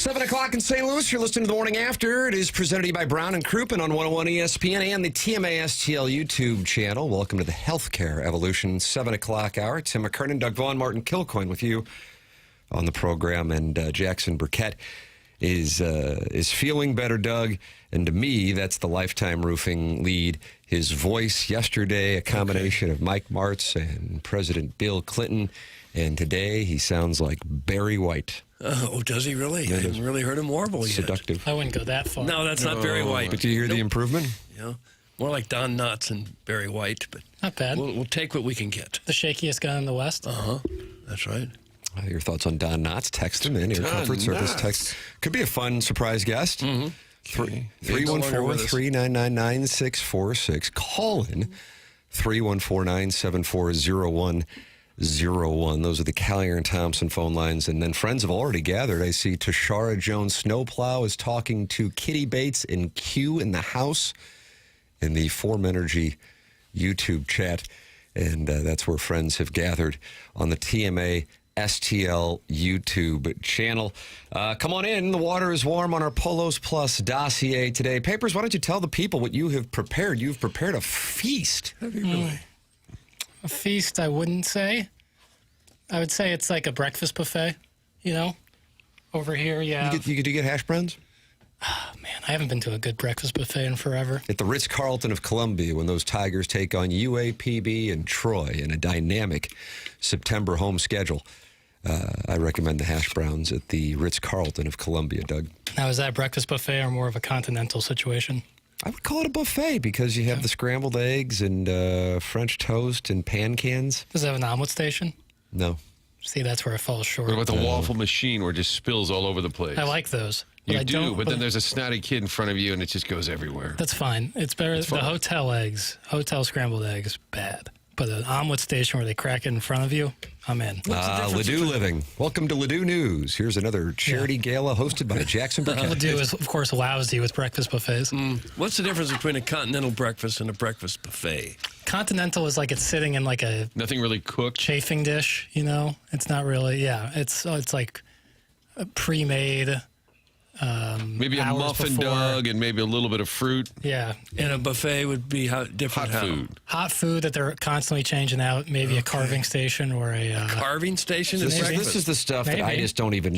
7 o'clock in St. Louis. You're listening to the Morning After. It is presented to you by Brown and Crouppen on 101 ESPN and the TMA STL YouTube channel. Welcome to the Healthcare Evolution 7 o'clock hour. Tim McKernan, Doug Vaughn, Martin Kilcoyne with you on the program. And Jackson Burkett is feeling better, Doug. And to me, that's the Lifetime Roofing lead. His voice yesterday, a combination of Mike Martz and President Bill Clinton. And today, he sounds like Barry White. Oh, does he really? I haven't really heard him warble yet. Seductive. I wouldn't go that far. No, that's not Barry White. But do you hear the improvement? Yeah, more like Don Knotts and Barry White. But not bad. We'll take what we can get. The shakiest guy in the West. That's right. Your thoughts on Don Knotts? Text him in. Your comfort service text. Could be a fun surprise guest. 314-399-9646. Call in 314-974-0101. Those are the Callier and Thompson phone lines. And then friends have already gathered. I see Tashara Jones Snowplow is talking to Kitty Bates and Q in the house in the Form Energy YouTube chat. And that's where friends have gathered on the TMA STL YouTube channel. Come on in. The water is warm on our Polos Plus dossier today. Papers, why don't you tell the people what you have prepared? You've prepared a feast. Have you really? A feast, I wouldn't say. I would say it's like a breakfast buffet, you know? Over here, yeah. You get hash browns? Oh, man, I haven't been to a good breakfast buffet in forever. At the Ritz-Carlton of Columbia, when those Tigers take on UAPB and Troy in a dynamic September home schedule, I recommend the hash browns at the Ritz-Carlton of Columbia, Doug. Now, is that a breakfast buffet or more of a continental situation? I would call it a buffet because you have the scrambled eggs and French toast and pan cans. Does it have an omelet station? No. See, that's where it falls short. What about the waffle machine where it just spills all over the place? I like those. You do, but then there's a snotty kid in front of you and it just goes everywhere. That's fine. It's better. It's fine. The hotel scrambled eggs, bad. But an omelet station where they crack it in front of you, I'm in. Ladue Living. Welcome to Ladue News. Here's another charity gala hosted by Jackson Burkett. Ladue is, of course, lousy with breakfast buffets. What's the difference between a continental breakfast and a breakfast buffet? Continental is like it's sitting in like a Nothing really cooked. chafing dish, you know? It's not really, it's like a pre-made. Maybe a muffin, before. Doug, and maybe a little bit of fruit. Yeah. And a buffet would be different. Hot food. Hot food that they're constantly changing out, maybe a carving station or a... Carving station is breakfast. This is the stuff that I just don't even...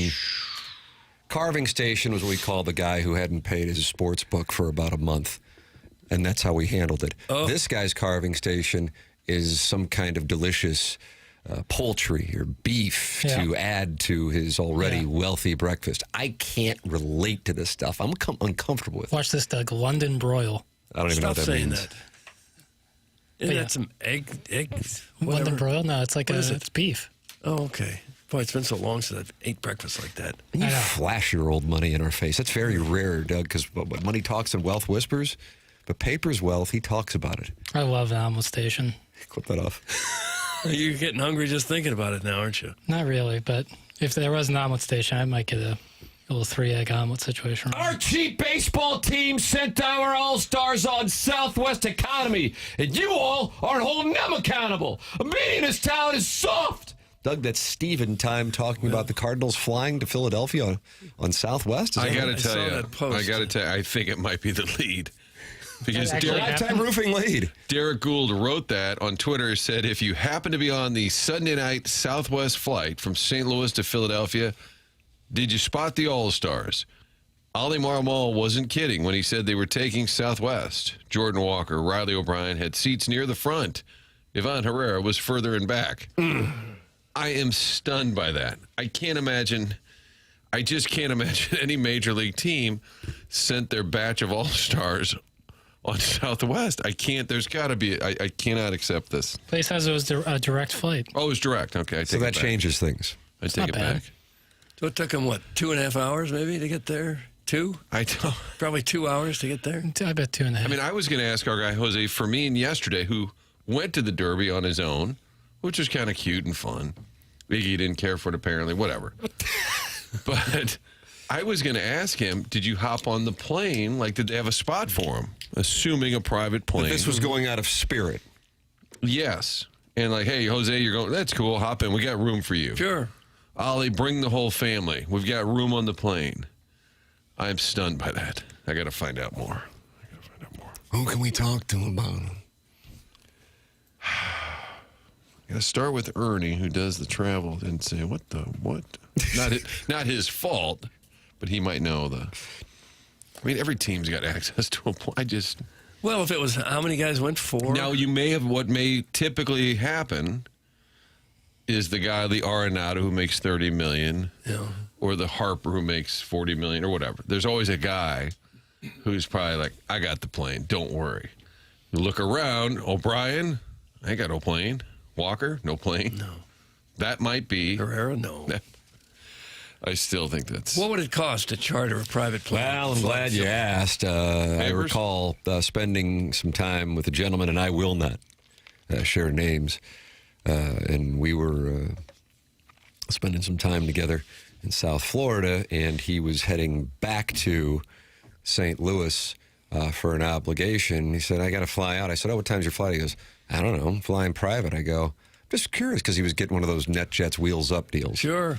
Carving station was what we call the guy who hadn't paid his sports book for about a month. And that's how we handled it. This guy's carving station is some kind of delicious poultry or beef to add to his already wealthy breakfast. I can't relate to this stuff. I'm uncomfortable with it. Watch this, Doug. London broil. I don't even know what that saying means. that. Isn't that some eggs? London broil? No, it's like it's beef. Oh, okay. Boy, it's been so long since I've ate breakfast like that. You flash your old money in our face. That's very rare, Doug, because what money talks and wealth whispers. But paper's wealth, he talks about it. I love an omelet station. Clip that off. You're getting hungry just thinking about it now, aren't you? Not really, but if there was an omelet station, I might get a little 3-egg omelet situation. Our cheap baseball team sent our All-Stars on Southwest Economy, and you all aren't holding them accountable. A meeting this town is soft. Doug, that's Steven time talking about the Cardinals flying to Philadelphia on Southwest. I got to tell saw you, that post. I think it might be the lead. Because Lifetime Roofing lead. Derek Gould wrote that on Twitter, said, if you happen to be on the Sunday night Southwest flight from St. Louis to Philadelphia, did you spot the All-Stars? Oli Marmol wasn't kidding when he said they were taking Southwest. Jordan Walker, Riley O'Brien had seats near the front. Ivan Herrera was further in back. I am stunned by that. I just can't imagine any major league team sent their batch of All-Stars on Southwest. There's got to be, I cannot accept this. They says it was a direct flight. Oh, it was direct. Okay, I take So that it back. changes things. I take it bad. back. So it took them, 2.5 hours maybe to get there? 2? I don't. Probably 2 hours to get there? I bet 2.5. I mean, I was going to ask our guy Jose Fermin yesterday, who went to the Derby on his own, which was kind of cute and fun. Iggy didn't care for it, apparently. Whatever. But I was going to ask him, did you hop on the plane? Like, did they have a spot for him? Assuming a private plane. But this was going out of Spirit. Yes. And like, hey, Jose, you're going, that's cool. Hop in. We got room for you. Sure. Ollie, bring the whole family. We've got room on the plane. I'm stunned by that. I got to find out more. Who can we talk to about him? Got to start with Ernie, who does the travel, and say, what? Not his fault, but he might know the. I mean, every team's got access to a point. Well, if it was how many guys went? 4? Now, you may have, what may typically happen is the guy, the Arenado, who makes $30 million, or the Harper who makes $40 million, or whatever. There's always a guy who's probably like, I got the plane, don't worry. You look around, O'Brien, I ain't got no plane. Walker, no plane. No. That might be. Herrera, no. I still think that's. What would it cost to charter a private plane? Well, I'm glad you asked. I recall spending some time with a gentleman, and I will not share names. And we were spending some time together in South Florida, and he was heading back to St. Louis for an obligation. He said, I got to fly out. I said, what time's your flight? He goes, I don't know. I'm flying private. I go, just curious, because he was getting one of those NetJets wheels up deals. Sure.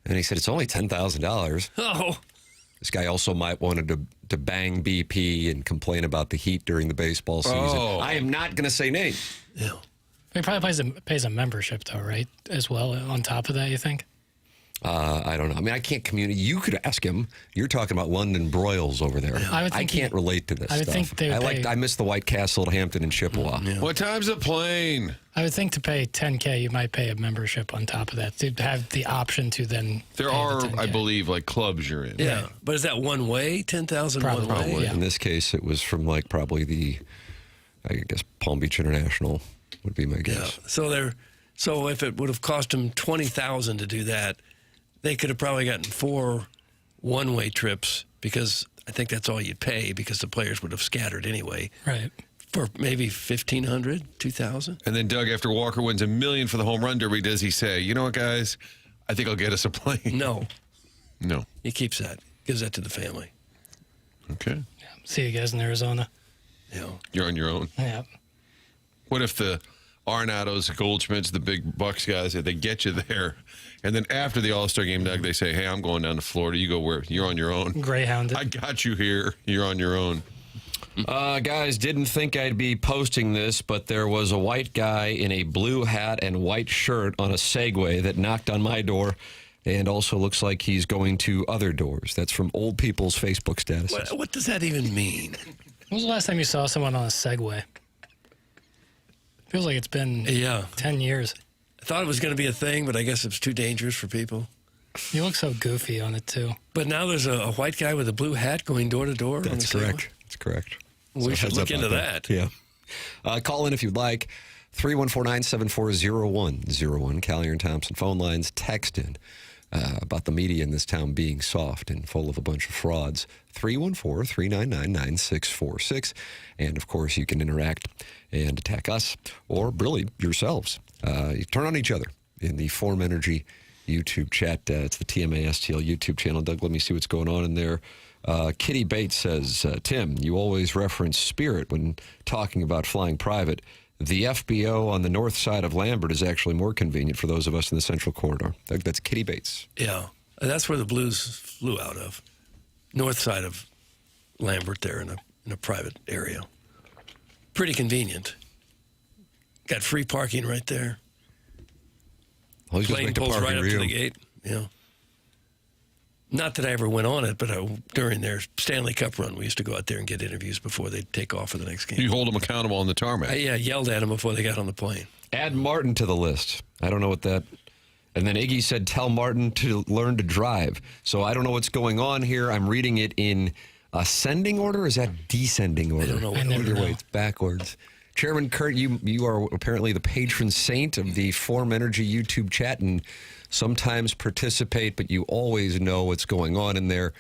And he said, it's only $10,000. Oh. This guy also might wanted to bang BP and complain about the heat during the baseball season. Oh. I am not going to say names. Yeah. He probably pays a membership, though, right? As well, on top of that, you think? I don't know. I mean, I can't communicate. You could ask him. You're talking about London broils over there. I can't relate to this I would stuff. think they would I miss the White Castle at Hampton and Chippewa. Yeah. What time's the plane? I would think to pay $10K, you might pay a membership on top of that to have the option to then. There pay are, the $10K. I believe, like clubs you're in. Yeah. But is that one way? 10,000 one Probably. way? Yeah. In this case, it was from like probably I guess Palm Beach International would be my guess. Yeah. So if it would have cost them $20,000 to do that, they could have probably gotten 4 one-way trips, because I think that's all you'd pay, because the players would have scattered anyway. Right. For maybe $1,500, $2,000. And then Doug, after Walker wins $1 million for the home run derby, does he say, you know what, guys, I think I'll get us a plane? No, No. he keeps that, gives that to the family. Okay. Yeah. See you guys in Arizona. You know. You're on your own. Yeah. What if the Arenados, Goldschmidts, the big Bucks guys, they get you there, and then after the All-Star game, Doug, they say, hey, I'm going down to Florida. You go where? You're on your own. Greyhound. I got you here. You're on your own. Guys, didn't think I'd be posting this, but there was a white guy in a blue hat and white shirt on a Segway that knocked on my door, and also looks like he's going to other doors. That's from old people's Facebook statuses. What does that even mean? When was the last time you saw someone on a Segway? Feels like it's been 10 years. I thought it was going to be a thing, but I guess it's too dangerous for people. You look so goofy on it, too. But now there's a white guy with a blue hat going door to door. That's correct. That's correct. We should heads look up into out there. that. Yeah. Call in if you'd like. 314-974-0101. Callier and Thompson phone lines. Text in about the media in this town being soft and full of a bunch of frauds. 314-399-9646. And, of course, you can interact and attack us or really yourselves. You turn on each other in the Form Energy YouTube chat. It's the TMA STL YouTube channel. Doug, let me see what's going on in there. Kitty Bates says, Tim, you always reference Spirit when talking about flying private. The FBO on the north side of Lambert is actually more convenient for those of us in the Central Corridor. Doug, that's Kitty Bates. Yeah. That's where the Blues flew out of. North side of Lambert there in a private area. Pretty convenient. Got free parking right there. Always goes Plane back to pulls parking right up Rio. to the gate. Yeah. Not that I ever went on it, but during their Stanley Cup run, we used to go out there and get interviews before they'd take off for the next game. You hold them accountable on the tarmac. I yelled at them before they got on the plane. Add Martin to the list. I don't know what that... And then Iggy said, tell Martin to learn to drive. So I don't know what's going on here. I'm reading it in ascending order. Is that descending order? I don't know what never Either know. way, it's backwards. Chairman Kurt, you are apparently the patron saint of the Form Energy YouTube chat and sometimes participate, but you always know what's going on in there,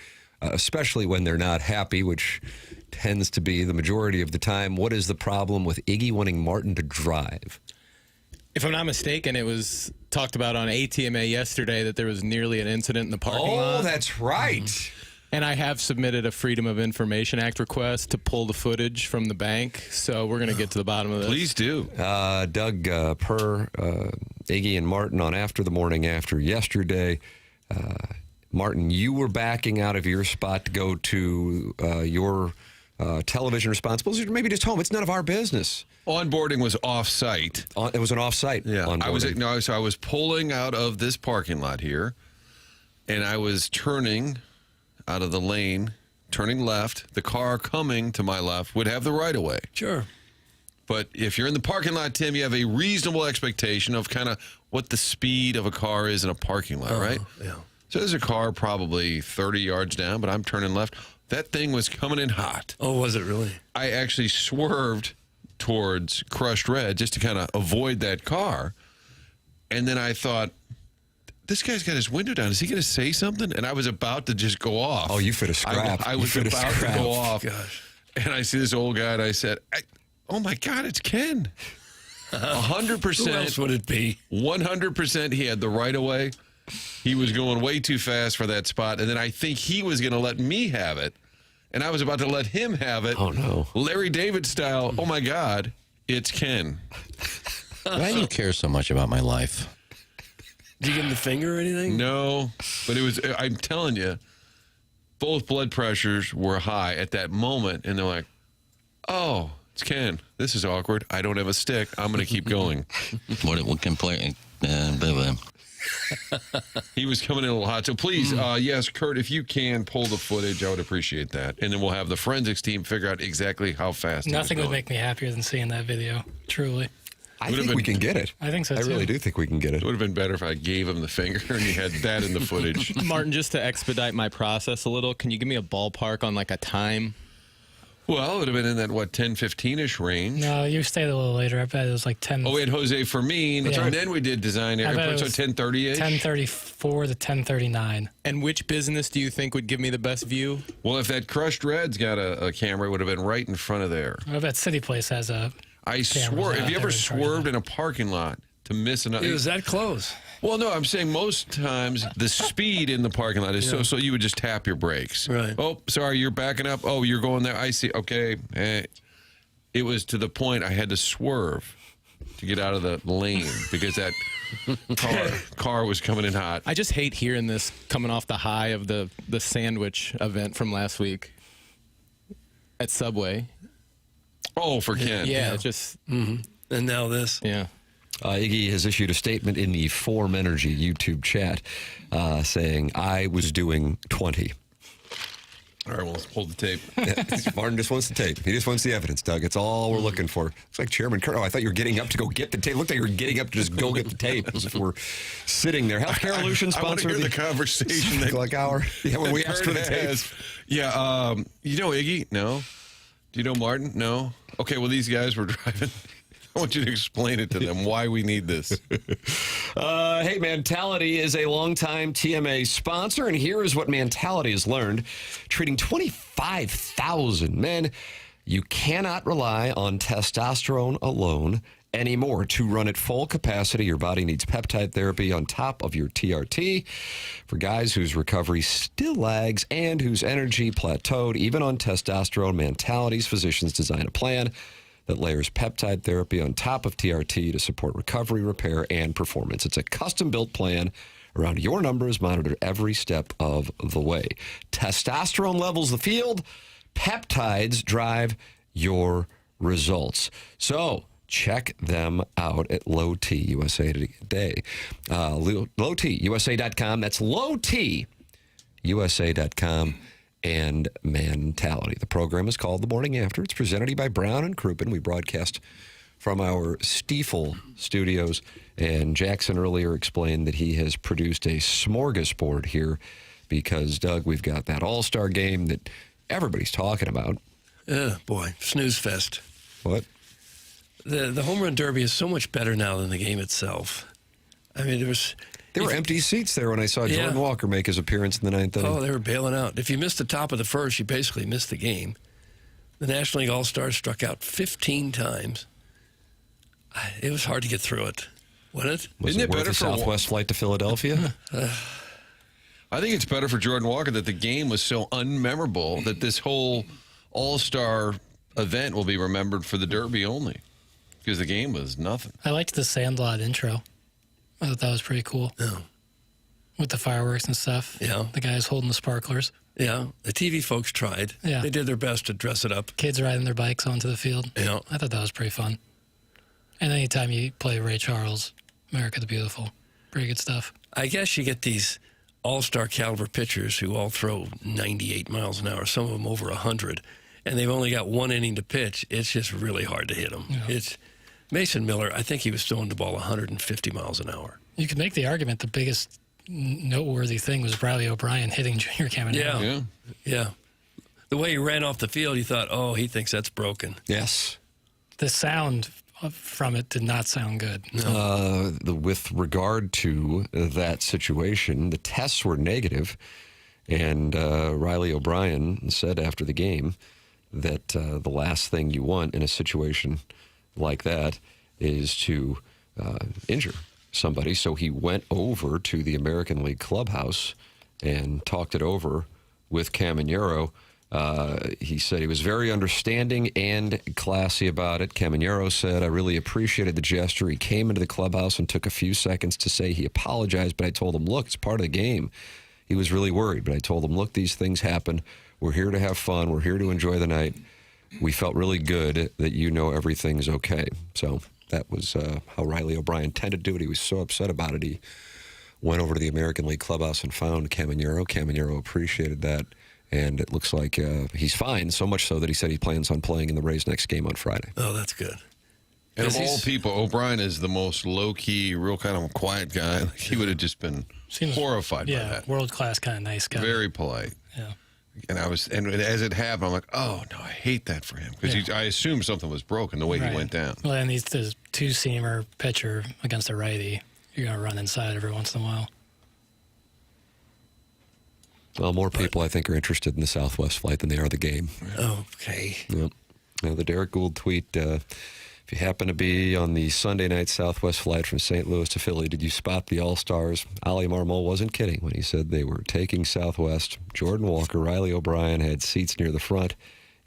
especially when they're not happy, which tends to be the majority of the time. What is the problem with Iggy wanting Martin to drive? If I'm not mistaken, it was talked about on ATMA yesterday that there was nearly an incident in the parking lot. Oh, that's right. And I have submitted a Freedom of Information Act request to pull the footage from the bank. So we're going to get to the bottom of this. Please do. Doug, per Iggy and Martin on After the Morning After yesterday, Martin, you were backing out of your spot to go to your television responsibilities, or maybe just home. It's none of our business. Onboarding was off-site. It was an off-site. Yeah, onboarding. I was pulling out of this parking lot here, and I was turning out of the lane, turning left. The car coming to my left would have the right-of-way. Sure. But if you're in the parking lot, Tim, you have a reasonable expectation of kind of what the speed of a car is in a parking lot, right? Yeah. So there's a car probably 30 yards down, but I'm turning left. That thing was coming in hot. Oh, was it really? I actually swerved towards Crushed Red just to kind of avoid that car. And then I thought, this guy's got his window down. Is he going to say something? And I was about to just go off. Oh, you fit a scrap. I was about to go off. Gosh. And I see this old guy, and I said, oh, my God, it's Ken. 100%. Who else would it be? 100% he had the right of way. He was going way too fast for that spot. And then I think he was going to let me have it. And I was about to let him have it. Oh, no. Larry David style. Oh, my God, it's Ken. Why do you care so much about my life? Did you give him the finger or anything? No, but it was, I'm telling you, both blood pressures were high at that moment. And they're like, oh, it's Ken. This is awkward. I don't have a stick. I'm going to keep going. What can play? He was coming in a little hot. So please, yes, Kurt, if you can pull the footage, I would appreciate that. And then we'll have the forensics team figure out exactly how fast he was Nothing would going. make me happier than seeing that video. Truly. I think we can get it. I think so, I too. really do think we can get it. It would have been better if I gave him the finger and he had that in the footage. Martin, just to expedite my process a little, can you give me a ballpark on like a time? Well, it would have been in that, 10-15-ish range. No, you stayed a little later. I bet it was like 10. Oh, we had Jose Fermin. Yeah. And then we did design I bet airport, it so was 10:30-ish. 10:34 to 10:39. And which business do you think would give me the best view? Well, if that Crushed Red's got a camera, it would have been right in front of there. I bet City Place has a. I Cameras swore. out Have you there ever in charge of swerved that. in a parking lot to miss another? It was that close. Well, no, I'm saying most times the speed in the parking lot is so you would just tap your brakes. Right. Oh, sorry, you're backing up. Oh, you're going there. I see. Okay. It was to the point I had to swerve to get out of the lane because that car was coming in hot. I just hate hearing this coming off the high of the sandwich event from last week at Subway. Oh, for Ken. Yeah, it just, And now this. yeah. Iggy has issued a statement in the Form Energy YouTube chat saying, I was doing 20. All right, well, let's hold the tape. Martin just wants the tape. He just wants the evidence, Doug. It's all we're looking for. It's like Chairman Kurt. Oh, I thought you were getting up to go get the tape. It looked like you were getting up to just go get the tape as if we're sitting there. Healthcare Evolution I want to sponsor hear the conversation that like hour. Yeah, when we asked for the tape. has. Yeah, you know Iggy? No. Do you know Martin? No. Okay, well, these guys were driving. I want you to explain it to them why we need this. Hey, Mentality is a longtime TMA sponsor, and here is what Mentality has learned. Treating 25,000 men, you cannot rely on testosterone alone anymore. To run at full capacity, your body needs peptide therapy on top of your TRT. For guys whose recovery still lags and whose energy plateaued, even on testosterone, Mentality's physicians design a plan that layers peptide therapy on top of TRT to support recovery, repair, and performance. It's a custom-built plan around your numbers, monitored every step of the way. Testosterone levels the field. Peptides drive your results. So check them out at Low T USA today. LowTUSA.com. That's LowTUSA.com. And Mentality. The program is called The Morning After. It's presented to you by Brown and Crouppen. We broadcast from our Stiefel studios, and Jackson earlier explained that he has produced a smorgasbord here because, Doug, we've got that All-Star game that everybody's talking about. Boy, snooze fest. What? The home run derby is so much better now than the game itself. I mean, There were empty seats there when I saw Jordan Yeah. Walker make his appearance in the ninth inning. Oh, they were bailing out. If you missed the top of the first, you basically missed the game. The National League All-Stars struck out 15 times. It was hard to get through it, wasn't it? Was Isn't it it worth better a for Southwest flight to Philadelphia? I think it's better for Jordan Walker that the game was so unmemorable that this whole All-Star event will be remembered for the Derby only because the game was nothing. I liked the Sandlot intro. I thought that was pretty cool. No. with the fireworks and stuff. Yeah. The guys holding the sparklers. Yeah, the TV folks tried. Yeah. They did their best to dress it up. Kids riding their bikes onto the field. Yeah. I thought that was pretty fun. And anytime you play Ray Charles, America the Beautiful, pretty good stuff. I guess you get these all-star caliber pitchers who all throw 98 miles an hour, some of them over 100, and they've only got one inning to pitch. It's just really hard to hit them. Yeah. It's Mason Miller, I think he was throwing the ball 150 miles an hour. You could make the argument the biggest noteworthy thing was Riley O'Brien hitting Junior Caminero. Yeah. Yeah. The way he ran off the field, you thought, oh, he thinks that's broken. Yes. The sound from it did not sound good. With regard to that situation, the tests were negative, and Riley O'Brien said after the game that the last thing you want in a situation like that is to injure somebody. So he went over to the American League clubhouse and talked it over with Caminero. He said he was very understanding and classy about it. Caminero said, I really appreciated the gesture. He came into the clubhouse and took a few seconds to say he apologized, but I told him, look, it's part of the game. He was really worried, but I told him, look, these things happen. We're here to have fun. We're here to enjoy the night. We felt really good that you know everything's okay. So that was how Riley O'Brien tended to do it. He was so upset about it. He went over to the American League clubhouse and found Caminero. Caminero appreciated that. And it looks like he's fine, so much so that he said he plans on playing in the Rays' next game on Friday. Oh, that's good. And of all He's- people, O'Brien is the most low-key, real kind of quiet guy. Like, he would have just been Seems- horrified by Yeah, that. world-class kind of nice guy. Very polite. Yeah. And as it happened, I'm like, oh, no, I hate that for him. Because I assumed something was broken the way Right. he went down. Well, and he's the two-seamer pitcher against a righty. You're going to run inside every once in a while. Well, more people, I think, are interested in the Southwest flight than they are the game. Okay. Yep. Now, the Derek Gould tweet, if you happen to be on the Sunday night Southwest flight from St. Louis to Philly, did you spot the All-Stars? Oli Marmol wasn't kidding when he said they were taking Southwest. Jordan Walker, Riley O'Brien had seats near the front.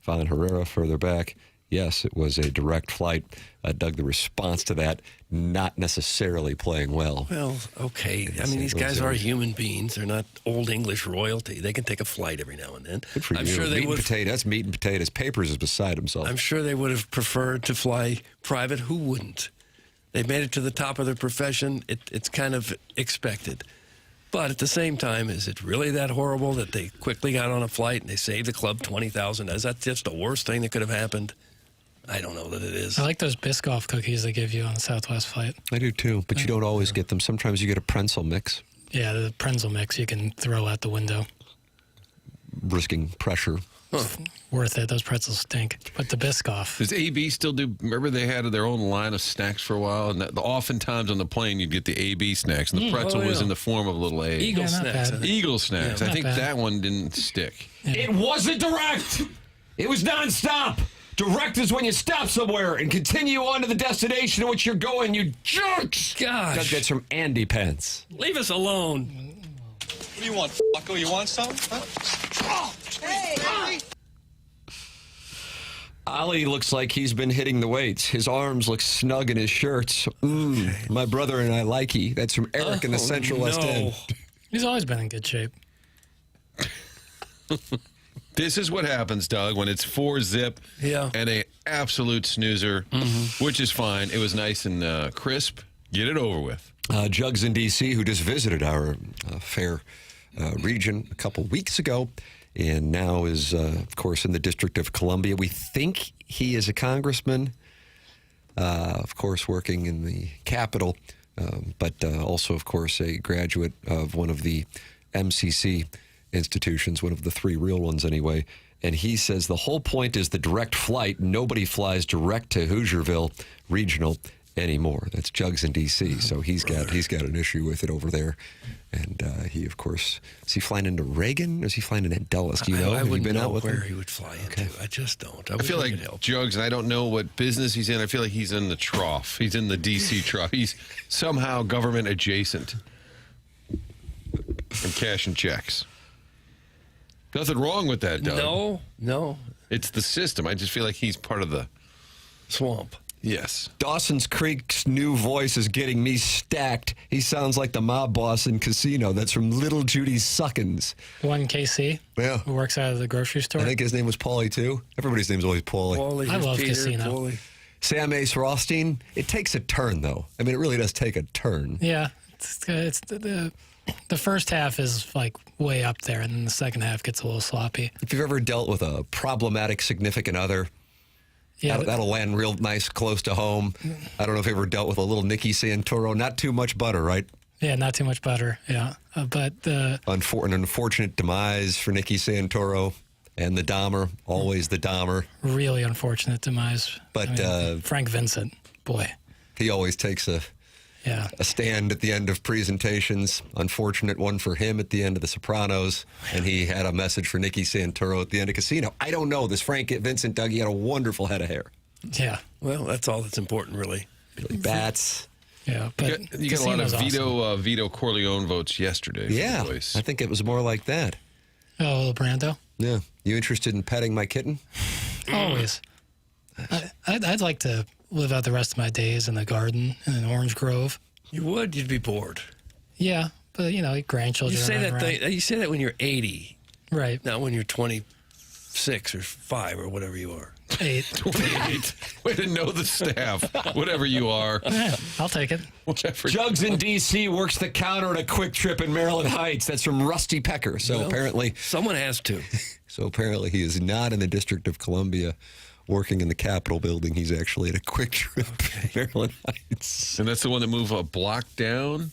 Vaughn Herrera further back. Yes, it was a direct flight. Doug, the response to that, not necessarily playing well. Well, okay. I mean, these guys are human beings. They're not old English royalty. They can take a flight every now and then. Good for I'm you. sure they meat and would. potatoes, meat and potatoes. Papers is beside himself. I'm sure they would have preferred to fly private. Who wouldn't? They made it to the top of their profession. It's kind of expected. But at the same time, is it really that horrible that they quickly got on a flight and they saved the club $20,000? Is that just the worst thing that could have happened? I don't know that it is. I like those Biscoff cookies they give you on the Southwest flight. I do too, but you don't always get them. Sometimes you get a pretzel mix, Yeah, the pretzel mix you can throw out the window. risking pressure. Worth it. Those pretzels stink. But the Biscoff. Does AB still do? Remember they had their own line of snacks for a while, and oftentimes on the plane you'd get the AB snacks, and the pretzel was in the form of a little A. Eagle Yeah, not snacks. bad. I think. Eagle snacks. Yeah, I not think bad. that one didn't stick. It wasn't direct. It was nonstop. Direct is when you stop somewhere and continue on to the destination in which you're going, you jerks. Doug, Gosh, that's from Andy Pence. leave us alone. What do you want, fucko? You want some? Huh? Ollie looks like he's been hitting the weights. His arms look snug in his shirts. My brother and I likey. That's from Eric in the Central West End. He's always been in good shape. This is what happens, Doug, when it's 4-zip Yeah. and a absolute snoozer, which is fine. It was nice and crisp. Get it over with. Jugs in D.C., who just visited our fair region a couple weeks ago, and now is, of course, in the District of Columbia. We think he is a congressman, of course, working in the Capitol, but also, of course, a graduate of one of the MCC institutions, one of the three real ones anyway. And he says the whole point is the direct flight. Nobody flies direct to Hoosierville Regional anymore. That's Jugs in D.C. So he's got an issue with it over there. And he, of course, is he flying into Reagan or is he flying into Dulles? Do you know? I Have you wouldn't been know out with where him? he would fly into. I just don't. I feel like Jugs, and I don't know what business he's in. I feel like he's in the trough. He's in the D.C. trough. He's somehow government adjacent and cashing checks. Nothing wrong with that, Doug. No. It's the system. I just feel like he's part of the Swamp. Yes. Dawson's Creek's new voice is getting me stacked. He sounds like the mob boss in Casino. That's from Little Judy Suckins. One KC Yeah. who works out of the grocery store. I think his name was Paulie, too. Everybody's name's always Paulie. I love Casino. Sam Ace Rothstein. It takes a turn, though. I mean, it really does take a turn. Yeah, it's the first half is like way up there, and then the second half gets a little sloppy. If you've ever dealt with a problematic significant other, Yeah, that'll land real nice close to home. I don't know if you ever dealt with a little Nicky Santoro. Not too much butter, right? yeah, not too much butter. Yeah, but An unfortunate demise for Nicky Santoro and the Dahmer. Always the Dahmer. really unfortunate demise. But, Frank Vincent, boy, He always takes a stand at the end of presentations. Unfortunate one for him at the end of The Sopranos. And he had a message for Nicky Santoro at the end of Casino. I don't know. This Frank Vincent, Doug, he had a wonderful head of hair. Yeah, Well, that's all that's important, really. Billy Bats. yeah. But You got a lot of Casino's awesome. Vito Corleone votes yesterday. For Yeah, the voice. I think it was more like that. Oh, a little Brando. Yeah. You interested in petting my kitten? Always. I'd like to live out the rest of my days in the garden in an orange grove. You would? You'd be bored. Yeah, but grandchildren. You say running that around. You say that when you're 80, Right. not when you're 26 or 5 or whatever you are. 8. 28. Way to know the staff. Whatever you are. Yeah, I'll take it. Whatever. Jugs in D.C. works the counter at a Quick Trip in Maryland Heights. That's from Rusty Pecker. So apparently Someone has to. he is not in the District of Columbia working in the Capitol building. He's actually at a Quick Trip in Maryland Heights. And that's the one that moved a block down?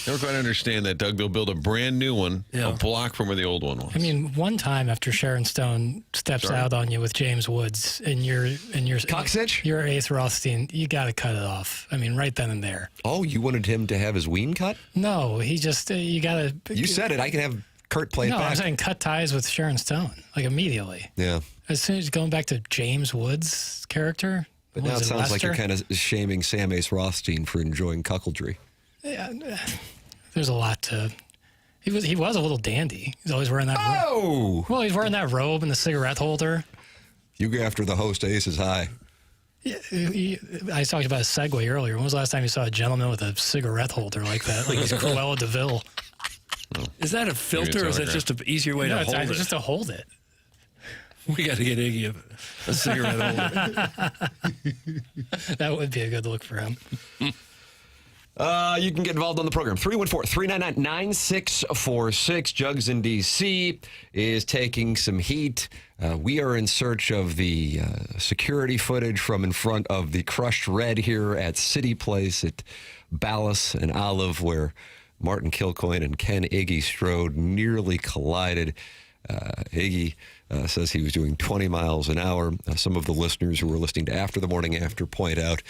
Never quite understand that, Doug. They'll build a brand new one a block from where the old one was. I mean, one time after Sharon Stone steps out on you with James Woods and your Cocksitch? your Ace Rothstein, you got to cut it off. I mean, right then and there. Oh, you wanted him to have his ween cut? No, he just you got to. You said it. I can have Kurt play it No, back. I'm saying cut ties with Sharon Stone like immediately. Yeah. As soon as going back to James Woods' character. But what now it was sounds like you're Lester? kind of shaming Sam Ace Rothstein for enjoying cuckoldry. Yeah, there's a lot to. He was a little dandy. He's always wearing that. Oh! Well, he's wearing that robe and the cigarette holder. You go after the host, Ace is high. Yeah, I talked about a segue earlier. When was the last time you saw a gentleman with a cigarette holder like that? Like he's Cruella de Vil. Is that a filter or is that just an easier way to it's hold it? just to hold it. We got to get Iggy a cigarette holder. That would be a good look for him. You can get involved on the program. 314-399-9646. Jugs in D.C. is taking some heat. We are in search of the security footage from in front of the Crushed Red here at City Place at Ballas and Olive, where Martin Kilcoyne and Ken Iggy Strode nearly collided. Iggy says he was doing 20 miles an hour. Some of the listeners who were listening to After the Morning After point out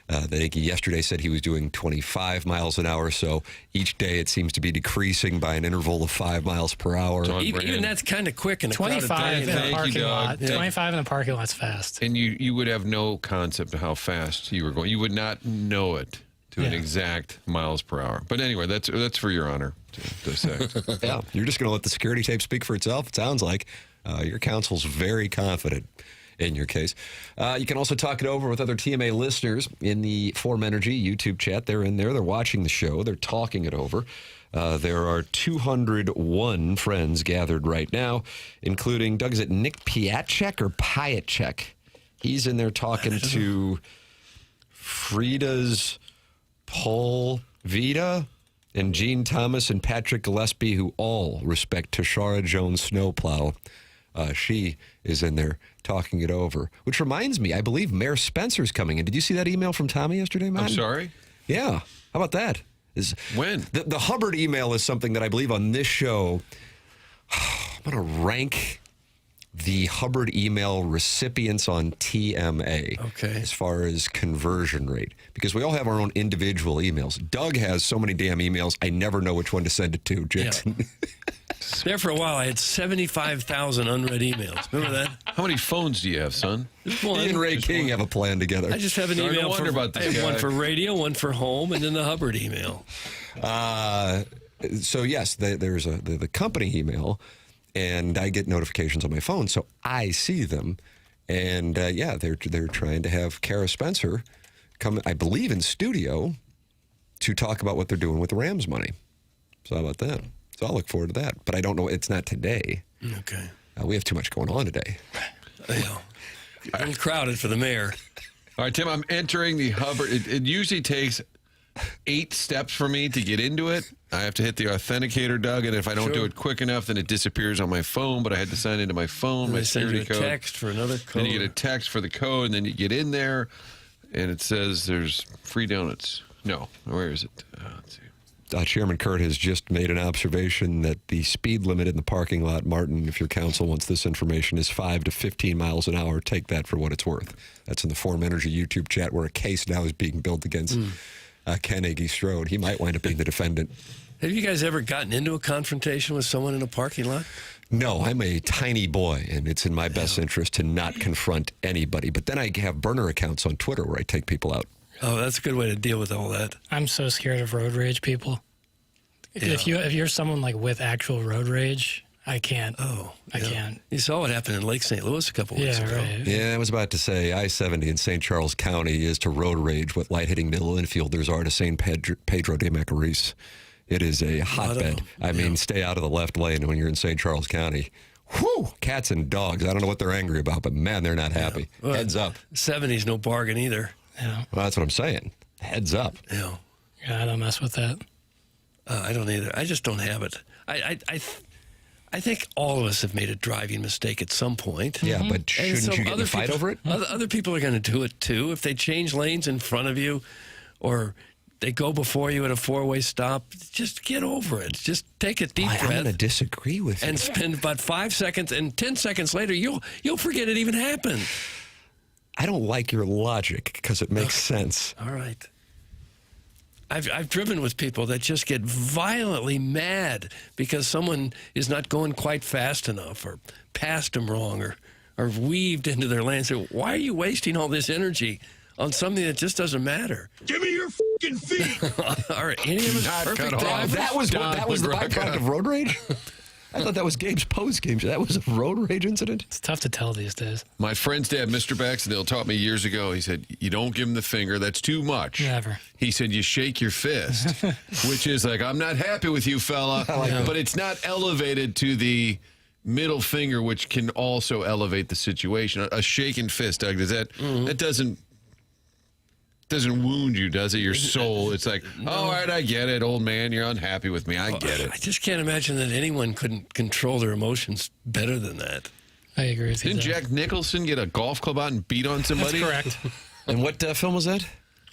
that Iggy yesterday said he was doing 25 miles an hour. So each day it seems to be decreasing by an interval of 5 miles per hour. Even that's kind of quick in a 25 crowded in day. the Thank you, parking lot. Doug. 25 in the parking lot's fast. And you would have no concept of how fast you were going. You would not know it to an exact miles per hour. But anyway, that's for your honor to dissect. Yeah, you're just going to let the security tape speak for itself, it sounds like. Your counsel's very confident in your case. You can also talk it over with other TMA listeners in the Form Energy YouTube chat. They're in there. They're watching the show. They're talking it over. There are 201 friends gathered right now, including, Doug, is it Nick Piatchek or Piatchek? He's in there talking to Frida's Paul Vita and Gene Thomas and Patrick Gillespie, who all respect Tashara Jones Snowplow. She is in there talking it over, which reminds me, I believe Mayor Spencer's coming in. Did you see that email from Tommy yesterday, Matt? I'm sorry? Yeah. How about that? When? The Hubbard email is something that I believe on this show, I'm going to rank the Hubbard email recipients on TMA. Okay. As far as conversion rate. Because we all have our own individual emails. Doug has so many damn emails, I never know which one to send it to, Jackson. Yeah. There for a while, I had 75,000 unread emails. Remember that? How many phones do you have, son? Just one. He and Ray Just King one. have a plan together. I just have an Starting to email wonder for about this I have one guy. for radio, one for home, and then the Hubbard email. So yes, there's the company email, and I get notifications on my phone, so I see them. And they're trying to have Kara Spencer come, I believe, in studio to talk about what they're doing with the Rams money. So how about that? So I'll look forward to that. But I don't know. It's not today. Okay. We have too much going on today. Yeah. A little crowded for the mayor. All right, Tim, I'm entering the Hubbard. It usually takes 8 steps for me to get into it. I have to hit the authenticator, Doug, and if I don't do it quick enough, then it disappears on my phone, but I had to sign into my phone, my They send you security a code. text for another code. Then you get a text for the code, and then you get in there, and it says there's free donuts. No, where is it? Let's see. Chairman Kurt has just made an observation that the speed limit in the parking lot, Martin, if your council wants this information, is 5 to 15 miles an hour. Take that for what it's worth. That's in the Form Energy YouTube chat where a case now is being built against Ken Agee-Strode. He might wind up being the defendant. Have you guys ever gotten into a confrontation with someone in a parking lot? No, I'm a tiny boy, and it's in my best interest to not confront anybody. But then I have burner accounts on Twitter where I take people out. Oh, that's a good way to deal with all that. I'm so scared of road rage people. Yeah. If you're someone like with actual road rage, I can't. Oh, I can't. You saw what happened in Lake St. Louis a couple weeks ago. Right. Yeah, I was about to say I-70 in St. Charles County is to road rage what light-hitting middle infielders are to St. Pedro de Macorís. It is a hotbed. I mean, stay out of the left lane when you're in St. Charles County. Whew, cats and dogs. I don't know what they're angry about, but man, they're not happy. Well, Heads up. 70's no bargain either. Yeah. Well, that's what I'm saying. Heads up. Yeah. I don't mess with that. I don't either. I just don't have it. I think all of us have made a driving mistake at some point. Yeah, but And shouldn't so you get in a fight people- over it? Other people are going to do it too. If they change lanes in front of you or they go before you at a 4-way stop, just get over it. Just take a deep I'm going to breath disagree with you. and spend about 5 seconds, and 10 seconds later, you'll forget it even happened. I don't like your logic because it makes sense. All right. I've driven with people that just get violently mad because someone is not going quite fast enough or passed them wrong or weaved into their lane. So why are you wasting all this energy on something that just doesn't matter? Give me your fucking feet. Are any of us Not perfect cut off. drivers? That was the byproduct of road rage? I thought that was Gabe's post game. That was a road rage incident? It's tough to tell these days. My friend's dad, Mr. Baxendale, taught me years ago. He said, you don't give him the finger. That's too much. Never. He said, you shake your fist, which is like, I'm not happy with you, fella. But it's not elevated to the middle finger, which can also elevate the situation. A shaken fist, Doug, does that, that doesn't wound you, does it? Your soul. It's like, all right, I get it, old man. You're unhappy with me. I get it. I just can't imagine that anyone couldn't control their emotions better than that. I agree with you. Didn't there. Jack Nicholson get a golf club out and beat on somebody? That's correct. And what film was that?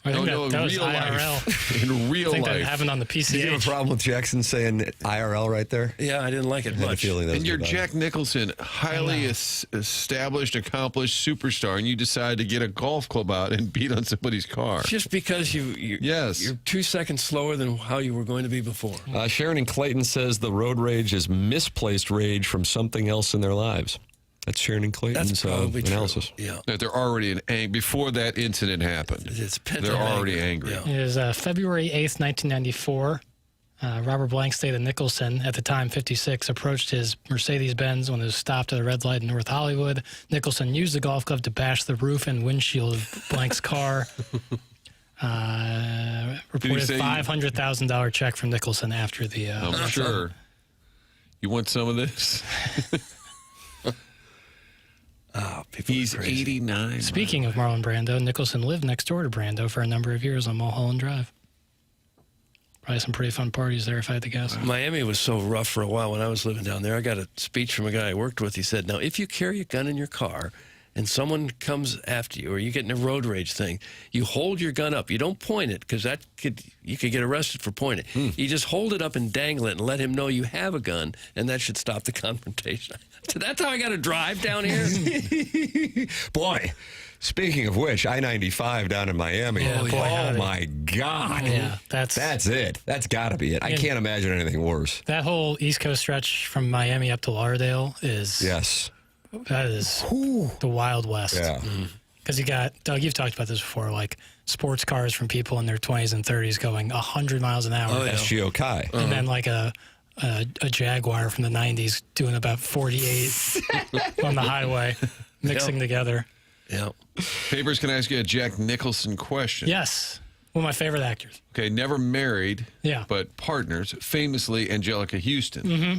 I think No, that in was real IRL. life. In real I think life. that happened on the Did you have a PCH. problem with Jackson saying IRL right there? Yeah, I didn't like it I had a much. feeling that was And you're about it. Jack Nicholson, highly established, accomplished superstar, and you decide to get a golf club out and beat on somebody's car. Just because Yes. you're 2 seconds slower than how you were going to be before. Sharon and Clayton says the road rage is misplaced rage from something else in their lives. That's Sharon and Clayton's That's probably analysis. true. Yeah. That they're already before that incident happened. It's They're already angry. Yeah. It is February 8th, 1994. Robert Blank stated Nicholson, at the time 56, approached his Mercedes-Benz when it was stopped at a red light in North Hollywood. Nicholson used the golf club to bash the roof and windshield of Blank's car. Reported say- $500,000 check from Nicholson after the... I'm sure. You want some of this? Oh, people are He's crazy. 89. Speaking of Marlon Brando, Nicholson lived next door to Brando for a number of years on Mulholland Drive. Probably some pretty fun parties there, if I had to guess. Miami was so rough for a while when I was living down there. I got a speech from a guy I worked with. He said, now, if you carry a gun in your car and someone comes after you or you get in a road rage thing, you hold your gun up. You don't point it because you could get arrested for pointing. You just hold it up and dangle it and let him know you have a gun, and that should stop the confrontation. So that's how I got to drive down here? Boy, speaking of which, I-95 down in Miami. Yeah, boy, oh howdy. my God. Yeah, that's it. That's got to be it. I can't imagine anything worse. that whole East Coast stretch from Miami up to Lauderdale is Yes. that is the Wild West. Yeah. Because you got, Doug, you've talked about this before, like sports cars from people in their 20s and 30s going 100 miles an hour. Oh, yeah. SGO Kai. And then like a Jaguar from the 90s doing about 48 on the highway, mixing together. Yeah. Papers, can I ask you a Jack Nicholson question? Yes, one of my favorite actors. Okay, never married, Yeah. but partners, famously Angelica Houston. Mm-hmm.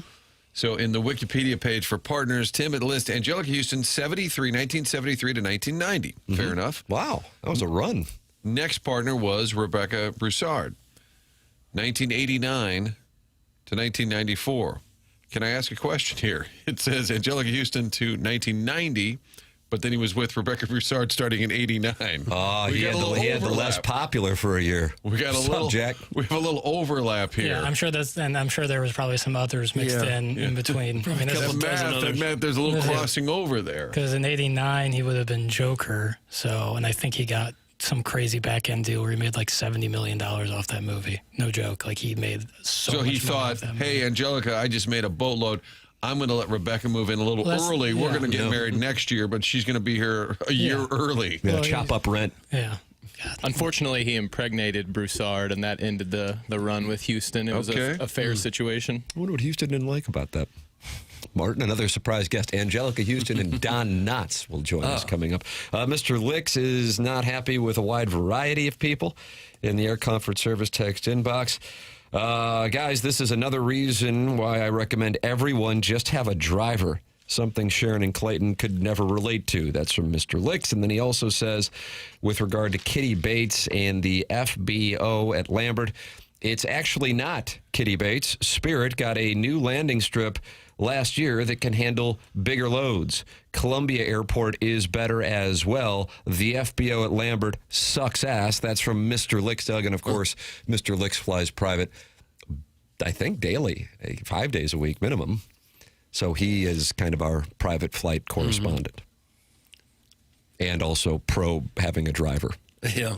So in the Wikipedia page for partners, Tim, it lists Angelica Houston, 1973 to 1990. Fair enough. Wow, that was a run. Next partner was Rebecca Broussard, 1989 to 1994. Can I ask a question here? It says Angelica Houston to 1990, but then he was with Rebecca Broussard starting in 89. Oh, he had the less popular for a year. We got a What's little, up, Jack? We have a little overlap here. Yeah, I'm sure there was probably some others mixed in between. I mean, That math, there's a little crossing over there. because in '89 he would have been Joker. So, and I think he got some crazy back end deal where he made like $70 million off that movie. No joke. Like he made so much he money thought, off that hey, movie. Angelica, I just made a boatload. I'm going to let Rebecca move in a little early. We're yeah. going to get married next year, but she's going to be here a year early. Yeah, Well, chop up rent. Yeah. God. Unfortunately, he impregnated Broussard, and that ended the run with Houston. It was a fair situation. I wonder what Houston didn't like about that. Martin, another surprise guest, Angelica Houston and Don Knotts will join us coming up. Mr. Licks is not happy with a wide variety of people in the Air Comfort Service text inbox. Guys, this is another reason why I recommend everyone just have a driver. Something Sharon and Clayton could never relate to. That's from Mr. Licks. And then he also says, with regard to Kitty Bates and the FBO at Lambert, it's actually not Kitty Bates. Spirit got a new landing strip last year that can handle bigger loads. Columbia Airport is better as well. The FBO at Lambert sucks ass. That's from Mr. Licks, Doug. And, of course, Mr. Licks flies private, I think, daily, 5 days a week minimum. So he is kind of our private flight correspondent. And also pro having a driver. Yeah.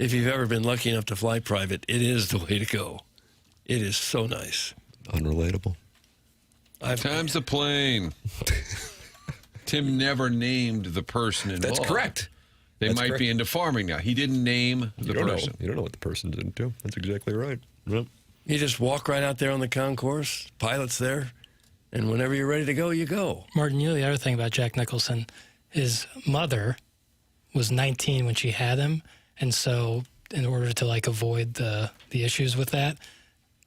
If you've ever been lucky enough to fly private, it is the way to go. It is so nice. Unrelatable. Time's the plane. Tim never named the person involved. That's correct. They That's might correct. be into farming now. He didn't name the person. You don't know what the person's into. That's exactly right. Yep. You just walk right out there on the concourse, pilot's there, and whenever you're ready to go, you go. Martin, you know the other thing about Jack Nicholson, his mother was 19 when she had him, and so in order to like avoid the issues with that,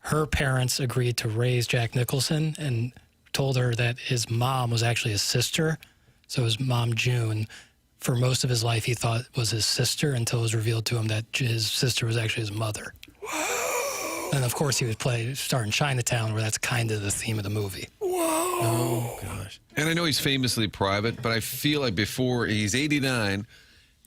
her parents agreed to raise Jack Nicholson and told her that his mom was actually his sister. So his mom, June, for most of his life, he thought was his sister until it was revealed to him that his sister was actually his mother. And of course, he would star in Chinatown, where that's kind of the theme of the movie. Oh, gosh. And I know he's famously private, but I feel like before he's 89,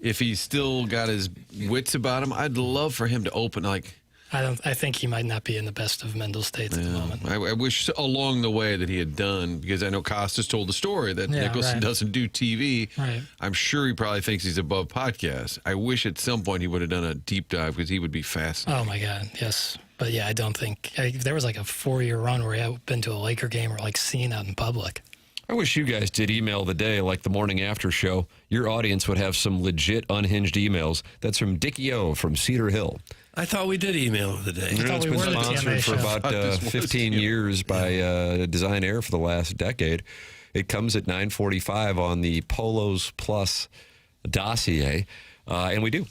if he's still got his wits about him, I'd love for him to open, like... I think he might not be in the best of mental states at the moment. I wish along the way that he had done, because I know Costas told the story that Nicholson doesn't do TV. Right. I'm sure he probably thinks he's above podcasts. I wish at some point he would have done a deep dive, because he would be fascinating. Oh, my God, yes. But, yeah, I don't think... there was like a 4-year run where he had been to a Laker game or like seen out in public. I wish you guys did email of the day like the morning after show. Your audience would have some legit unhinged emails. That's from Dickie O from Cedar Hill. I thought we did email of the day. You know, it's we been were the sponsored TMA for show. about 15 years by Design Air for the last decade. It comes at 9:45 on the Polos Plus dossier. And we do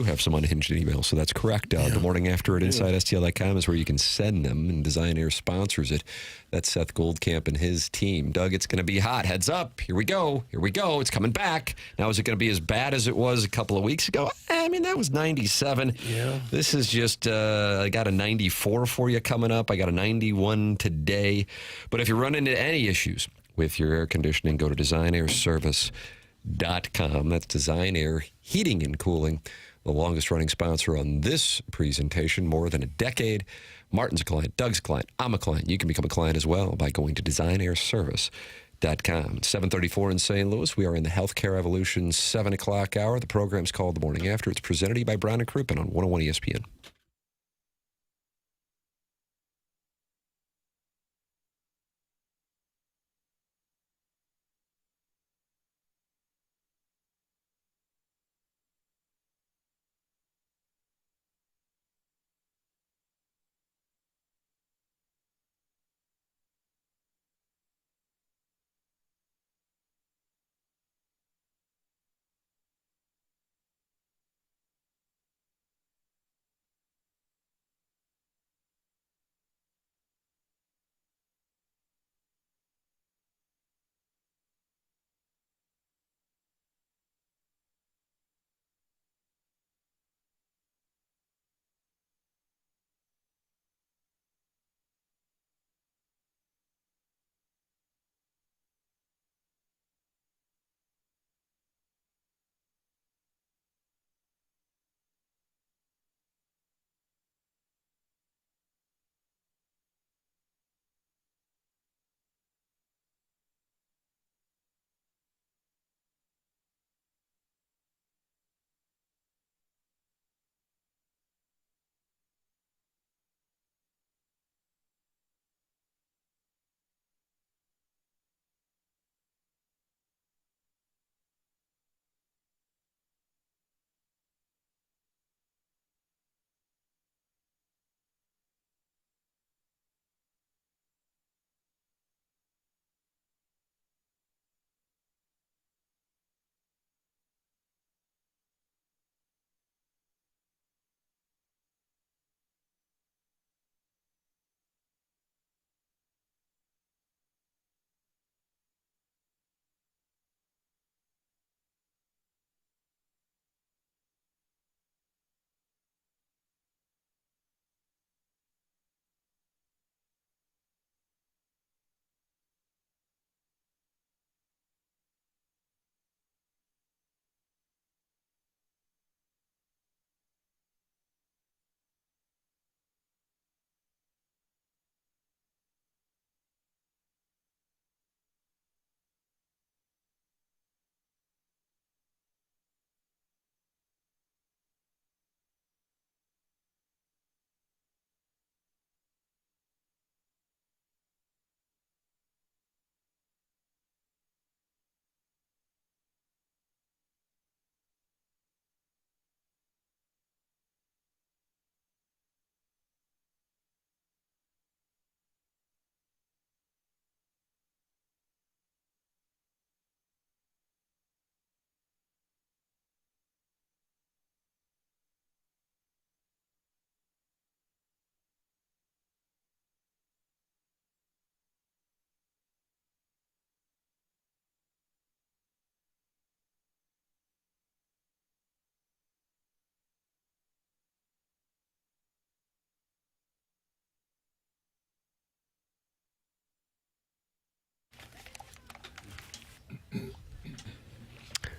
have some unhinged emails, so that's correct. The morning after at InsideSTL.com is where you can send them, and Design Air sponsors it. That's Seth Goldcamp and his team. Doug, it's going to be hot. Heads up. Here we go. It's coming back. Now, is it going to be as bad as it was a couple of weeks ago? I mean, that was 97. Yeah. This is just, I got a 94 for you coming up. I got a 91 today. But if you run into any issues with your air conditioning, go to DesignAirService.com. That's Design Air Heating and Cooling, the longest running sponsor on this presentation, more than a decade. Martin's a client, Doug's a client, I'm a client. You can become a client as well by going to DesignAirService.com. It's 7:34 in St. Louis. We are in the Healthcare Evolution 7 o'clock hour. The program's called The Morning After. It's presented to you by Brown and Crouppen on 101 ESPN.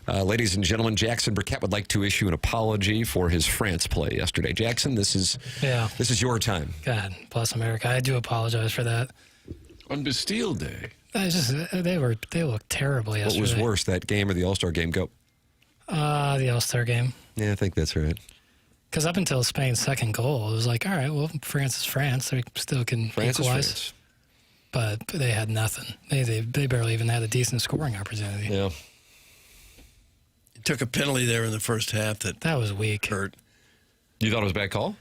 Ladies and gentlemen, Jackson Burkett would like to issue an apology for his France play yesterday. Jackson, this is your time. God bless America. I do apologize for that. On Bastille Day. They looked terrible yesterday. What was worse, that game or the All-Star game? Go. The All-Star game. Yeah, I think that's right. Because up until Spain's second goal, it was like, all right, well, France is France. They still can France equalize. is France. But they had nothing. They barely even had a decent scoring opportunity. Yeah. Took a penalty there in the first half that was weak. hurt. You thought it was a bad call?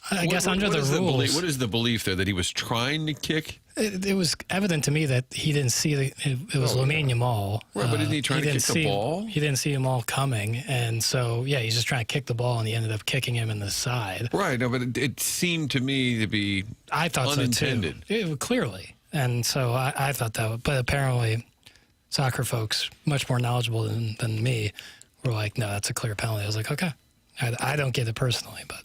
I guess under the rules. What is the belief there, that he was trying to kick? It was evident to me that he didn't see it was Lamine Yamal. Right, but isn't he trying to kick the ball? He didn't see Yamal coming, and so he's just trying to kick the ball, and he ended up kicking him in the side. Right, no, but it seemed to me to be I thought unintended. so too. Clearly, and so I thought that. But apparently, soccer folks much more knowledgeable than me were like, no, that's a clear penalty. I was like, okay, I don't get it personally, but.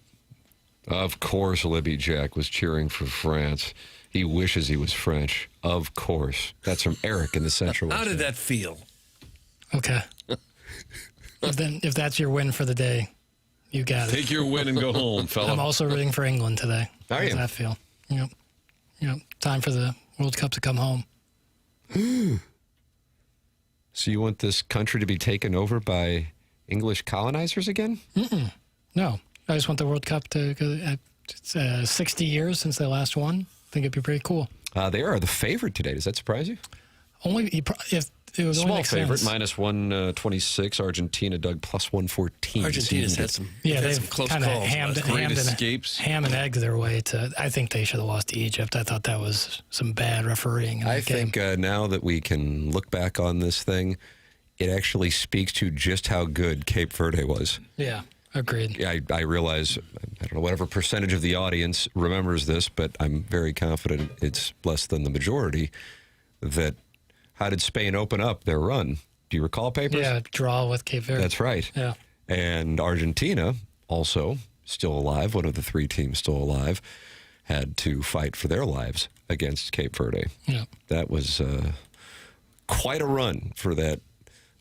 Of course, Libby Jack was cheering for France. He wishes he was French. Of course. That's from Eric in the Central. How did that feel? Okay. if that's your win for the day, you got it. Take your win and go home, fella. I'm also rooting for England today. Are How you? does that feel? Yep. Time for the World Cup to come home. So you want this country to be taken over by English colonizers again? No. I just want the World Cup to go. It's 60 years since they last won. I think it'd be pretty cool. They are the favorite today. Does that surprise you? Only if it would only Small make favorite, sense. minus 126. Argentina, Doug, plus 114. Argentina's had some, They've some close kind of calls. ham and egg their way to. I think they should have lost to Egypt. I thought that was some bad refereeing. In I that game. think now that we can look back on this thing, it actually speaks to just how good Cape Verde was. Yeah. Agreed. Yeah, I realize, I don't know, whatever percentage of the audience remembers this, but I'm very confident it's less than the majority, that how did Spain open up their run? Do you recall, Papers? Yeah, draw with Cape Verde. That's right. Yeah. And Argentina, also still alive, one of the three teams still alive, had to fight for their lives against Cape Verde. Yeah. That was quite a run for that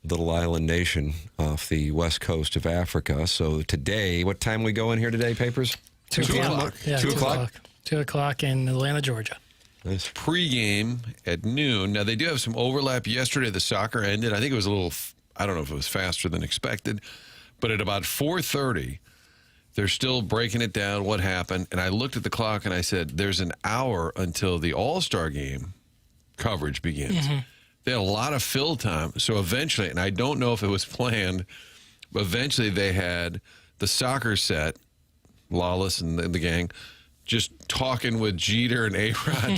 little island nation off the west coast of Africa. So today, what time we go in here today, Papers? 2 o'clock. Yeah, 2 o'clock? 2 o'clock in Atlanta, Georgia. Nice. Pregame at noon. Now, they do have some overlap. Yesterday, the soccer ended. I think it was a little, I don't know if it was faster than expected, but at about 4:30, they're still breaking it down, what happened. And I looked at the clock and I said, there's an hour until the All-Star game coverage begins. They had a lot of fill time. So eventually, and I don't know if it was planned, but eventually they had the soccer set, Lawless and the gang, just talking with Jeter and A-Rod.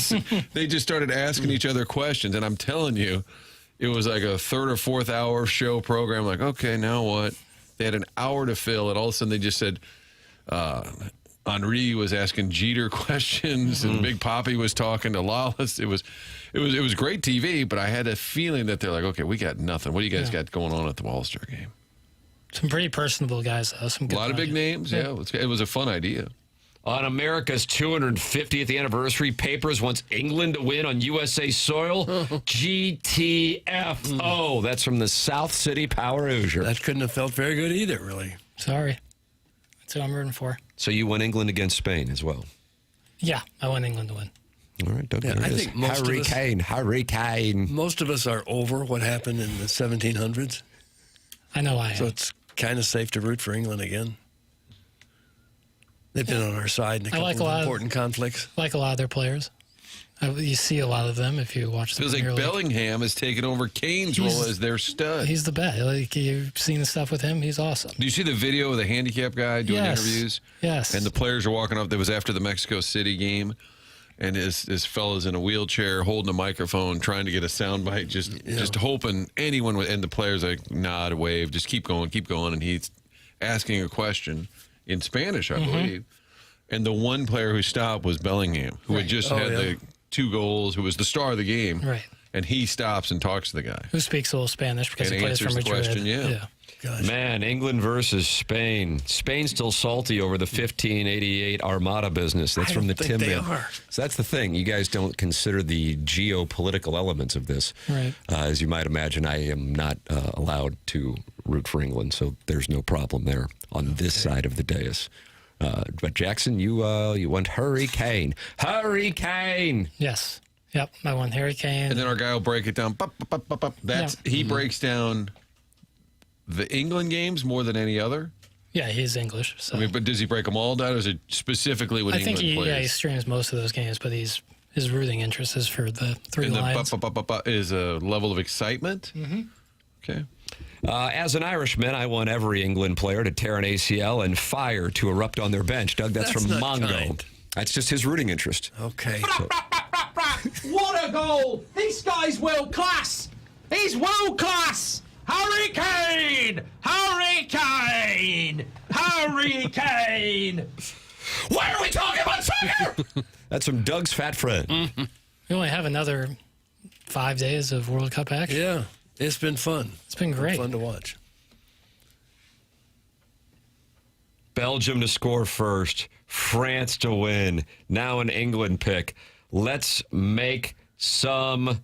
They just started asking each other questions. And I'm telling you, it was like a third or fourth hour show program. Like, okay, now what? They had an hour to fill, and all of a sudden they just said, Henri was asking Jeter questions, and Big Papi was talking to Lawless. It was great TV, but I had a feeling that they're like, okay, we got nothing. What do you guys got going on at the All-Star game? Some pretty personable guys, though. Some good A lot of big names. Yeah, it was a fun idea. On America's 250th anniversary, Papers wants England to win on USA soil. GTFO. That's from the South City Power Hoosier. That couldn't have felt very good either, really. Sorry. That's what I'm rooting for. So you won England against Spain as well. Yeah, I want England to win. All right, Doug. Yeah, there I it is. think most of us- Hurricane. Most of us are over what happened in the 1700s, I know I am. so it's kind of safe to root for England again. They've been on our side in a couple like a lot of of- important conflicts. Like a lot of their players. You see a lot of them if you watch the Feels like Premier League. Bellingham has taken over Kane's role as their stud. He's the best. Like, you've seen the stuff with him. He's awesome. Do you see the video of the handicap guy doing Yes. interviews? Yes. And the players are walking up. That was after the Mexico City game. And his fella's in a wheelchair holding a microphone, trying to get a soundbite, just hoping anyone would. And the players like nod, wave, just keep going. And he's asking a question in Spanish, I believe. And the one player who stopped was Bellingham, who had just had the 2 goals, who was the star of the game. Right. and he stops and talks to the guy. Who speaks a little Spanish because And he plays answers for the Madrid. question, yeah. Gosh. Man, England versus Spain. Spain's still salty over the 1588 Armada business. That's I from the don't think Tim they Man. are. So that's the thing. You guys don't consider the geopolitical elements of this. Right. As you might imagine, I am not allowed to root for England, so there's no problem there on this side of the dais. But Jackson, you went Hurricane. Hurricane! Yes. Yep. I won Hurricane. And then our guy will break it down. He breaks down the England games more than any other. Yeah, he's English. So I mean, but does he break them all down, or is it specifically when I think England plays? he streams most of those games, but his rooting interest is for the three And lines. the is a level of excitement. Mm-hmm. Okay. As an Irishman, I want every England player to tear an ACL and fire to erupt on their bench. Doug, that's from not Mongo. kind. That's just his rooting interest. Okay. What a goal! This guy's world class! He's world class! Hurricane! Hurricane! Hurricane! Why are we talking about soccer? That's from Doug's fat friend. We only have another 5 days of World Cup action. Yeah, it's been fun. It's been great. Fun to watch. Belgium to score first, France to win. Now an England pick. Let's make some.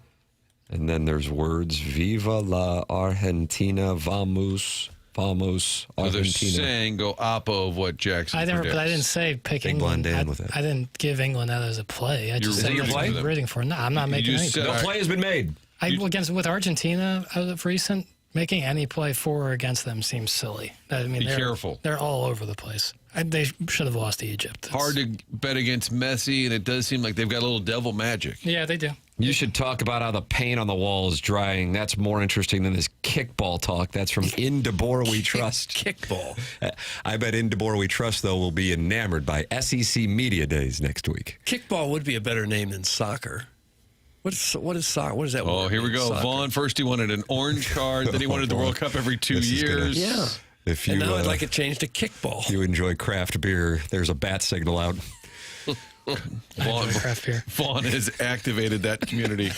And then there's words. Viva la Argentina, vamos, vamos, So they're Argentina. saying go oppo of what Jackson But I predicts. didn't say pick Big England. blonde Dan with it. I didn't give England that as a play. I just Is said that your that's play? what I'm rooting for. No, I'm not making just any. said- No play has been made. With Argentina of recent, making any play for or against them seems silly. I mean, Be they're, careful. They're all over the place. They should have lost to Egypt. Hard to bet against Messi, and it does seem like they've got a little devil magic. Yeah, they do. You should talk about how the paint on the wall is drying. That's more interesting than this kickball talk. That's from In DeBoer We Trust. Kickball. I bet In DeBoer We Trust, though, will be enamored by SEC Media Days next week. Kickball would be a better name than soccer. What is soccer? What is that? Oh, word here we mean, go. soccer? Vaughn, first he wanted an orange card, then he wanted the World Cup every 2 This is gonna- years. Yeah. If you, And now I'd like it changed to kickball. you enjoy craft beer, there's a bat signal out. Vaughn, Craft beer. Vaughn has activated that community.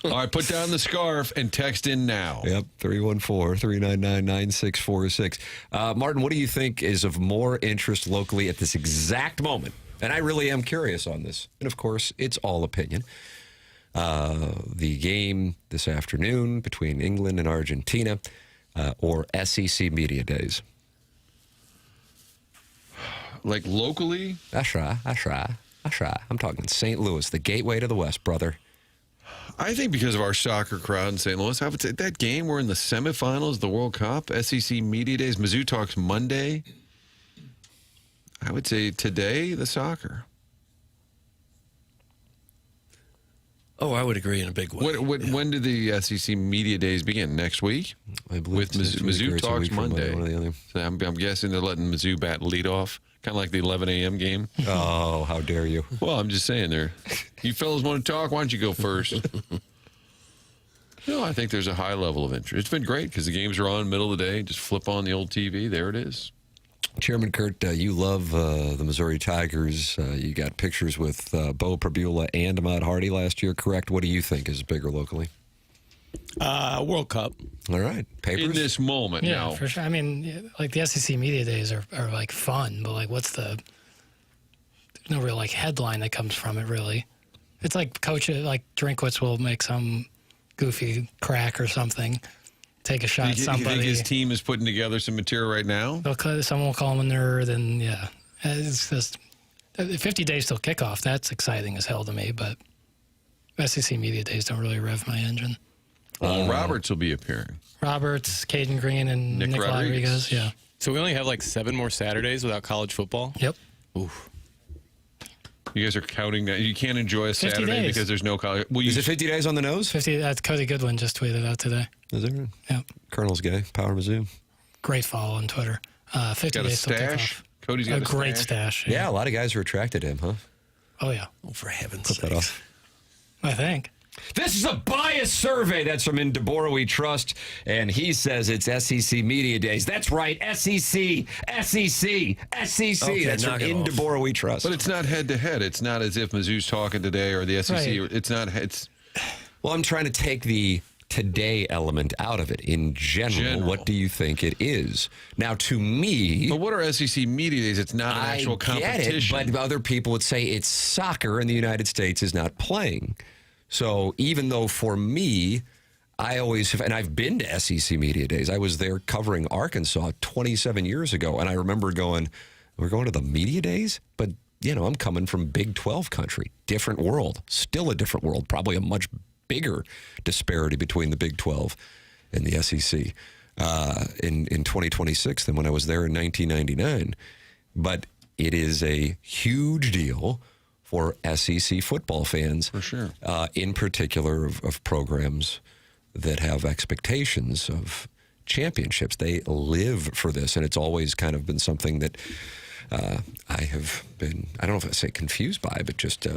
All right, put down the scarf and text in now. Yep, 314-399-9646. Martin, what do you think is of more interest locally at this exact moment? And I really am curious on this. And, of course, it's all opinion. The game this afternoon between England and Argentina or SEC Media Days. Like locally, That's right. I'm talking St. Louis, the gateway to the West, brother. I think because of our soccer crowd in St. Louis, I would say that game, we're in the semifinals of the World Cup, SEC Media Days, Mizzou Talks Monday. I would say today, the soccer. Oh, I would agree in a big way. When do the SEC Media Days begin? Next week? I believe With it's next week or Mizzou it's a Talks week from Monday. one or the other. So I'm guessing they're letting Mizzou bat lead off, kind of like the 11 a.m. game. Oh, how dare you. Well, I'm just saying there. You fellas want to talk? Why don't you go first? No, I think there's a high level of interest. It's been great because the games are on middle of the day. Just flip on the old TV. There it is. Chairman Kurt, you love the Missouri Tigers. You got pictures with Bo Prabula and Ahmad Hardy last year, correct? What do you think is bigger locally? World Cup. All right. Papers? In this moment Yeah, now. for sure. I mean, like the SEC Media Days are like fun, but like there's no real like headline that comes from it really. It's like like Drinkwitz will make some goofy crack or something, take a shot at You somebody. think his team is putting together some material right now? Someone will call him a nerd, and yeah, it's just 50 days till kickoff. That's exciting as hell to me, but SEC Media Days don't really rev my engine. Roberts will be appearing. Roberts, Caden Green, and Nick Nick Rodriguez. Rodriguez. Yeah. So we only have like 7 more Saturdays without college football. Yep. Oof. You guys are counting that. You can't enjoy a 50 Saturday days. because there's no college. Well, Is it 50 days on the nose? 50. Cody Goodwin just tweeted out today. Is it? Yep. Colonel's gay. Power Mizzou. Great follow on Twitter. 50 got a days till stash? kickoff. Cody's got a great stash? stash. Yeah, a lot of guys are attracted to him, huh? Oh yeah. Oh, for heaven's Cut that sake. off. I think. This is a biased survey. That's from In DeBoer We Trust, and he says it's SEC Media Days. That's right, SEC. Okay, That's from knock it In off. DeBoer We Trust. But it's not head to head. It's not as if Mizzou's talking today or the SEC. Right. It's not. It's Well, I'm trying to take the today element out of it. In general, what do you think it is? Now, to me... But what are SEC Media Days? It's not an actual competition. I get it, but other people would say it's soccer and the United States is not playing. So even though for me, I always have, and I've been to SEC Media Days. I was there covering Arkansas 27 years ago, and I remember going, we're going to the Media Days? But, you know, I'm coming from Big 12 country. Different world. Still a different world. Probably a much bigger disparity between the Big 12 and the SEC in 2026 than when I was there in 1999. But it is a huge deal for SEC football fans. For sure. In particular of programs that have expectations of championships. They live for this, and it's always kind of been something that I have been, I don't know if I say confused by, but just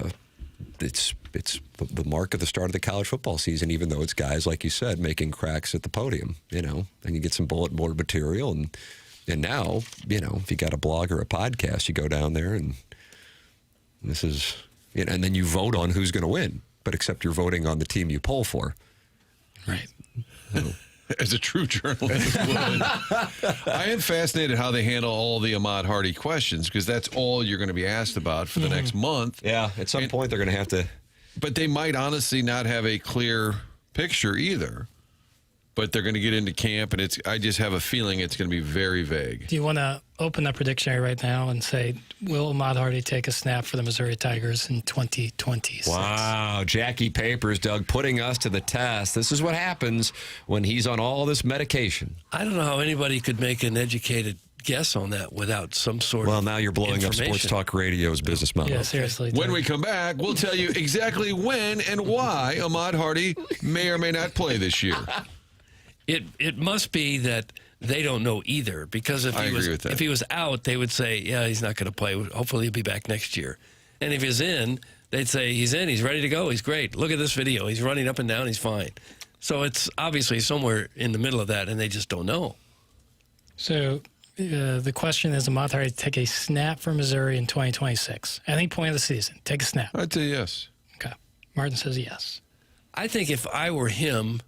it's the mark of the start of the college football season, even though it's guys, like you said, making cracks at the podium, you know, and you get some bulletin board material. And now, you know, if you got a blog or a podcast, you go down there and this is, you know, and then you vote on who's going to win, but except you're voting on the team you poll for. Right. So. As a true journalist would. I am fascinated how they handle all the Ahmad Hardy questions, because that's all you're going to be asked about for the next month. Yeah, at some point they're going to have to. But they might honestly not have a clear picture either. But they're going to get into camp, and I just have a feeling it's going to be very vague. Do you want to open that predictionary right now and say, will Ahmad Hardy take a snap for the Missouri Tigers in 2026? Wow, Jackie Papers, Doug, putting us to the test. This is what happens when he's on all this medication. I don't know how anybody could make an educated guess on that without some sort Well, of now you're blowing up Sports Talk Radio's business model. Yeah, seriously. When we come back, we'll tell you exactly when and why Ahmad Hardy may or may not play this year. It must be that they don't know either, because if he was out, they would say, yeah, he's not going to play. Hopefully he'll be back next year. And if he's in, they'd say he's in, he's ready to go, he's great. Look at this video. He's running up and down, he's fine. So it's obviously somewhere in the middle of that, and they just don't know. So the question is, Ahmad Hardy take a snap for Missouri in 2026? At any point of the season, take a snap. I'd say yes. Okay. Martin says yes. I think if I were him,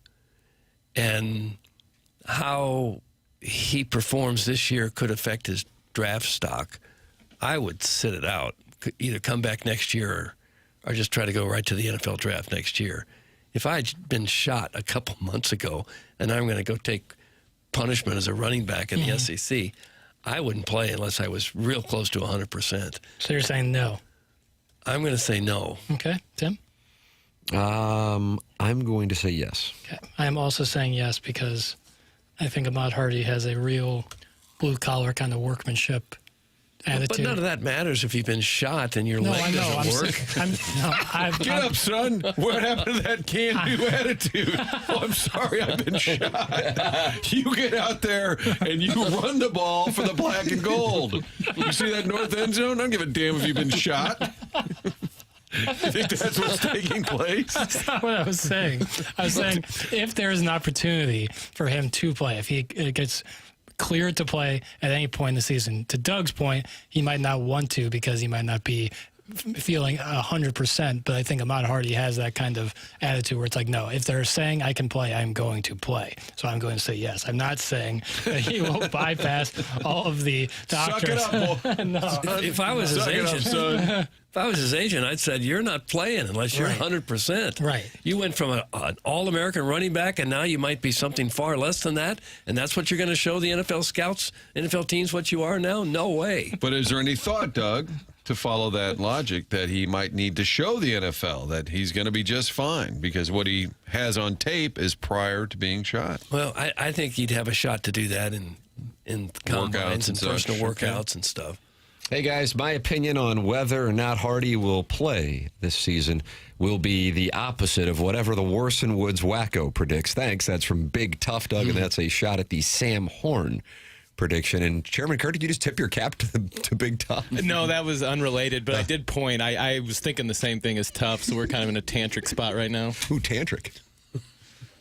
and how he performs this year could affect his draft stock, I would sit it out. Either come back next year or just try to go right to the NFL draft next year. If I'd been shot a couple months ago and I'm going to go take punishment as a running back in the SEC, I wouldn't play unless I was real close to 100%. So you're saying no? I'm going to say no. Okay. Tim? I'm going to say yes. Okay. I'm also saying yes because I think Ahmad Hardy has a real blue-collar kind of workmanship attitude. But none of that matters if you've been shot and your leg doesn't work. Get up, son. What happened to that can-do attitude? Oh, I'm sorry, I've been shot. You get out there and you run the ball for the black and gold. You see that north end zone? I don't give a damn if you've been shot. You think that's what's taking place? That's not what I was saying. I was saying if there is an opportunity for him to play, if he gets cleared to play at any point in the season, to Doug's point, he might not want to because he might not be feeling 100%, but I think Ahmad Hardy has that kind of attitude where it's like, no, if they're saying I can play, I'm going to play. So I'm going to say yes. I'm not saying that he will bypass all of the doctors. Suck it up, boy. No. If I was his agent, if I was his agent, I'd said, you're not playing unless you're 100%. Right. You went from an All-American running back, and now you might be something far less than that, and that's what you're going to show the NFL scouts, NFL teams what you are now? No way. But is there any thought, Doug, to follow that logic that he might need to show the NFL that he's going to be just fine because what he has on tape is prior to being shot? Well, I think he'd have a shot to do that in combines and personal workouts and stuff. Hey, guys, my opinion on whether or not Hardy will play this season will be the opposite of whatever the Warson Woods wacko predicts. Thanks. That's from Big Tough Doug, and that's a shot at the Sam Horn prediction. And Chairman Kurt, did you just tip your cap to Big Tough? No, that was unrelated, but I did point. I was thinking the same thing as Tough, so we're kind of in a tantric spot right now. Ooh, tantric.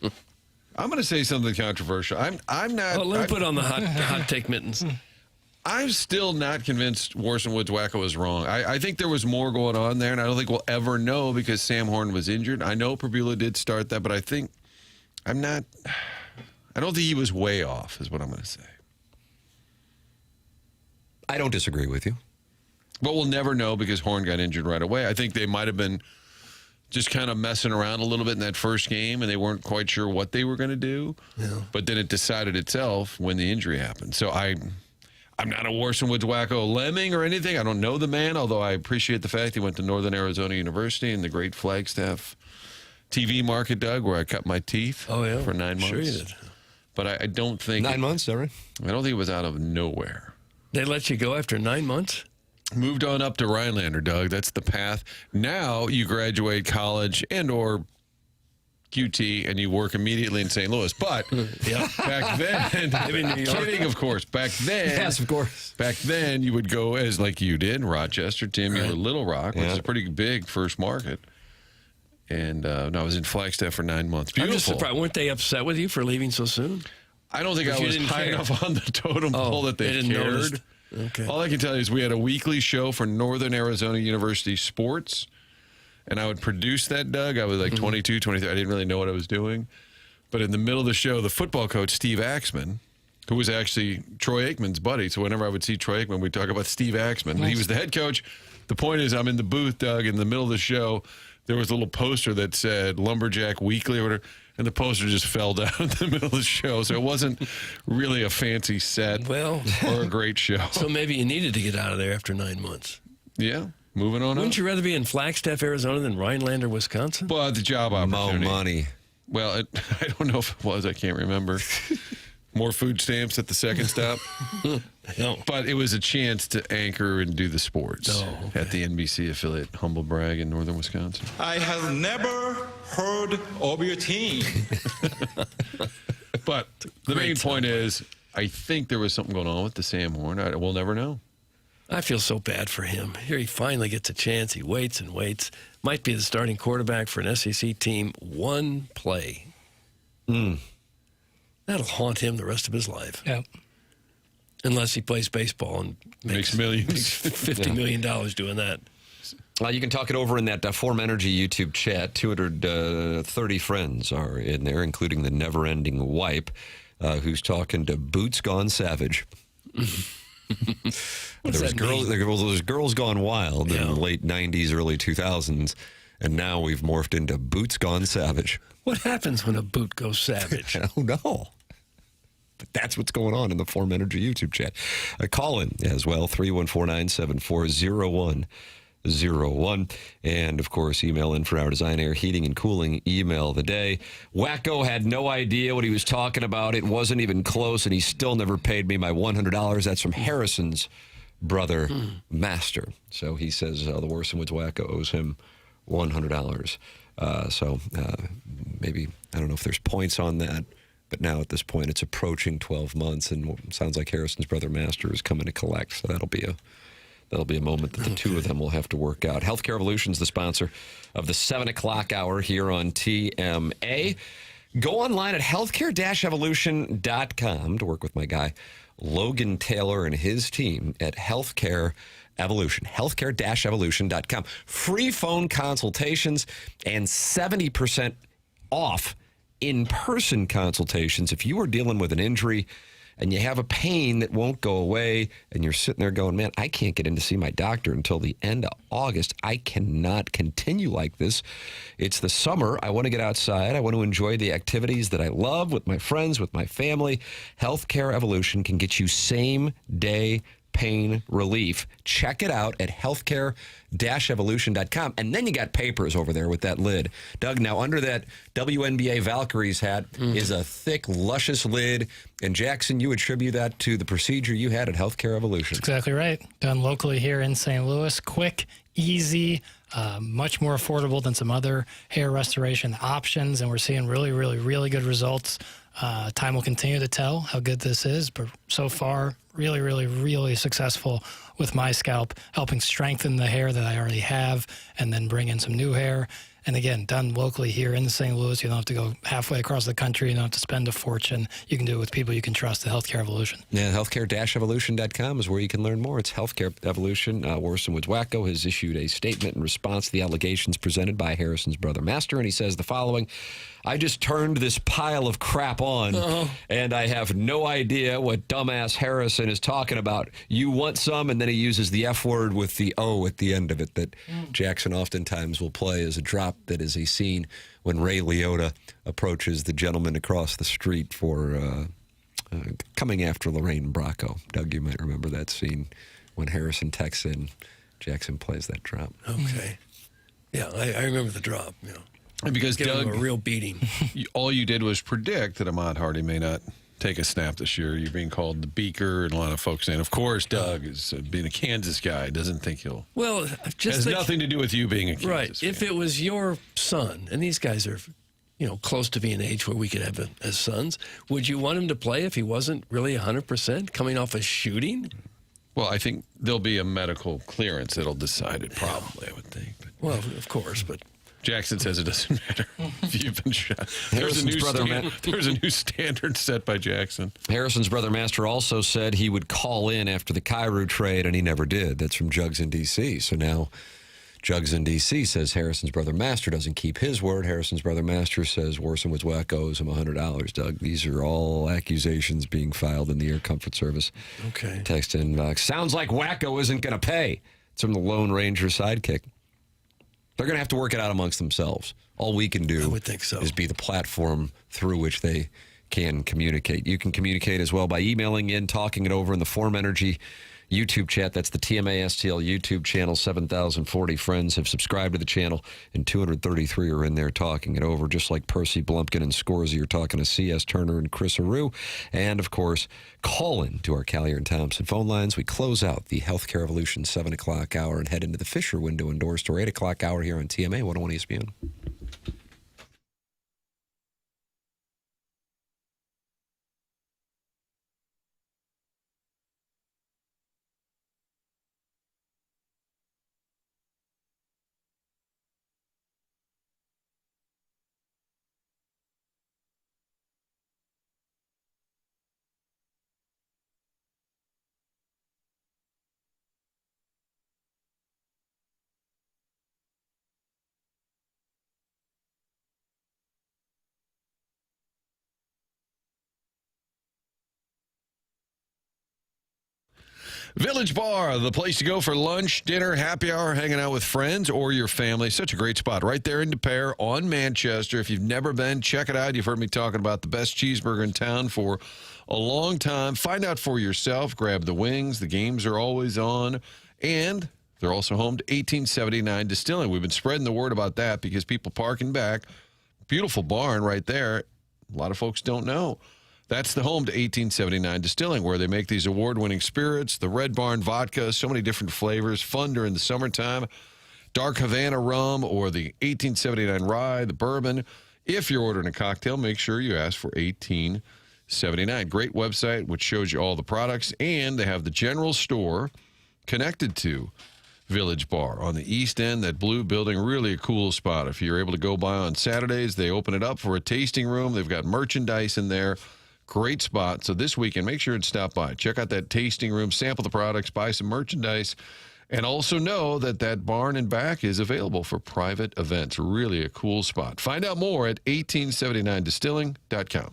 I'm going to say something controversial. I'm not. Well, let me put on the hot take mittens. I'm still not convinced Warson Woods Wacko was wrong. I think there was more going on there, and I don't think we'll ever know because Sam Horn was injured. I know Perbula did start that, but I don't think he was way off, is what I'm going to say. I don't disagree with you. But we'll never know because Horn got injured right away. I think they might have been just kind of messing around a little bit in that first game, and they weren't quite sure what they were going to do. Yeah. But then it decided itself when the injury happened. So I'm not a Warson Woods Wacko lemming or anything. I don't know the man, although I appreciate the fact he went to Northern Arizona University in the great Flagstaff TV market, Doug, where I cut my teeth for 9 months. Sure you did. But I don't think... 9 months, is that right? I don't think it was out of nowhere. They let you go after 9 months? Moved on up to Rhinelander, Doug. That's the path. Now you graduate college and or QT and you work immediately in St. Louis. But back then, kidding, of course. Back then, yes, of course. Back then, you would go as like you did, Rochester, Tim. You were Little Rock, which is a pretty big first market. And I was in Flagstaff for 9 months. Beautiful. I'm just surprised. Weren't they upset with you for leaving so soon? I don't think I was high enough on the totem pole that they didn't cared. Notice. Okay. All I can tell you is we had a weekly show for Northern Arizona University Sports, and I would produce that, Doug. I was like 22, 23. I didn't really know what I was doing. But in the middle of the show, the football coach, Steve Axman, who was actually Troy Aikman's buddy, so whenever I would see Troy Aikman, we'd talk about Steve Axman. Nice. He was the head coach. The point is, I'm in the booth, Doug, in the middle of the show. There was a little poster that said Lumberjack Weekly or whatever. And the poster just fell down in the middle of the show. So it wasn't really a fancy set or a great show. So maybe you needed to get out of there after 9 months. Yeah, moving on. Wouldn't you rather be in Flagstaff, Arizona than Rhinelander, Wisconsin? Well, the job opportunity. More money. Well, I don't know if it was. I can't remember. More food stamps at the second stop. But it was a chance to anchor and do the sports at the NBC affiliate, Humble Brag in northern Wisconsin. I have never heard of your team. But the main point is, I think there was something going on with the Sam Horn. We'll never know. I feel so bad for him. Here he finally gets a chance. He waits and waits. Might be the starting quarterback for an SEC team. One play. That'll haunt him the rest of his life. Yep. Unless he plays baseball and makes millions. Makes $50 million doing that. You can talk it over in that Form Energy YouTube chat. 230 friends are in there, including the never-ending wipe, who's talking to Boots Gone Savage. There was Girls Gone Wild in the late 90s, early 2000s, and now we've morphed into Boots Gone Savage. What happens when a boot goes savage? I don't know. But that's what's going on in the Form Energy YouTube chat. Call in as well, 314-974-0101. And, of course, email in for our Design, Air, Heating, and Cooling email of the day. Wacko had no idea what he was talking about. It wasn't even close, and he still never paid me my $100. That's from Harrison's brother, Master. So he says the Warson Woods Wacko owes him $100. Maybe, I don't know if there's points on that. But now at this point, it's approaching 12 months, and it sounds like Harrison's brother Master is coming to collect. So that'll be a moment that the two of them will have to work out. Healthcare Evolution's the sponsor of the 7 o'clock hour here on TMA. Go online at healthcare-evolution.com to work with my guy Logan Taylor and his team at Healthcare Evolution. Healthcare-evolution.com. Free phone consultations and 70% off in-person consultations. If you are dealing with an injury and you have a pain that won't go away and you're sitting there going, man, I can't get in to see my doctor until the end of August. I cannot continue like this. It's the summer. I want to get outside. I want to enjoy the activities that I love with my friends, with my family. Healthcare Evolution can get you same-day pain relief. Check it out at healthcare-evolution.com. And then you got papers over there with that lid. Doug, now under that WNBA Valkyries hat is a thick, luscious lid. And Jackson, you attribute that to the procedure you had at Healthcare Evolution. That's exactly right. Done locally here in St. Louis. Quick, easy, much more affordable than some other hair restoration options. And we're seeing really, really, really good results. Time will continue to tell how good this is, but so far, really, really, really successful with my scalp, helping strengthen the hair that I already have and then bring in some new hair. And again, done locally here in St. Louis. You don't have to go halfway across the country. You don't have to spend a fortune. You can do it with people you can trust, the Healthcare Evolution. Yeah, healthcare-evolution.com is where you can learn more. It's Healthcare Evolution. Worson Woods Wacko has issued a statement in response to the allegations presented by Harrison's brother Master, and he says the following: I just turned this pile of crap on, and I have no idea what dumbass Harrison is talking about. You want some? And then he uses the F word with the O at the end of it that Jackson oftentimes will play as a drop that is a scene when Ray Liotta approaches the gentleman across the street for coming after Lorraine Bracco. Doug, you might remember that scene when Harrison texts in. Jackson plays that drop. Okay. Yeah, I remember the drop. Yeah. And because Give him Doug, a real beating. all you did was predict that Ahmad Hardy may not take a snap this year. You're being called the Beaker, and a lot of folks saying, of course, Doug is being a Kansas guy, doesn't think he'll. Well, just has think, nothing to do with you being a Kansas right. fan. If it was your son, and these guys are, close to being age where we could have as sons, would you want him to play if he wasn't really 100% coming off a shooting? Well, I think there'll be a medical clearance that'll decide it, probably, I would think. But Well, of course, but Jackson says it doesn't matter if you've been shot. Harrison's brother, There's a new standard set by Jackson. Harrison's brother Master also said he would call in after the Cairo trade, and he never did. That's from Jugs in D.C. So now Jugs in D.C. says Harrison's brother Master doesn't keep his word. Harrison's brother Master says Worson Woods Wacko owes him $100. Doug, these are all accusations being filed in the Air Comfort Service. okay. Text inbox. Sounds like Wacko isn't going to pay. It's from the Lone Ranger sidekick. They're going to have to work it out amongst themselves. All we can do I would think so. is be the platform through which they can communicate. You can communicate as well by emailing in, talking it over in the Form Energy YouTube chat. That's the TMA STL YouTube channel. 7,040 friends have subscribed to the channel, and 233 are in there talking it over, just like Percy Blumpkin and Scorsy are talking to C.S. Turner and Chris Aru. And, of course, call in to our Callier and Thompson phone lines. We close out the Healthcare Evolution 7 o'clock hour and head into the Fisher Window and Door Store 8 o'clock hour here on TMA 101 ESPN. Village Bar, the place to go for lunch, dinner, happy hour, hanging out with friends or your family. Such a great spot right there in De Pere on Manchester. If you've never been, check it out. You've heard me talking about the best cheeseburger in town for a long time. Find out for yourself. Grab the wings. The games are always on. And they're also home to 1879 Distilling. We've been spreading the word about that because people parking back. Beautiful barn right there. A lot of folks don't know. That's the home to 1879 Distilling, where they make these award-winning spirits, the Red Barn vodka, so many different flavors, fun during the summertime, dark Havana rum, or the 1879 rye, the bourbon. If you're ordering a cocktail, make sure you ask for 1879. Great website, which shows you all the products, and they have the general store connected to Village Bar on the east end, that blue building. Really a cool spot. If you're able to go by on Saturdays, they open it up for a tasting room. They've got merchandise in there. Great spot. So this weekend, make sure and stop by. Check out that tasting room, sample the products, buy some merchandise, and also know that that barn and back is available for private events. Really a cool spot. Find out more at 1879distilling.com.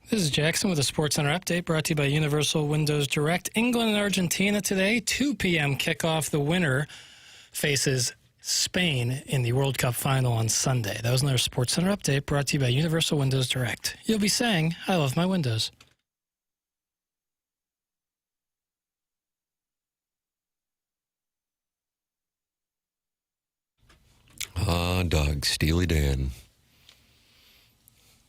This is Jackson with a SportsCenter update brought to you by Universal Windows Direct. England and Argentina today, 2 p.m. kickoff. The winner faces Spain in the World Cup final on Sunday. That was another SportsCenter update brought to you by Universal Windows Direct. You'll be saying, I love my windows. Doug, Steely Dan.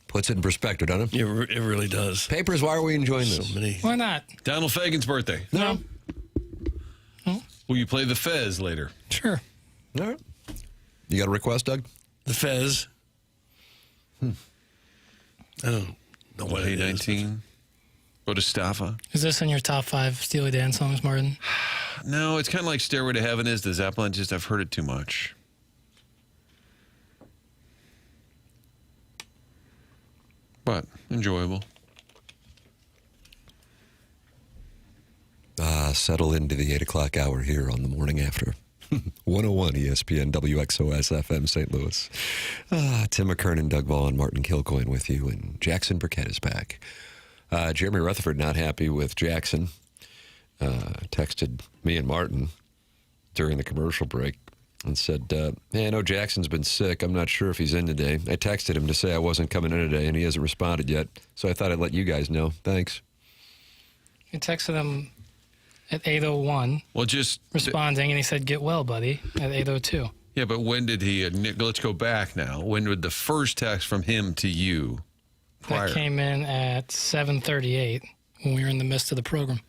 Puts it in perspective, doesn't it? It really does. Papers, why are we enjoying this? So many. Why not? Donald Fagen's birthday. No. Will you play the Fez later? Sure. All right. You got a request, Doug? The Fez. I don't know what it is. 19. Bodhisattva. Is this in your top 5 Steely Dan songs, Martin? No, it's kind of like Stairway to Heaven is the Zeppelin. Just I've heard it too much. But enjoyable. Settle into the 8 o'clock hour here on the morning after. 101 ESPN WXOS FM St. Louis. Tim McKernan, Doug Vaughn, Martin Kilcoyne with you, and Jackson Burkett is back. Jeremy Rutherford not happy with Jackson. Texted me and Martin during the commercial break and said, hey, I know Jackson's been sick. I'm not sure if he's in today. I texted him to say I wasn't coming in today, and he hasn't responded yet. So I thought I'd let you guys know. Thanks. You texted him at 8:01. Well, just responding, and he said, get well, buddy, at 8:02. Yeah, but when did he, let's go back now. When did the first text from him to you prior? That came in at 7:38 when we were in the midst of the program.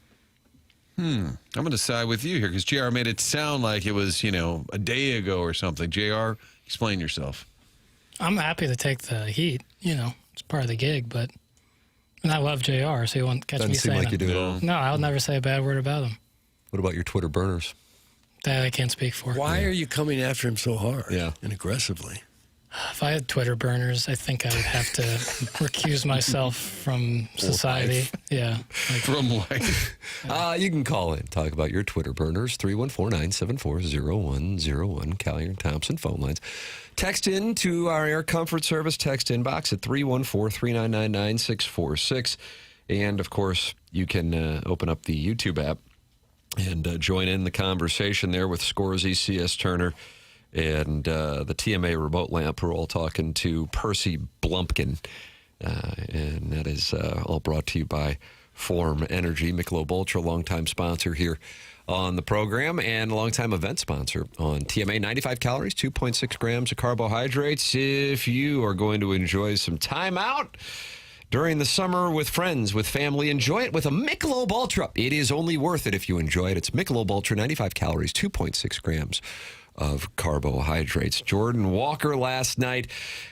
I'm going to side with you here because JR made it sound like it was, a day ago or something. JR, explain yourself. I'm happy to take the heat. It's part of the gig, but and I love JR, so you won't catch Doesn't me seem saying like you do at all. No, I'll never say a bad word about him. What about your Twitter burners? That I can't speak for. Why are you coming after him so hard and aggressively? If I had Twitter burners, I think I would have to recuse myself from society. Yeah. From life. You can call in. Talk about your Twitter burners. 314-974-0101. Callier and Thompson phone lines. Text in to our Air Comfort Service text inbox at 314-399-9646. And, of course, you can open up the YouTube app and join in the conversation there with Scorsese, C.S. Turner, and the TMA remote lamp. We're all talking to Percy Blumpkin, and that is all brought to you by Form Energy. Michelob Ultra, longtime sponsor here on the program and a longtime event sponsor on TMA. 95 calories, 2.6 grams of carbohydrates. If you are going to enjoy some time out during the summer with friends, with family, enjoy it with a Michelob Ultra. It is only worth it if you enjoy it. It's Michelob Ultra, 95 calories, 2.6 grams of carbohydrates. Jordan Walker last night,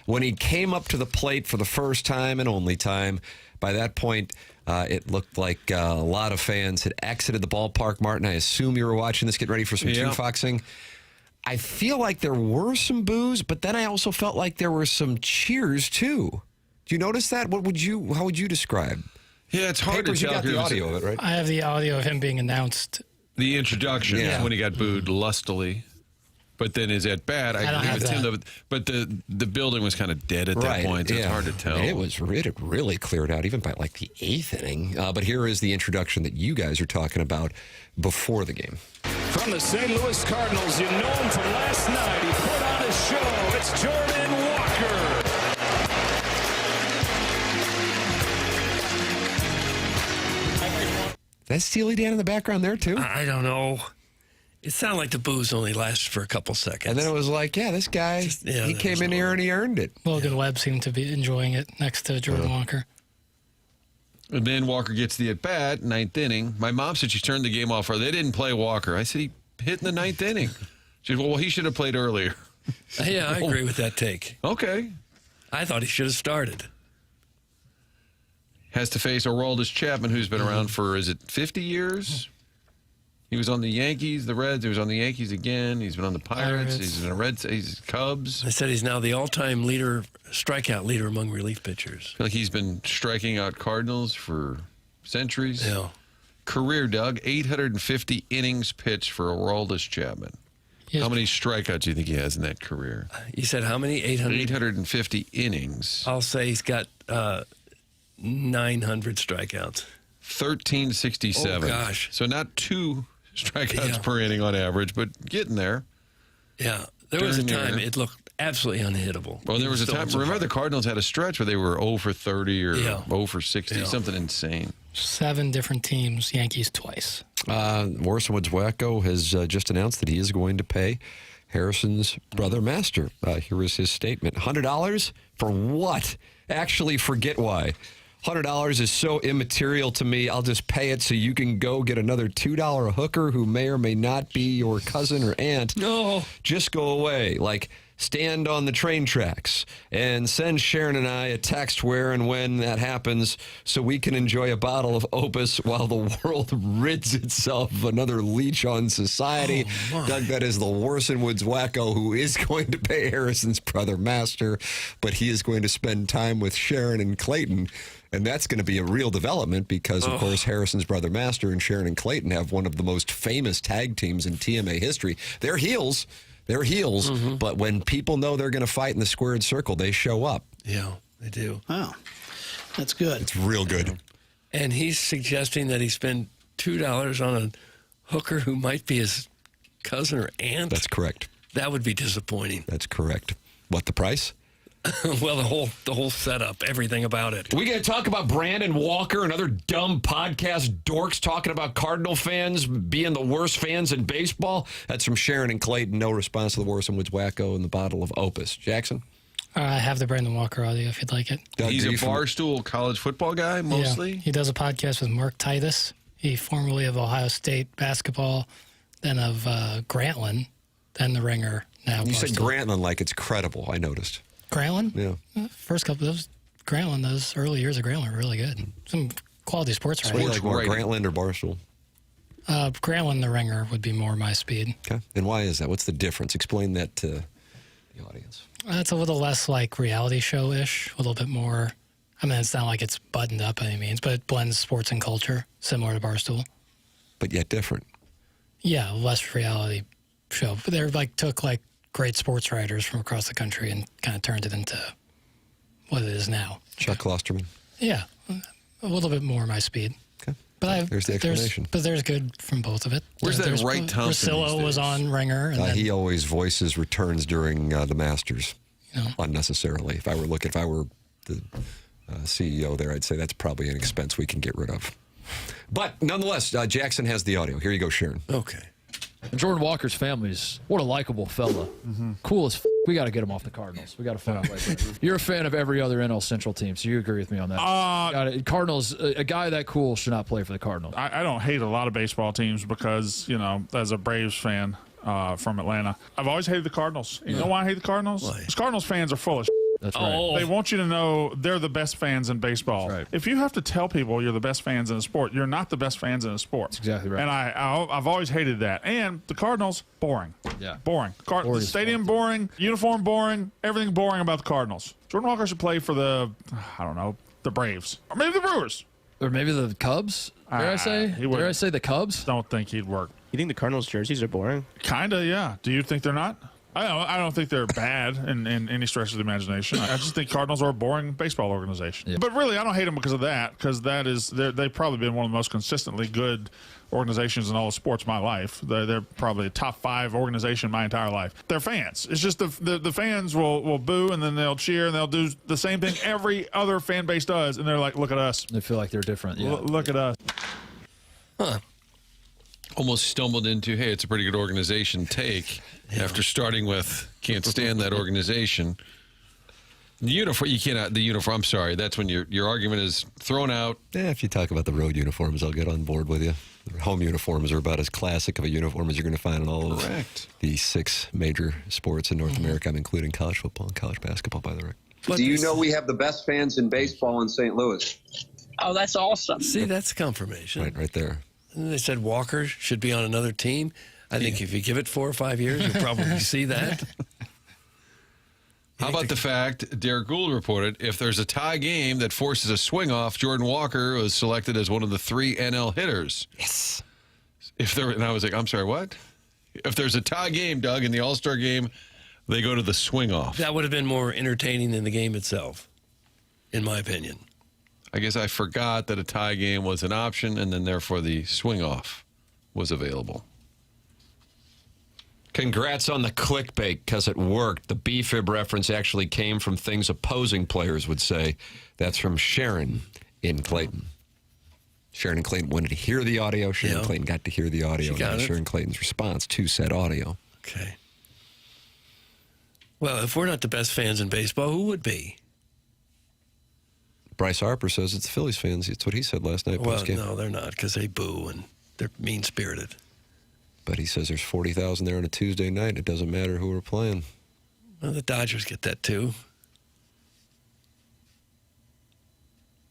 when he came up to the plate for the first time and only time, by that point, it looked like a lot of fans had exited the ballpark. Martin, I assume you were watching this, getting ready for some two-foxing. I feel like there were some boos, but then I also felt like there were some cheers, too. Do you notice that? How would you describe? Yeah, it's hard Papers, to tell. You got the audio of it, right? I have the audio of him being announced. The introduction when he got booed lustily. But then is that bad? I don't have that. But the building was kind of dead at that point, so it's hard to tell. I mean, it really cleared out even by like the 8th inning. But here is the introduction that you guys are talking about before the game. From the St. Louis Cardinals, you know him from last night. He put on a show. It's Jordan Walker. That's Steely Dan in the background there, too. I don't know. It sounded like the booze only lasted for a couple seconds. And then it was like, this guy, he came in here and he earned it. Logan Webb seemed to be enjoying it next to Jordan Walker. And then Walker gets the at-bat, 9th inning. My mom said she turned the game off, or they didn't play Walker. I said he hit in the 9th inning. She said, well, he should have played earlier. Yeah, I agree with that take. Okay. I thought he should have started. Has to face Aroldis Chapman, who's been around for, 50 years? He was on the Yankees, the Reds. He was on the Yankees again. He's been on the Pirates. He's in the Reds. He's Cubs. I said he's now the all-time strikeout leader among relief pitchers. I feel like he's been striking out Cardinals for centuries. Yeah. Career, Doug, 850 innings pitched for Aroldis Chapman. How many strikeouts do you think he has in that career? You said how many? 800? 850 innings. I'll say he's got 900 strikeouts. 1367. Oh, gosh. So not 2 strikeouts Yeah. per inning on average, but getting there. Yeah. There was a Darn time near. it looked absolutely unhittable. Well, there was a Still time. so Remember, hard. the Cardinals had a stretch where they were 0 for 30 or Yeah. 0 for 60, Yeah. something insane. 7 different teams, Yankees twice. Morrison Woods Wacko has just announced that he is going to pay Harrison's brother Master. Here is his statement. $100 for what? Actually, forget why. $100 is so immaterial to me. I'll just pay it so you can go get another $2 hooker who may or may not be your cousin or aunt. No. Just go away. Like, stand on the train tracks and send Sharon and I a text where and when that happens so we can enjoy a bottle of Opus while the world rids itself of another leech on society. Doug, that is the Morrison Woods Wacko who is going to pay Harrison's brother Master, but he is going to spend time with Sharon and Clayton. And that's going to be a real development because, of course, Harrison's brother Master and Sharon and Clayton have one of the most famous tag teams in TMA history. They're heels. They're heels, but when people know they're going to fight in the squared circle, they show up. Yeah, they do. Wow. That's good. It's real good. And he's suggesting that he spend $2 on a hooker who might be his cousin or aunt. That's correct. That would be disappointing. That's correct. What, the price? Well, the whole setup, everything about it. We going to talk about Brandon Walker and other dumb podcast dorks talking about Cardinal fans being the worst fans in baseball? That's from Sharon and Clayton. No response to the Morrison Woods Wacko and the bottle of Opus. Jackson? I have the Brandon Walker audio if you'd like it. Doug, He's are a you barstool college football guy, mostly. Yeah, he does a podcast with Mark Titus. He formerly of Ohio State basketball, then of Grantland, then the Ringer. Now You said Barstool. Grantland like it's credible, I noticed. Grantland? Yeah. First couple of those Grantland, those early years of Grantland were really good. Some quality sports What do you writing. like more, writing. Grantland or Barstool? Grantland, the Ringer would be more my speed. Okay. And why is that? What's the difference? Explain that to the audience. It's a little less like reality show-ish, a little bit more. I mean, it's not like it's buttoned up by any means, but it blends sports and culture, similar to Barstool. But yet different. Yeah, less reality show. But they're took great sports writers from across the country and kind of turned it into what it is now. Chuck Klosterman. Yeah, a little bit more my speed. Okay. But There's the explanation. But there's good from both of it. Where's that There's Wright Thompson Russillo these was days? on Ringer. And then, He always voices returns during the Masters you know, unnecessarily. If I were the CEO there, I'd say that's probably an expense we can get rid of. But nonetheless, Jackson has the audio. Here you go, Sharon. Okay. Jordan Walker's family's what a likable fella. Cool as we got to get him off the Cardinals. We got to find a way. You're a fan of every other NL Central team, so you agree with me on that. Cardinals, a guy that cool should not play for the Cardinals. I don't hate a lot of baseball teams because, as a Braves fan from Atlanta, I've always hated the Cardinals. You know why I hate the Cardinals? Why? Because Cardinals fans are full of That's right. They want you to know they're the best fans in baseball. That's right. If you have to tell people you're the best fans in a sport, you're not the best fans in a sport. That's exactly right. And I've always hated that. And the Cardinals, boring. Yeah. Boring. Boring The as stadium, boring. Uniform, boring. Everything boring about the Cardinals. Jordan Walker should play for the Braves. Or maybe the Brewers. Or maybe the Cubs. Dare I say? he wouldn't. Dare I say the Cubs? Don't think he'd work. You think the Cardinals jerseys are boring? Kinda, yeah. Do you think they're not? I don't think they're bad in any stretch of the imagination. I just think Cardinals are a boring baseball organization. Yeah. But really, I don't hate them because of that. Because they've probably been one of the most consistently good organizations in all of sports my life. They're probably a top 5 organization my entire life. They're fans. It's just the fans will boo and then they'll cheer and they'll do the same thing every other fan base does. And they're like, look at us. They feel like they're different. Yeah. Look at us. Almost stumbled into, hey, it's a pretty good organization take after starting with, can't stand that organization. The uniform, you cannot, the uniform, I'm sorry, that's when your argument is thrown out. Yeah, if you talk about the road uniforms, I'll get on board with you. Home uniforms are about as classic of a uniform as you're going to find in all of the 6 major sports in North America. I'm including college football and college basketball, by the way. Do you know we have the best fans in baseball in St. Louis? Oh, that's awesome. See, that's confirmation. Right there. And they said Walker should be on another team. I think if you give it 4 or 5 years, you'll probably see that. How about the fact, Derek Gould reported, if there's a tie game that forces a swing off, Jordan Walker was selected as one of the 3 NL hitters. Yes. And I was like, I'm sorry, what? If there's a tie game, Doug, in the All-Star game, they go to the swing off. That would have been more entertaining than the game itself, in my opinion. I guess I forgot that a tie game was an option, and then therefore the swing off was available. Congrats on the clickbait, because it worked. The BFIB reference actually came from things opposing players would say. That's from Sharon in Clayton. Sharon and Clayton wanted to hear the audio. Sharon and Clayton got to hear the audio. She got and it. Sharon Clayton's response to said audio. Okay. Well, if we're not the best fans in baseball, who would be? Bryce Harper says it's the Phillies fans. It's what he said last night Well, postgame. no, they're not, because they boo and they're mean-spirited. But he says there's 40,000 there on a Tuesday night. It doesn't matter who we're playing. Well, the Dodgers get that, too.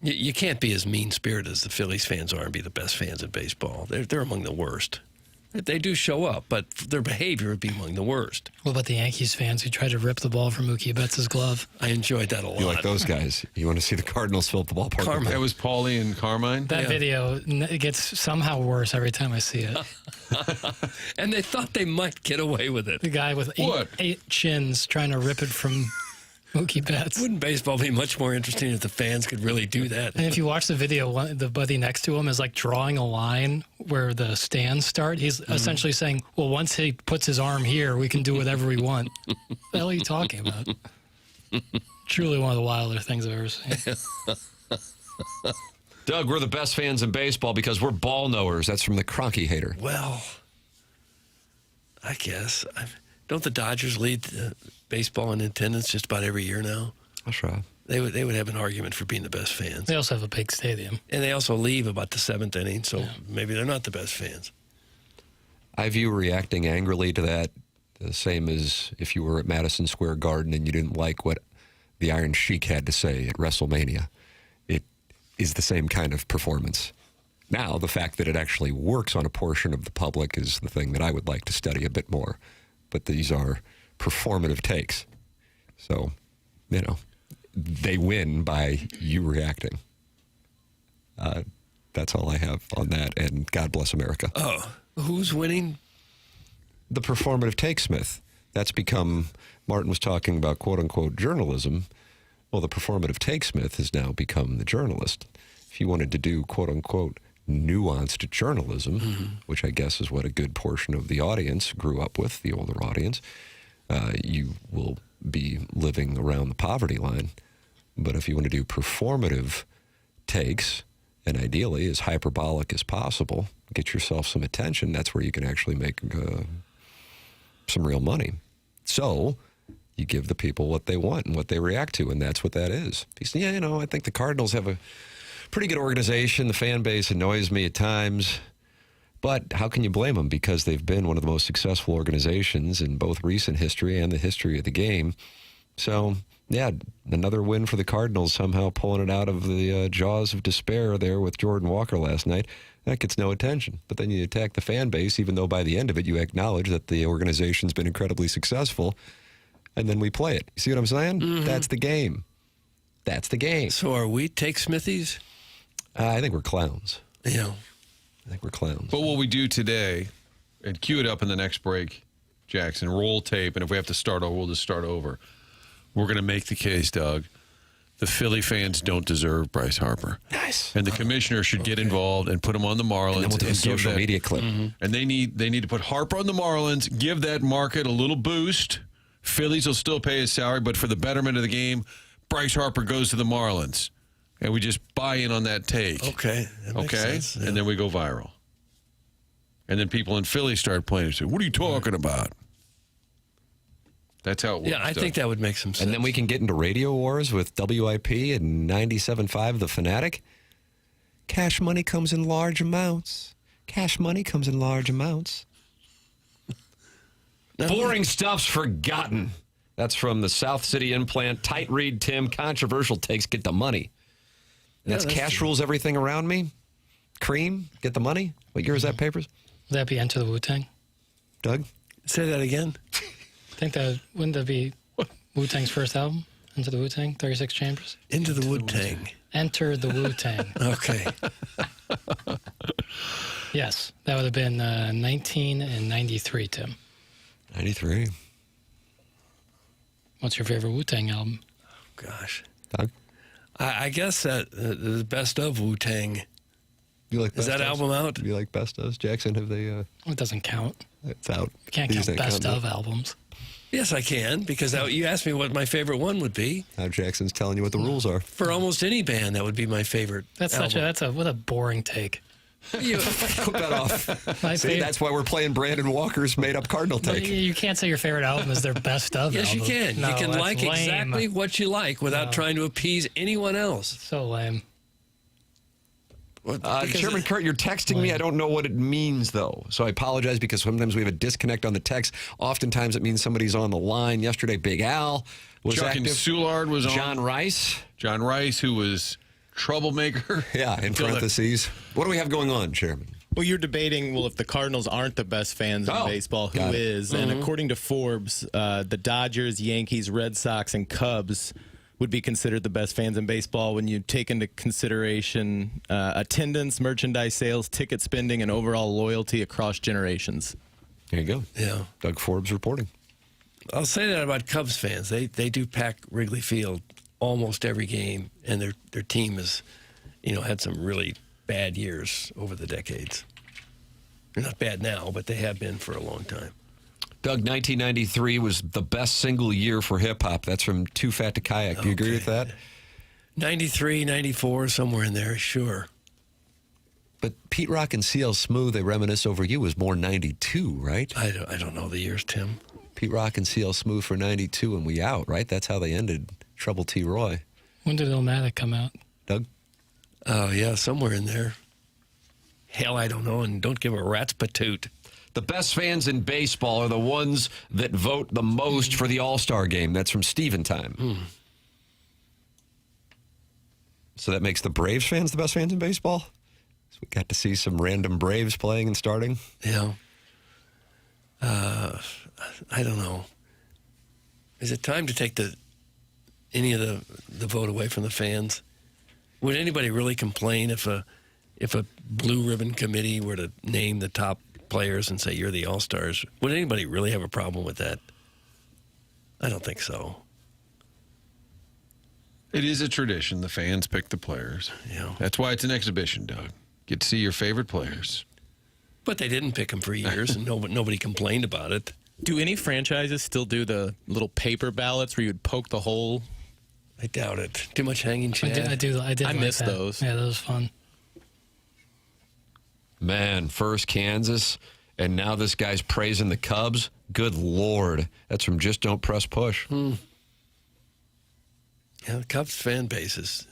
You can't be as mean-spirited as the Phillies fans are and be the best fans in baseball. They're among the worst. They do show up, but their behavior would be among the worst. What about the Yankees fans who tried to rip the ball from Mookie Betts' glove? I enjoyed that a lot. You like those guys? You want to see the Cardinals fill up the ballpark? Carmine. That was Paulie and Carmine? That video, it gets somehow worse every time I see it. And they thought they might get away with it. The guy with eight chins trying to rip it from Mookie Betts. Wouldn't baseball be much more interesting if the fans could really do that? And if you watch the video, the buddy next to him is like drawing a line where the stands start. He's essentially saying, well, once he puts his arm here, we can do whatever we want. What the hell are you talking about? Truly one of the wilder things I've ever seen. Doug, we're the best fans in baseball because we're ball knowers. That's from the Cronky hater. Well, I guess. Don't the Dodgers lead baseball in attendance just about every year now? That's right. They would have an argument for being the best fans. They also have a big stadium. And they also leave about the seventh inning, so maybe they're not the best fans. I view reacting angrily to that the same as if you were at Madison Square Garden and you didn't like what the Iron Sheik had to say at WrestleMania. It is the same kind of performance. Now, the fact that it actually works on a portion of the public is the thing that I would like to study a bit more. But these are performative takes. So, they win by you reacting. That's all I have on that, and God bless America. Oh, who's winning? The performative take, Smith. That's become, Martin was talking about quote-unquote journalism. Well, the performative take, Smith, has now become the journalist. If you wanted to do quote-unquote nuanced journalism, which I guess is what a good portion of the audience grew up with, the older audience, you will be living around the poverty line. But if you want to do performative takes, and ideally as hyperbolic as possible, get yourself some attention, that's where you can actually make some real money. So you give the people what they want and what they react to, and that's what that is. He said, I think the Cardinals have a pretty good organization. The fan base annoys me at times. But how can you blame them? Because they've been one of the most successful organizations in both recent history and the history of the game. So, another win for the Cardinals, somehow pulling it out of the jaws of despair there with Jordan Walker last night. That gets no attention. But then you attack the fan base, even though by the end of it you acknowledge that the organization's been incredibly successful. And then we play it. You see what I'm saying? Mm-hmm. That's the game. That's the game. So are we take Smithies? I think we're clowns. Yeah. I think we're clowns. But what we do today, and cue it up in the next break, Jackson, roll tape, and if we have to start over, we'll just start over. We're going to make the case, Doug. The Philly fans don't deserve Bryce Harper. Nice. And the commissioner should get involved and put him on the Marlins. And then we'll do a social media clip. Mm-hmm. And they need to put Harper on the Marlins, give that market a little boost. Phillies will still pay his salary, but for the betterment of the game, Bryce Harper goes to the Marlins. And we just buy in on that take. Okay. That makes sense. Yeah. And then we go viral. And then people in Philly start playing and say, what are you talking about? That's how it works. Yeah, I think that would make some sense. And then we can get into radio wars with WIP and 97.5 The Fanatic. Cash money comes in large amounts. Cash money comes in large amounts. Boring stuff's forgotten. That's from the South City Implant. Tight read, Tim. Controversial takes. Get the money. That's cash rules everything around me. Cream, get the money. What year is that, Papers? Would that be Enter the Wu-Tang? Doug? Say that again. I think wouldn't that be Wu-Tang's first album? Enter the Wu-Tang, 36 Chambers? Into the Wu-Tang. Enter the Wu-Tang. Okay. Yes, that would have been 1993, Tim. 93. What's your favorite Wu-Tang album? Gosh. Doug? I guess that the best of Wu-Tang. You like Is that album out? You like best ofs, Jackson? Have they? It doesn't count. It's out. You can't These count don't best count, of albums. Yes, I can, because you asked me what my favorite one would be. Now Jackson's telling you what the rules are. For almost any band, that would be my favorite. What a boring take. You put that off. See, that's why we're playing Brandon Walker's made-up Cardinal take. You can't say your favorite album is their best of Yes, album. you can. No, you can that's like lame. exactly what you like without trying to appease anyone else. So lame. Chairman Kurt, you're texting me. I don't know what it means, though. So I apologize because sometimes we have a disconnect on the text. Oftentimes it means somebody's on the line. Yesterday, Big Al was Chuck active. and Soulard was on. John Rice. John Rice, who was troublemaker. Yeah, in parentheses. What do we have going on, Chairman? Well, you're debating, if the Cardinals aren't the best fans in baseball, who is? And according to Forbes, the Dodgers, Yankees, Red Sox, and Cubs would be considered the best fans in baseball when you take into consideration attendance, merchandise sales, ticket spending, and overall loyalty across generations. There you go. Yeah. Doug Forbes reporting. I'll say that about Cubs fans. They do pack Wrigley Field almost every game, and their team has, had some really bad years over the decades. They're not bad now, but they have been for a long time. Doug, 1993 was the best single year for hip-hop. That's from Too Fat to Kayak. Do you agree with that? 93, 94, somewhere in there, sure. But Pete Rock and CL Smooth, they reminisce over you, was more 92, right? I don't know the years, Tim. Pete Rock and CL Smooth for 92, and we out, right? That's how they ended Trouble T. Roy. When did Illmatic come out? Doug? Oh, yeah, somewhere in there. Hell, I don't know, and don't give a rat's patoot. The best fans in baseball are the ones that vote the most for the All-Star game. That's from Steven Time. So that makes the Braves fans the best fans in baseball? So we got to see some random Braves playing and starting? Yeah. I don't know. Is it time to take any of the vote away from the fans? Would anybody really complain if a blue ribbon committee were to name the top players and say you're the All-Stars? Would anybody really have a problem with that? I don't think so. It is a tradition. The fans pick the players. Yeah. That's why it's an exhibition, Doug. Get to see your favorite players. But they didn't pick them for years, and nobody complained about it. Do any franchises still do the little paper ballots where you'd poke the hole? I doubt it. Too much hanging chad. I did. I like miss that. those. Yeah, that was fun. Man, first Kansas, and now this guy's praising the Cubs. Good Lord. That's from Just Don't Press Push. Yeah, the Cubs fan base is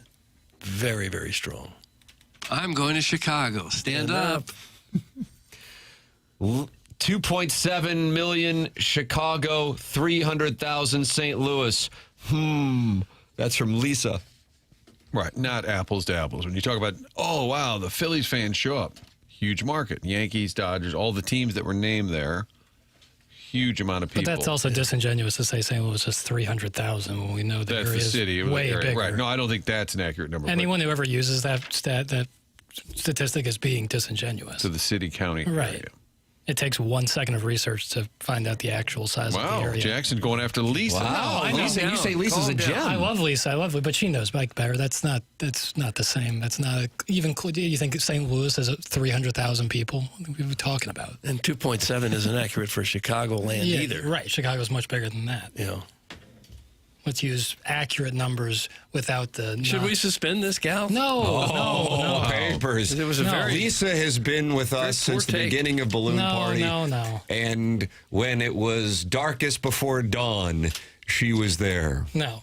very, very strong. I'm going to Chicago. Stand up. 2.7 million Chicago, 300,000 St. Louis. That's from Lisa. Right, not apples to apples. When you talk about, oh, wow, the Phillies fans show up. Huge market. Yankees, Dodgers, all the teams that were named there. Huge amount of people. But that's also disingenuous to say St. Louis is 300,000 when we know the That's area the is city. way bigger. Right. No, I don't think that's an accurate number. Anyone who ever uses that statistic is being disingenuous. To the city, county Right. area. It takes 1 second of research to find out the actual size of the Wow, area. Jackson going after Lisa. Wow, I know. Lisa, you say Lisa's a gem. I love Lisa. But she knows Mike better. That's not the same. That's not even. You think St. Louis has 300,000 people? What are we talking about? And 2.7 isn't accurate for Chicagoland either. Right. Chicago's much bigger than that. Yeah. Let's use accurate numbers without the. Should we suspend this gal? No. Papers. It was a Lisa has been with us since the beginning of Balloon Party. No. And when it was darkest before dawn, she was there. No.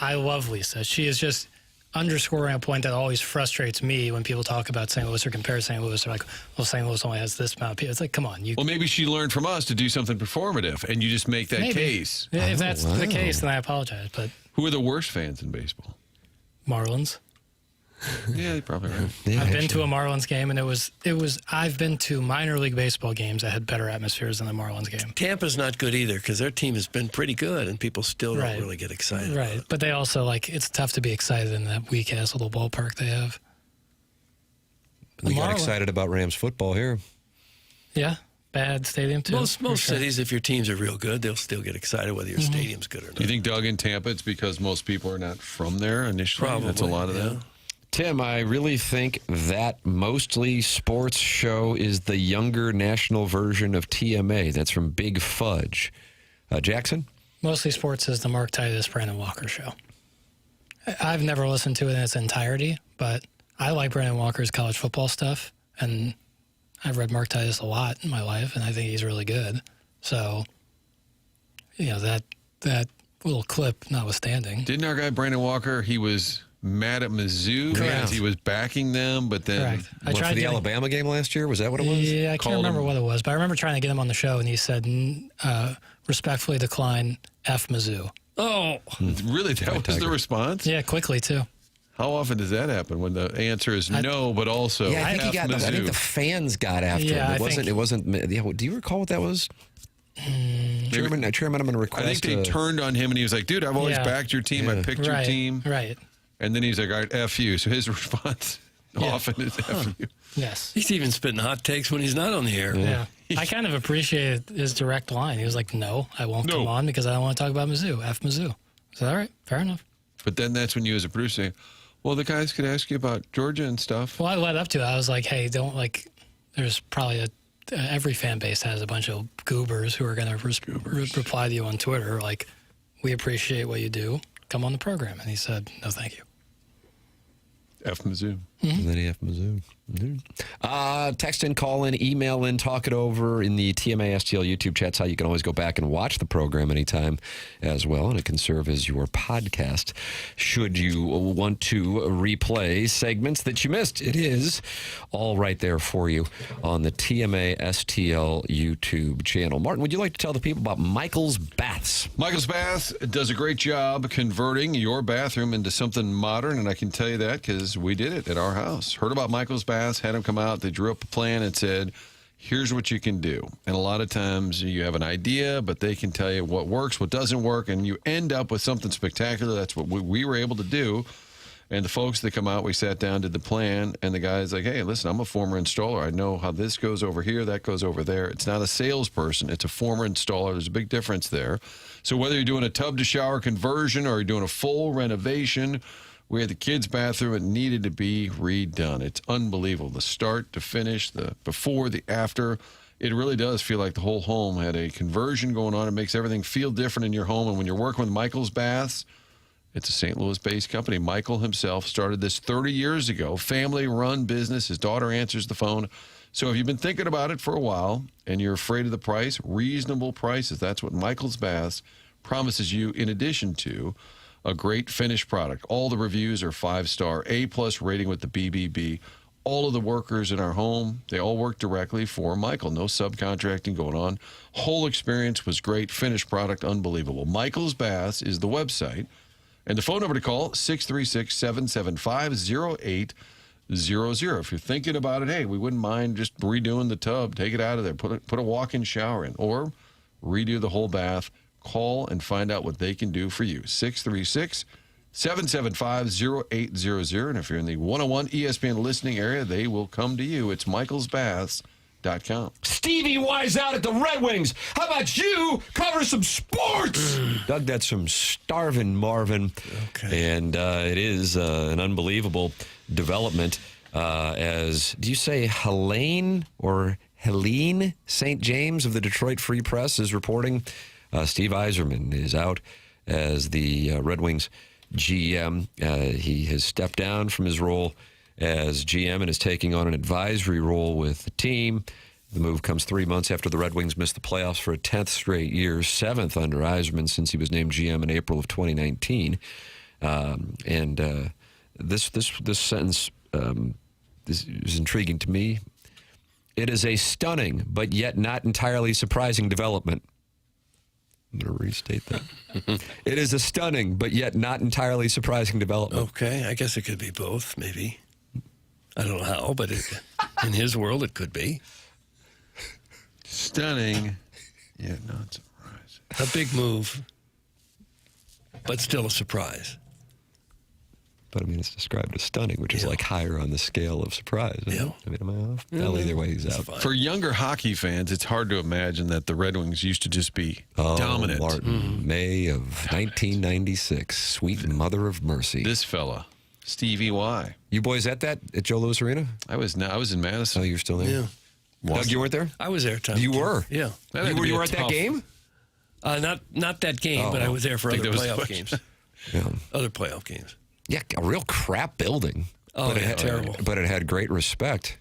I love Lisa. She is just underscoring a point that always frustrates me when people talk about St. Louis or compare St. Louis. They're like, well, St. Louis only has this amount of people. It's like, come on. Well, maybe she learned from us to do something performative, and you just make that case. If that's the case, then I apologize. But who are the worst fans in baseball? Marlins. Yeah, you're probably right. Yeah, I've been to a Marlins game, and I've been to minor league baseball games that had better atmospheres than the Marlins game. Tampa's not good either because their team has been pretty good, and people still don't really get excited. Right, but they also it's tough to be excited in that weak ass little ballpark they have. We got excited about Rams football here. Yeah, bad stadium too. Most for sure. cities, if your teams are real good, they'll still get excited whether your stadium's good or not. Do you think, Doug, in Tampa, it's because most people are not from there initially? Probably. That's a lot of that. Tim, I really think that mostly sports show is the younger national version of TMA. That's from Big Fudge. Jackson? Mostly Sports is the Mark Titus, Brandon Walker show. I've never listened to it in its entirety, but I like Brandon Walker's college football stuff, and I've read Mark Titus a lot in my life, and I think he's really good. So, that little clip notwithstanding. Didn't our guy Brandon Walker, he was mad at Mizzou because he was backing them, but then for the Alabama game last year? Was that what it was? Yeah, I can't remember what it was, but I remember trying to get him on the show, and he said, respectfully decline F Mizzou. Oh, really? That was the response? Yeah, quickly, too. How often does that happen when the answer is no, but also I think the fans got after him. It wasn't. Do you recall what that was? Chairman, I'm going to request. I think they turned on him, and he was like, "Dude, I've always backed your team. I picked your team." Right. And then he's like, "All right, F you." So his response often is F you. Yes. He's even spitting hot takes when he's not on the air. Yeah. I kind of appreciated his direct line. He was like, "No, I won't come on because I don't want to talk about Mizzou. F Mizzou." So all right, fair enough. But then that's when you, as a producer, say, "Well, the guys could ask you about Georgia and stuff." Well, I led up to it. I was like, "Hey, don't There's probably every fan base has a bunch of goobers who are going to reply to you on Twitter like, we appreciate what you do. Come on the program." And he said, "No, thank you." F Mizzou. And then F Mizzou. Text in, call in, email in, talk it over in the TMA STL YouTube chats. How you can always go back and watch the program anytime as well, and it can serve as your podcast should you want to replay segments that you missed. It is all right there for you on the TMA STL YouTube channel. Martin, would you like to tell the people about Michael's Baths? Michael's Bath does a great job converting your bathroom into something modern, and I can tell you that because we did it at our house. Heard about Michael's Baths, had them come out, they drew up a plan and said, here's what you can do. And a lot of times you have an idea, but they can tell you what works, what doesn't work, and you end up with something spectacular. That's what we were able to do. And the folks that come out, we sat down, did the plan, and the guy's like, hey, listen, I'm a former installer. I know how this goes over here, that goes over there. It's not a salesperson. It's a former installer. There's a big difference there. So whether you're doing a tub-to-shower conversion or you're doing a full renovation, we had the kids' bathroom. It needed to be redone. It's unbelievable. The start to finish, the before, the after. It really does feel like the whole home had a conversion going on. It makes everything feel different in your home. And when you're working with Michael's Baths, it's a St. Louis-based company. Michael himself started this 30 years ago. Family-run business. His daughter answers the phone. So if you've been thinking about it for a while and you're afraid of the price, reasonable prices. That's what Michael's Baths promises you in addition to a great finished product. All the reviews are 5-star, A+ rating with the BBB. All of the workers in our home, they all work directly for Michael. No subcontracting going on. Whole experience was great. Finished product, unbelievable. Michael's Baths is the website. And the phone number to call, 636-775-0800. If you're thinking about it, hey, we wouldn't mind just redoing the tub. Take it out of there. Put a walk-in shower in. Or redo the whole bath. Call and find out what they can do for you. 636-775-0800. And if you're in the 101 ESPN listening area, they will come to you. It's michaelsbaths.com. Stevie Y's out at the Red Wings. How about you cover some sports? Doug, that's from Starvin' Marvin. Okay. And it is an unbelievable development as, do you say Helene or Helene St. James of the Detroit Free Press is reporting Steve Yzerman is out as the Red Wings GM. He has stepped down from his role as GM and is taking on an advisory role with the team. The move comes 3 months after the Red Wings missed the playoffs for a 10th straight year, 7th under Yzerman since he was named GM in April of 2019. This sentence is intriguing to me. It is a stunning but yet not entirely surprising development. I'm going to restate that. It is a stunning but yet not entirely surprising development. Okay, I guess it could be both, maybe. I don't know how, but in his world, it could be. Stunning, yet not surprising. A big move, but still a surprise. But I mean, it's described as stunning, which is like higher on the scale of surprise. Isn't it? I mean, am I off? Well, either way, he's out. For younger hockey fans, it's hard to imagine that the Red Wings used to just be dominant. Martin, May of 1996, sweet mother of mercy. This fella, Stevie Y. You boys at Joe Louis Arena? I was in Madison. Oh, you're still there? Yeah. Doug, you weren't there? I was there. You were? Yeah. You were at that game? Not that game, but I was there for other playoff games. Yeah. Other playoff games. Yeah, a real crap building. Oh, but terrible. But it had great respect.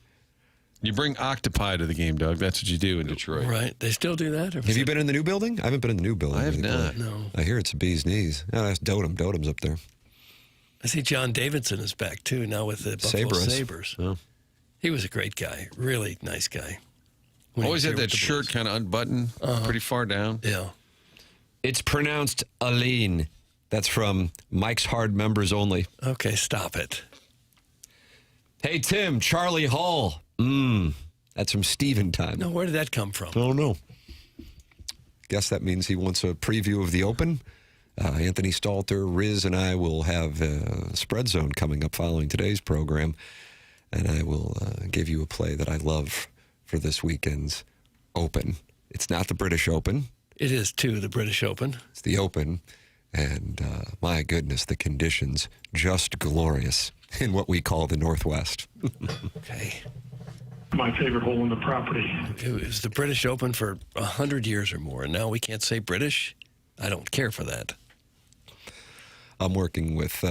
You bring octopi to the game, Doug. That's what you do in Detroit. Right. They still do that? Have you been in the new building? I haven't been in the new building. I have not. No. I hear it's a bee's knees. Oh, that's Dotem. Dotem's up there. I see John Davidson is back, too, now with the Buffalo Sabres. Oh. He was a great guy. Really nice guy. Always had that shirt kind of unbuttoned, pretty far down. Yeah. It's pronounced Aline. That's from Mike's Hard Members Only. Okay, stop it. Hey, Tim, Charlie Hall. That's from Steven time. No, where did that come from? I don't know. Guess that means he wants a preview of the Open. Anthony Stalter, Riz, and I will have Spread Zone coming up following today's program. And I will give you a play that I love for this weekend's Open. It's not the British Open. It is, too, the British Open. It's the Open. And my goodness, the conditions just glorious in what we call the Northwest. Okay. My favorite hole in the property. It was the British Open for 100 years or more, and now we can't say British? I don't care for that. I'm working with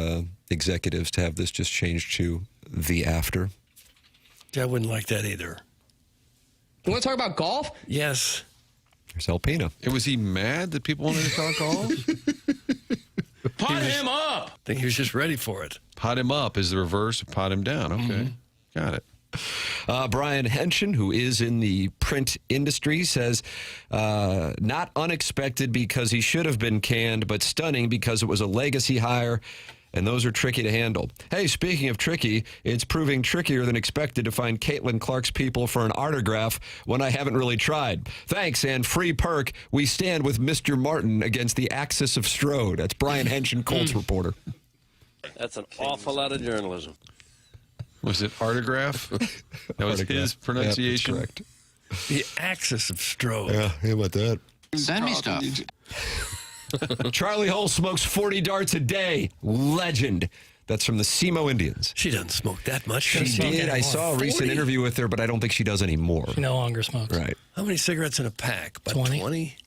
executives to have this just changed to the after. I wouldn't like that either. You want to talk about golf? Yes. There's Alpina. Was he mad that people wanted to talk golf? Pot him up! I think he was just ready for it. Pot him up is the reverse of pot him down. Okay. Got it. Brian Henshin, who is in the print industry, says, not unexpected because he should have been canned, but stunning because it was a legacy hire, and those are tricky to handle. Hey, speaking of tricky, it's proving trickier than expected to find Caitlin Clark's people for an autograph when I haven't really tried. Thanks, and free perk. We stand with Mr. Martin against the Axis of Strode. That's Brian Henshin, Colts reporter. That's an awful lot of journalism. Was it autograph? That was his pronunciation? Yeah, that's correct. The Axis of Strode. Yeah, how about that? Send me stuff. Charlie Hull smokes 40 darts a day. Legend. That's from the SEMO Indians. She doesn't smoke that much. She did. I saw a recent 40? interview with her, but I don't think she does anymore. She no longer smokes. Right. How many cigarettes in a pack? About 20?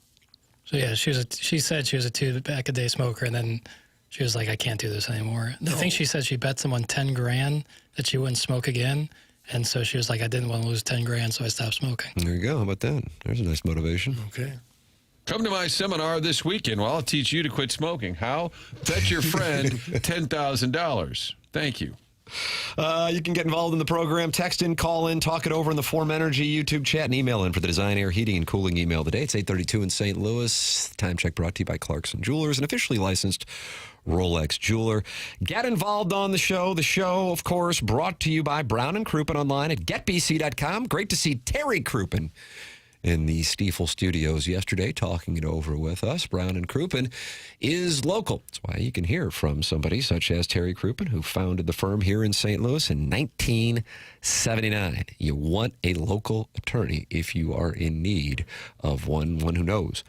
So yeah, she said she was a 2-pack-a-day smoker, and then she was like, I can't do this anymore. No. I think she said she bet someone $10,000 that she wouldn't smoke again. And so she was like, I didn't want to lose $10,000, so I stopped smoking. There you go. How about that? There's a nice motivation. Okay. Come to my seminar this weekend where I'll teach you to quit smoking. How? Bet your friend $10,000. Thank you. You can get involved in the program. Text in, call in, talk it over in the Form Energy YouTube chat, and email in for the Design, Air, Heating, and Cooling email today. It's 8:32 in St. Louis. Time check brought to you by Clarkson Jewelers, an officially licensed Rolex jeweler. Get involved on the show. The show, of course, brought to you by Brown and Crouppen online at getbc.com. Great to see Terry Crouppen in the Stiefel studios yesterday, talking it over with us. Brown and Crouppen is local. That's why you can hear from somebody such as Terry Crouppen, who founded the firm here in St. Louis in 1979. You want a local attorney if you are in need of one who knows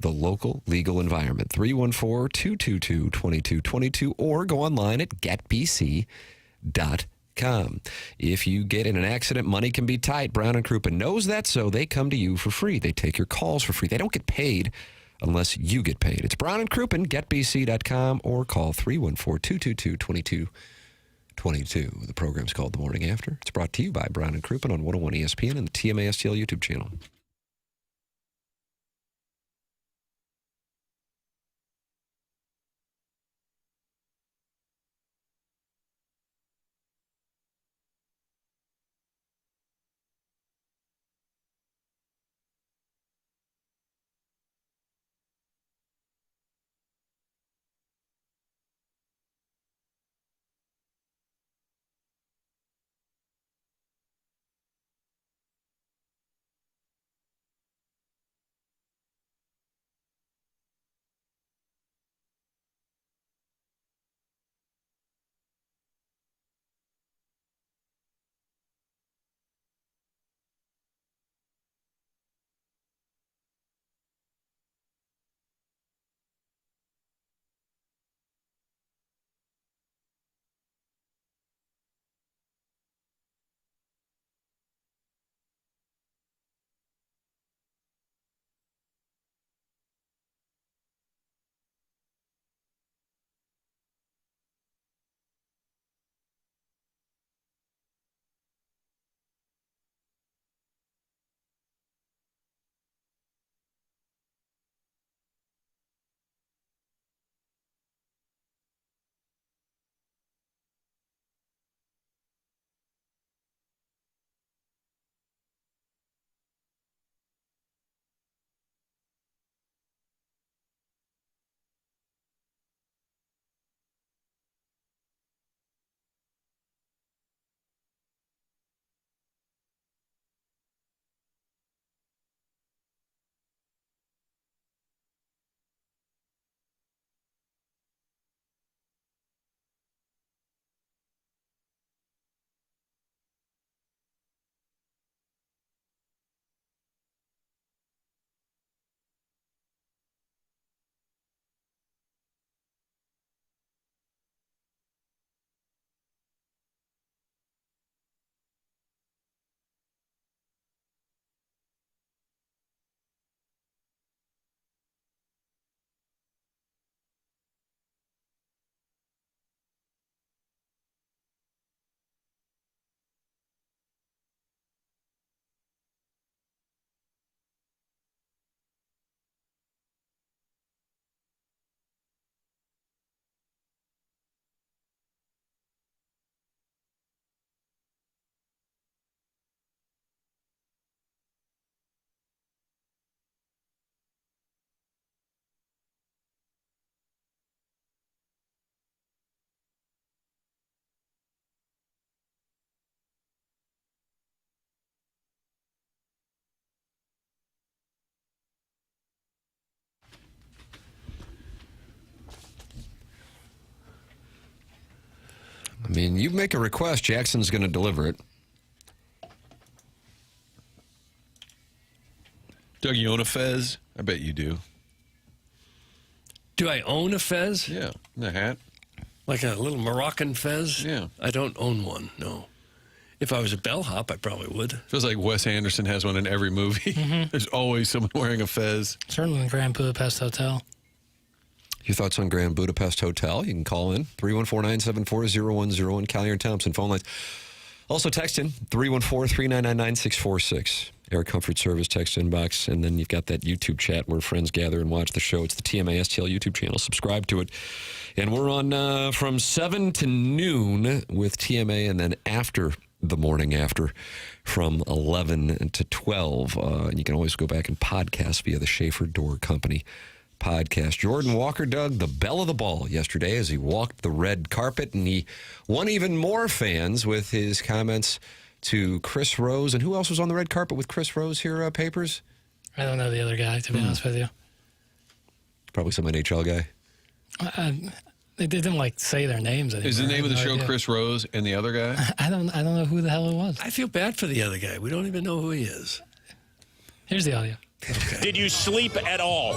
the local legal environment. 314-222-2222, or go online at getbc.com. If you get in an accident, money can be tight. Brown and Crouppen knows that, so they come to you for free. They take your calls for free. They don't get paid unless you get paid. It's Brown and Crouppen, getbc.com, or call 314-222-2222. The program's called The Morning After. It's brought to you by Brown and Crouppen on 101 ESPN and the TMA STL YouTube channel. I mean, you make a request, Jackson's going to deliver it. Doug, you own a fez? I bet you do. Do I own a fez? Yeah, the hat. Like a little Moroccan fez? Yeah. I don't own one, no. If I was a bellhop, I probably would. Feels like Wes Anderson has one in every movie. There's always someone wearing a fez. Certainly the Grand Budapest Hotel. Your thoughts on Grand Budapest Hotel? You can call in 314-974-0101, Collier and Thompson phone lines. Also text in 314-399-9646. Air Comfort Service text inbox, and then you've got that YouTube chat where friends gather and watch the show. It's the TMA STL YouTube channel. Subscribe to it. And we're on from 7 to noon with TMA, and then after the morning after from 11 to 12. And you can always go back and podcast via the Schaefer Door Company podcast. Jordan Walker, Doug, the belle of the ball yesterday as he walked the red carpet, and he won even more fans with his comments to Chris Rose. And who else was on the red carpet with Chris Rose here, Papers? I don't know the other guy, to be honest with you. Probably some NHL guy. They didn't like say their names anymore. Is the name of the show Chris Rose and the other guy? I don't know who the hell it was. I feel bad for the other guy. We don't even know who he is. Here's the audio. Okay. Did you sleep at all?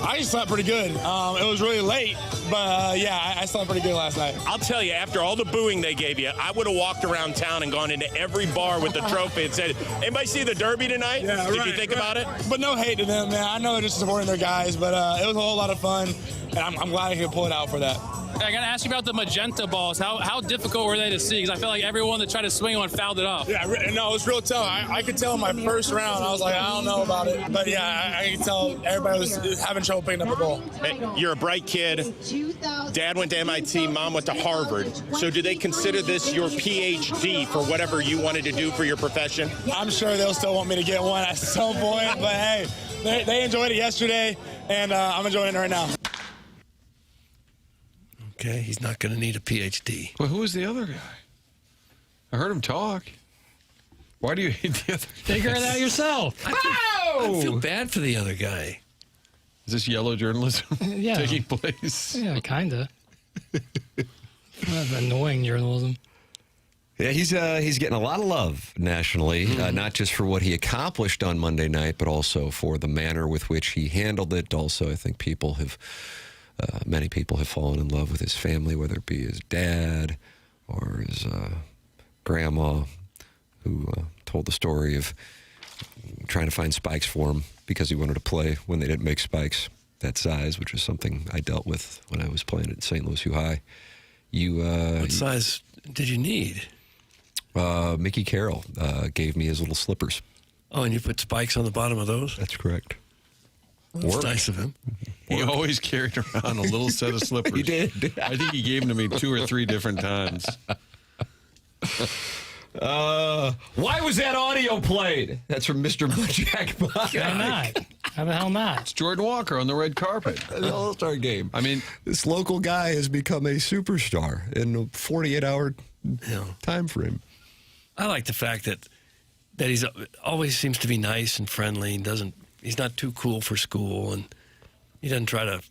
I slept pretty good. It was really late, but yeah, I slept pretty good last night. I'll tell you, after all the booing they gave you, I would have walked around town and gone into every bar with the trophy and said, anybody see the Derby tonight? Yeah, Did you think about it? But no hate to them, man. I know they're just supporting their guys, but it was a whole lot of fun, and I'm glad I could pull it out for that. I got to ask you about the magenta balls. How difficult were they to see? Because I feel like everyone that tried to swing on fouled it off. Yeah, no, it was real tough. I could tell in my first round, I was like, I don't know about it. But yeah, I could tell everybody was having trouble picking up the ball. Hey, you're a bright kid. Dad went to MIT, Mom went to Harvard. So do they consider this your PhD for whatever you wanted to do for your profession? I'm sure they'll still want me to get one at some point. But hey, they enjoyed it yesterday, and I'm enjoying it right now. Okay, he's not going to need a PhD. Well, who was the other guy? I heard him talk. Why do you hate the other guy? Figure it out yourself. I feel bad for the other guy. Is this yellow journalism taking place? Yeah, kind of. Annoying journalism. Yeah, he's getting a lot of love nationally, not just for what he accomplished on Monday night, but also for the manner with which he handled it. Also, I think many people have fallen in love with his family, whether it be his dad or his grandma, who told the story of trying to find spikes for him because he wanted to play when they didn't make spikes that size, which is something I dealt with when I was playing at St. Louis U High. What size did you need? Mickey Carroll gave me his little slippers. Oh, and you put spikes on the bottom of those? That's correct. That's nice of him. He always carried around a little set of slippers. He did. I think he gave them to me 2 or 3 different times. Why was that audio played? That's from Mr. Jack. Why not? How the hell not? It's Jordan Walker on the red carpet. The All-Star game. I mean, this local guy has become a superstar in a 48-hour time frame. I like the fact that he's always seems to be nice and friendly and he's not too cool for school, and he doesn't try to,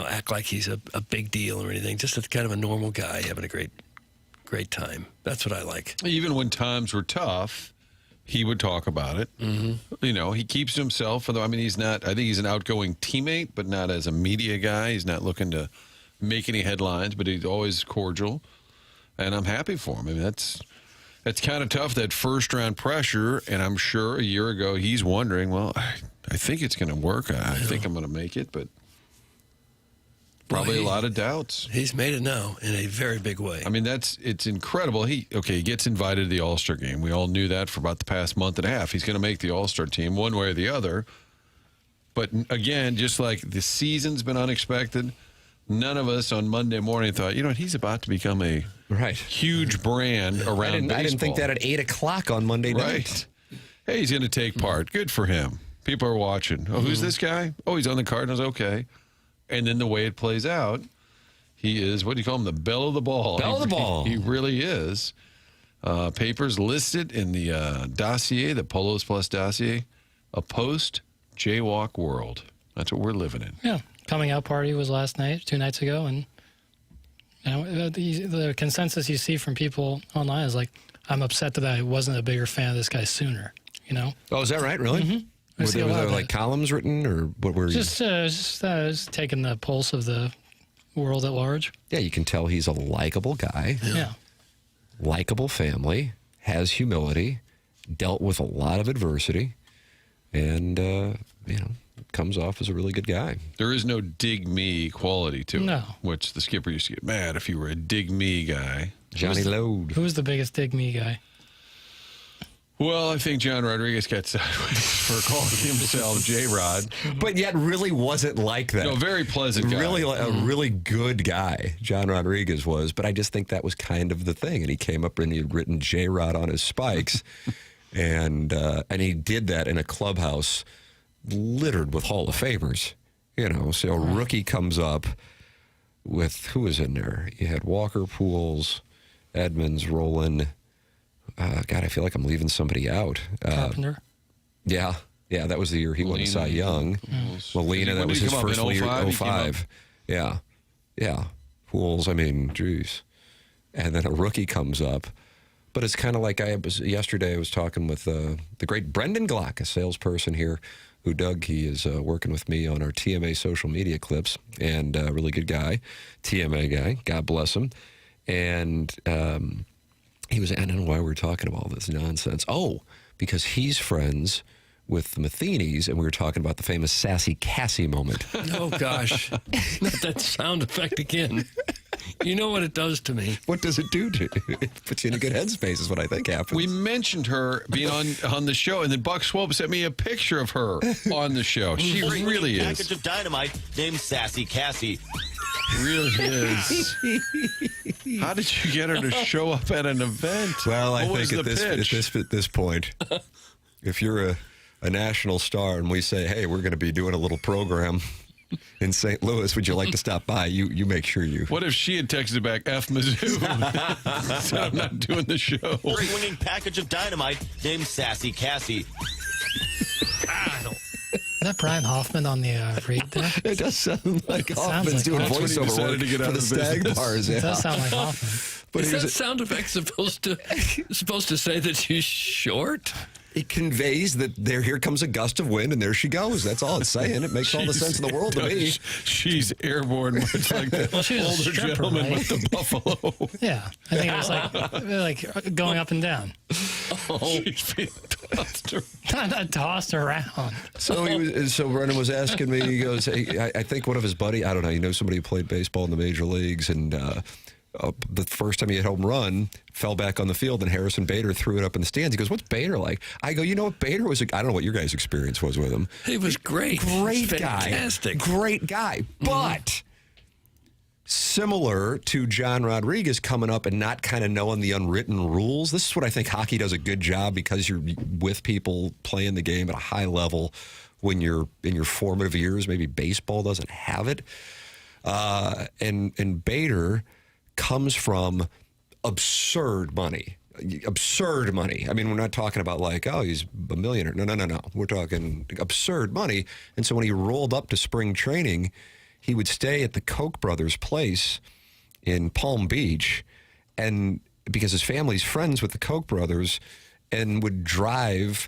act like he's a big deal or anything. Just a kind of a normal guy having a great time. That's what I like. Even when times were tough, he would talk about it. Mm-hmm. He keeps to himself. Although, I think he's an outgoing teammate, but not as a media guy. He's not looking to make any headlines, but he's always cordial, and I'm happy for him. I mean, that's kind of tough, that first-round pressure, and I'm sure a year ago he's wondering, well, I think it's going to work. I think I'm going to make it, but probably a lot of doubts. He's made it now in a very big way. I mean, it's incredible. He gets invited to the All-Star game. We all knew that for about the past month and a half. He's going to make the All-Star team one way or the other. But, again, just like the season's been unexpected, none of us on Monday morning thought, he's about to become a huge brand around baseball. I didn't think that at 8 o'clock on Monday night. Right. Hey, he's going to take part. Good for him. People are watching. Oh, who's this guy? Oh, he's on the Cardinals. Okay. And then the way it plays out, he is, what do you call him, the belle of the ball. Belle of the ball. He really is. Papers listed in the dossier, the Polos Plus dossier, a post-jaywalk world. That's what we're living in. Yeah. Coming out party was last night, 2 nights ago, and The consensus you see from people online is like, I'm upset that I wasn't a bigger fan of this guy sooner. You know? Oh, is that right? Really? Mm-hmm. Was there like columns written, or what were you? Just taking the pulse of the world at large. Yeah, you can tell he's a likable guy. Yeah. Likable family, has humility, dealt with a lot of adversity, and comes off as a really good guy. There is no dig me quality to it. No. Which the skipper used to get mad if you were a dig me guy. Johnny Load. Who was the biggest dig me guy? Well, I think John Rodriguez got sideways for calling himself J-Rod. But yet really wasn't like that. No, very pleasant guy. Really, a really good guy, John Rodriguez was. But I just think that was kind of the thing. And he came up and he had written J-Rod on his spikes. and he did that in a clubhouse littered with Hall of Famers. So a rookie comes up with, who was in there? You had Walker, Pools, Edmonds, Rowland. God, I feel like I'm leaving somebody out. Carpenter? Yeah, that was the year he won Cy Young. Molina, that was his first year, 05. Yeah. Pools, geez. And then a rookie comes up. But it's kind of like yesterday I was talking with the great Brendan Glock, a salesperson here, who he is working with me on our TMA social media clips, and a really good guy, TMA guy, God bless him. And he was, I don't know why we're talking about all this nonsense. Oh, because he's friends with the Matheny's, and we were talking about the famous Sassy Cassie moment. Oh, gosh. Not that sound effect again. You know what it does to me. What does it do to you? It puts you in a good headspace is what I think happens. We mentioned her being on the show, and then Buck Swope sent me a picture of her on the show. She really is. Package of dynamite named Sassy Cassie. Really is. How did you get her to show up at an event? Well, I think at this point, if you're a national star and we say, hey, we're going to be doing a little program in St. Louis, would you like to stop by? You make sure you... What if she had texted back, F Mizzou? So I'm not doing the show. Swinging package of dynamite named Sassy Cassie. Is that Brian Hoffman on the read there? It does sound like Hoffman's doing voiceover work for the Stag Bars. It does sound like Hoffman. But is that sound effect supposed to say that she's short? It conveys that here comes a gust of wind, and there she goes. That's all it's saying. It makes all the sense in the world to me. She's airborne, much like the older gentleman with the buffalo. Yeah, I think it was like going up and down. Oh, she's being tossed around. So Brennan was asking me. He goes, hey, I think one of his buddy, I don't know, somebody who played baseball in the major leagues, and the first time he hit home run, fell back on the field, and Harrison Bader threw it up in the stands. He goes, what's Bader like? I go, you know what Bader was? I don't know what your guys' experience was with him. He was great. Great guy. Fantastic. Great guy. But similar to John Rodriguez coming up and not kind of knowing the unwritten rules, this is what I think hockey does a good job, because you're with people playing the game at a high level when you're in your formative years. Maybe baseball doesn't have it. And Bader comes from absurd money. Absurd money. I mean, we're not talking about like, oh, he's a millionaire. No. We're talking absurd money. And so when he rolled up to spring training, he would stay at the Koch brothers' place in Palm Beach, and because his family's friends with the Koch brothers, and would drive,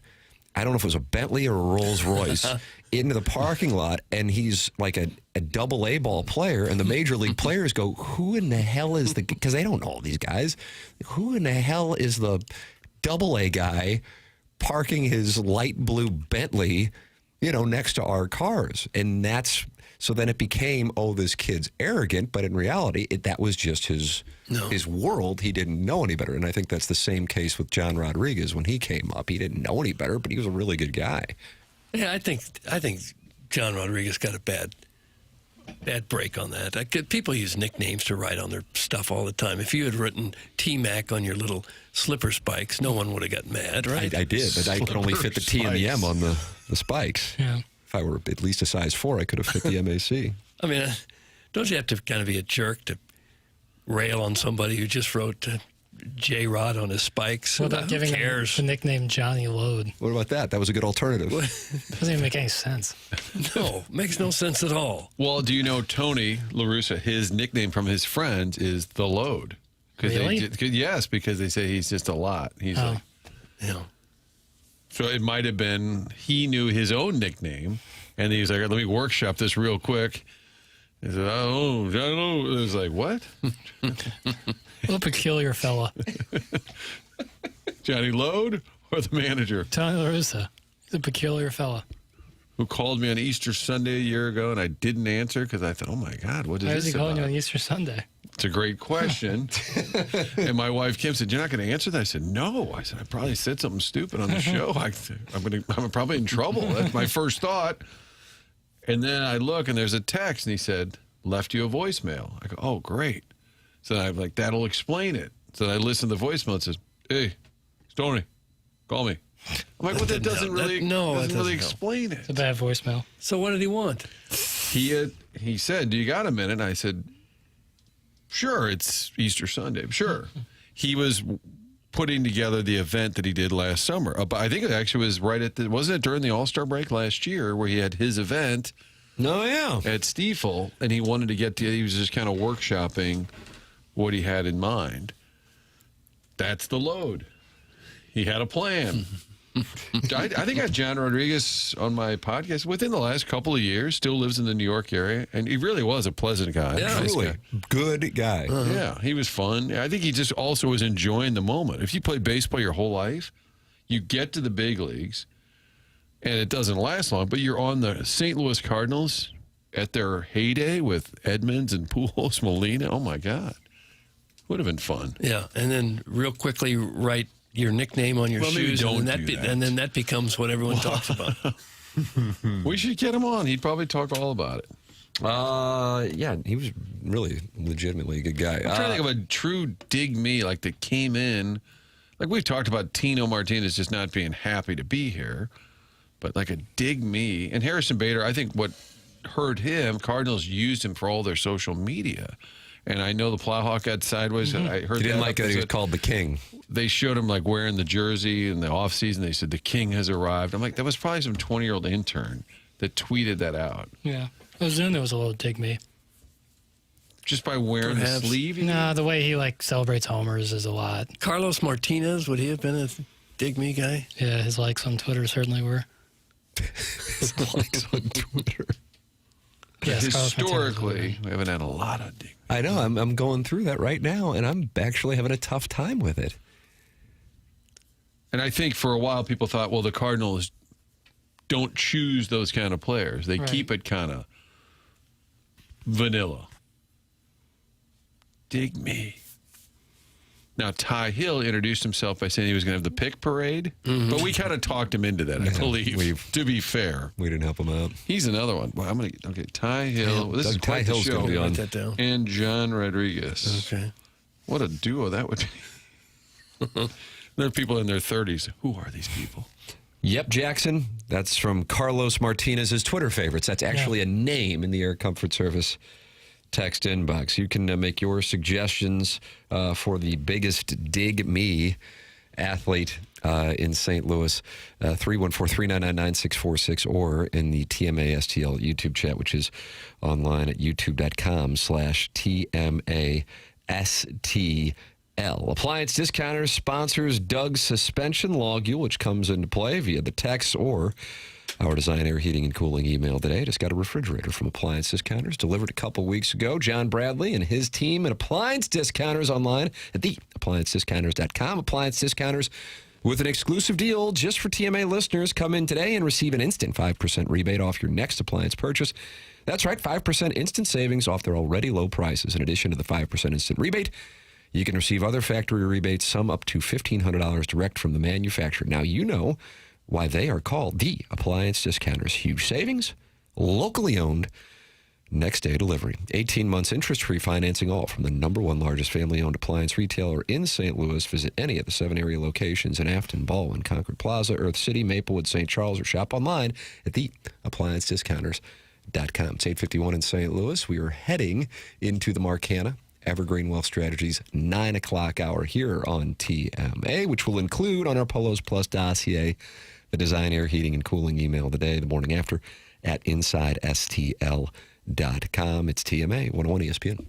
I don't know if it was a Bentley or a Rolls Royce, into the parking lot, and he's like a AA ball player, and the major league players go, who in the hell is the, because they don't know all these guys, who in the hell is the AA guy parking his light blue Bentley, next to our cars? And so then it became, oh, this kid's arrogant, but in reality, that was just his world. He didn't know any better. And I think that's the same case with John Rodriguez. When he came up, he didn't know any better, but he was a really good guy. Yeah, I think John Rodriguez got a bad break on that. People use nicknames to write on their stuff all the time. If you had written T-Mac on your little slipper spikes, no one would have got mad, right? I did, but I could only fit the T and the M on the spikes. Yeah. If I were at least a size 4, I could have fit the MAC. I mean, don't you have to kind of be a jerk to rail on somebody who just wrote J-Rod on his spikes. What about giving him the nickname Johnny Load? What about that? That was a good alternative. Doesn't even make any sense. No, makes no sense at all. Well, do you know Tony La Russa, his nickname from his friends is The Load? Really? Yes, because they say he's just a lot. He's like, yeah. So it might have been he knew his own nickname, and he was like, let me workshop this real quick. He said, oh, it was like, what? What a peculiar fella. Johnny Load or the manager? Tony La Russa. He's a peculiar fella. Who called me on Easter Sunday a year ago, and I didn't answer because I thought, oh, my God, what is Why this is he calling about? you on Easter Sunday? It's a great question. And my wife, Kim, said, you're not going to answer that? I said, no. I said, I probably said something stupid on the show. I'm probably in trouble. That's my first thought. And then I look, and there's a text, and he said, left you a voicemail. I go, oh, great. So I'm like, that'll explain it. So I listen to the voicemail. It says, hey, it's Tony, call me. I'm like, well, that doesn't really explain it. It's a bad voicemail. So what did he want? He said, do you got a minute? And I said, sure, it's Easter Sunday. Sure. He was putting together the event that he did last summer. But I think it actually was wasn't it during the All-Star break last year where he had his event at Stiefel, and he wanted to he was just kind of workshopping what he had in mind. That's the load. He had a plan. I think I had John Rodriguez on my podcast within the last couple of years, still lives in the New York area, and he really was a pleasant guy. Yeah, nice really guy. Good guy. Yeah, he was fun. I think he just also was enjoying the moment. If you play baseball your whole life, you get to the big leagues, and it doesn't last long, but you're on the St. Louis Cardinals at their heyday with Edmonds and Pujols, Molina. Oh, my God. Would have been fun. Yeah, and then real quickly write your nickname on your shoes, and then that becomes what everyone talks about. We should get him on. He'd probably talk all about it. Yeah, he was really legitimately a good guy. I'm trying to think of a true dig me, like that came in. Like we've talked about Tino Martinez just not being happy to be here, but like a dig me. And Harrison Bader, I think what hurt him, Cardinals used him for all their social media. And I know the Plowhawk got sideways. I heard he didn't like that he was called the King. They showed him like wearing the jersey in the offseason. They said the King has arrived. I'm like, that was probably some 20-year-old intern that tweeted that out. Yeah. I was in there was a little dig me. Just by wearing the sleeve? Nah, the way he celebrates homers is a lot. Carlos Martinez, would he have been a dig me guy? Yeah, his likes on Twitter certainly were. His likes on Twitter. Yes, historically, we haven't had a lot of dig. I know. I'm going through that right now, and I'm actually having a tough time with it. And I think for a while people thought, well, the Cardinals don't choose those kind of players. They keep it kind of vanilla. Dig me. Now, Ty Hill introduced himself by saying he was going to have the pick parade, but we kind of talked him into that, I believe, to be fair. We didn't help him out. He's another one. Well, Ty Hill. This is Ty quite Hill's the show. going to be on. Write that down. And John Rodriguez. Okay. What a duo that would be. There are people in their 30s. Who are these people? Yep, Jackson. That's from Carlos Martinez's Twitter favorites. That's actually a name in the Air Comfort Service text inbox. You can make your suggestions for the biggest dig me athlete in St. Louis, 314-399-9646, or in the TMA STL YouTube chat, which is online at youtube.com/TMASTL. Appliance Discounters sponsors Doug's suspension logule, which comes into play via the text or our Design Air Heating and Cooling email today. Just got a refrigerator from Appliance Discounters delivered a couple weeks ago. John Bradley and his team at Appliance Discounters online at theappliancediscounters.com. Appliance Discounters with an exclusive deal just for TMA listeners. Come in today and receive an instant 5% rebate off your next appliance purchase. That's right, 5% instant savings off their already low prices. In addition to the 5% instant rebate, you can receive other factory rebates, some up to $1,500 direct from the manufacturer. Now you know why they are called the Appliance Discounters. Huge savings, locally owned, next day delivery. 18 months interest-free financing, all from the #1 largest family-owned appliance retailer in St. Louis. Visit any of the 7 area locations in Afton, Baldwin, Concord Plaza, Earth City, Maplewood, St. Charles, or shop online at theappliancediscounters.com. It's 8:51 in St. Louis. We are heading into the Marcana Evergreen Wealth Strategies, 9 o'clock hour here on TMA, which will include on our Polos Plus dossier the Design, Air, Heating, and Cooling email of the day, the morning after, at InsideSTL.com. It's TMA, 101 ESPN.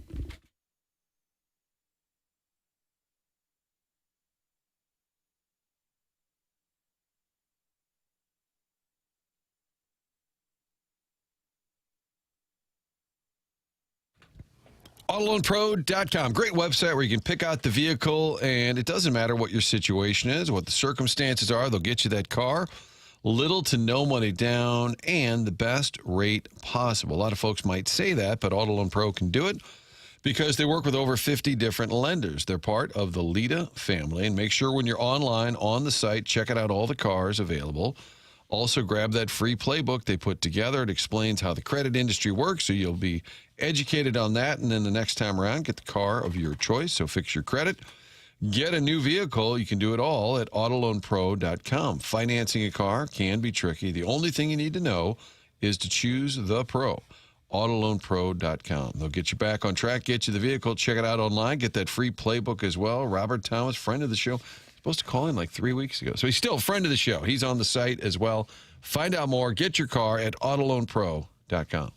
AutoLoanPro.com. Great website where you can pick out the vehicle, and it doesn't matter what your situation is, what the circumstances are. They'll get you that car. Little to no money down and the best rate possible. A lot of folks might say that, but Auto Loan Pro can do it because they work with over 50 different lenders. They're part of the Lita family. And make sure when you're online on the site, check out all the cars available. Also, grab that free playbook they put together. It explains how the credit industry works, so you'll be educated on that. And then the next time around, get the car of your choice. So fix your credit. Get a new vehicle. You can do it all at AutoLoanPro.com. Financing a car can be tricky. The only thing you need to know is to choose the pro. AutoLoanPro.com. They'll get you back on track, get you the vehicle. Check it out online. Get that free playbook as well. Robert Thomas, friend of the show. Supposed to call in like 3 weeks ago. So he's still a friend of the show. He's on the site as well. Find out more. Get your car at AutoLoanPro.com.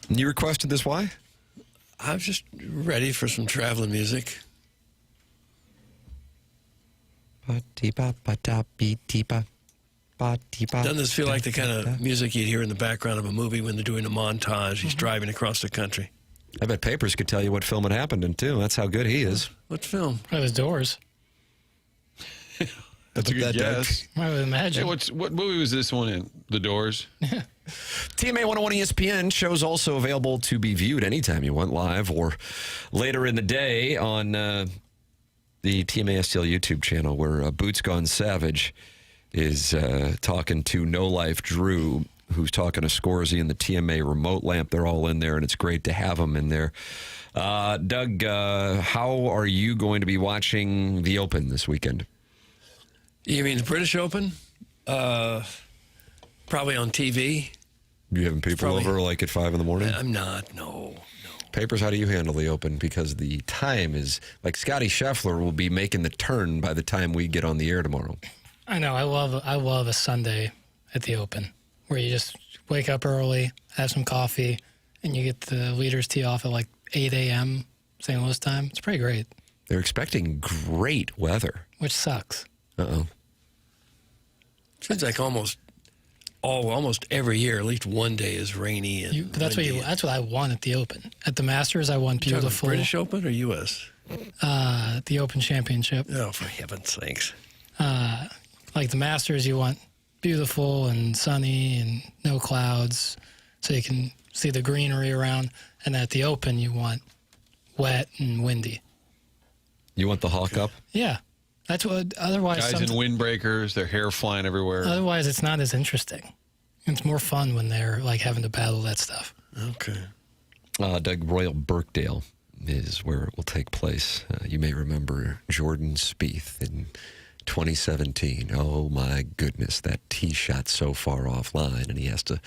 You requested this, why? I'm just ready for some traveling music. Doesn't this feel like the kind of music you'd hear in the background of a movie when they're doing a montage? He's driving across the country. I bet Papers could tell you what film it happened in, too. That's how good he is. What film? It was Doors. That's a good guess. I would imagine. Hey, what movie was this one in? The Doors? TMA 101 ESPN shows also available to be viewed anytime you want, live or later in the day on the TMA STL YouTube channel, where Boots Gone Savage is talking to No Life Drew, who's talking to Scorsy and the TMA remote lamp. They're all in there, and it's great to have them in there. Doug, how are you going to be watching the Open this weekend? You mean the British Open? Probably on TV. You having people over like at 5 in the morning? I'm not, no. Papers, how do you handle the Open? Because the time is, like, Scotty Scheffler will be making the turn by the time we get on the air tomorrow. I know. I love a Sunday at the Open where you just wake up early, have some coffee, and you get the leaders tee off at like 8 a.m. St. Louis time. It's pretty great. They're expecting great weather. Which sucks. Uh-oh. Seems like almost every year, at least one day is rainy. And that's what I want at the Open. At the Masters, I want beautiful. British Open or U.S.? The Open Championship. Oh, for heaven's sakes! Like the Masters, you want beautiful and sunny and no clouds, so you can see the greenery around. And at the Open, you want wet and windy. You want the hawk up? Yeah. That's what, otherwise... Guys in windbreakers, their hair flying everywhere. Otherwise, it's not as interesting. It's more fun when they're, like, having to battle that stuff. Okay. Doug, Royal Birkdale is where it will take place. You may remember Jordan Spieth in 2017. Oh, my goodness, that tee shot so far offline, and he has to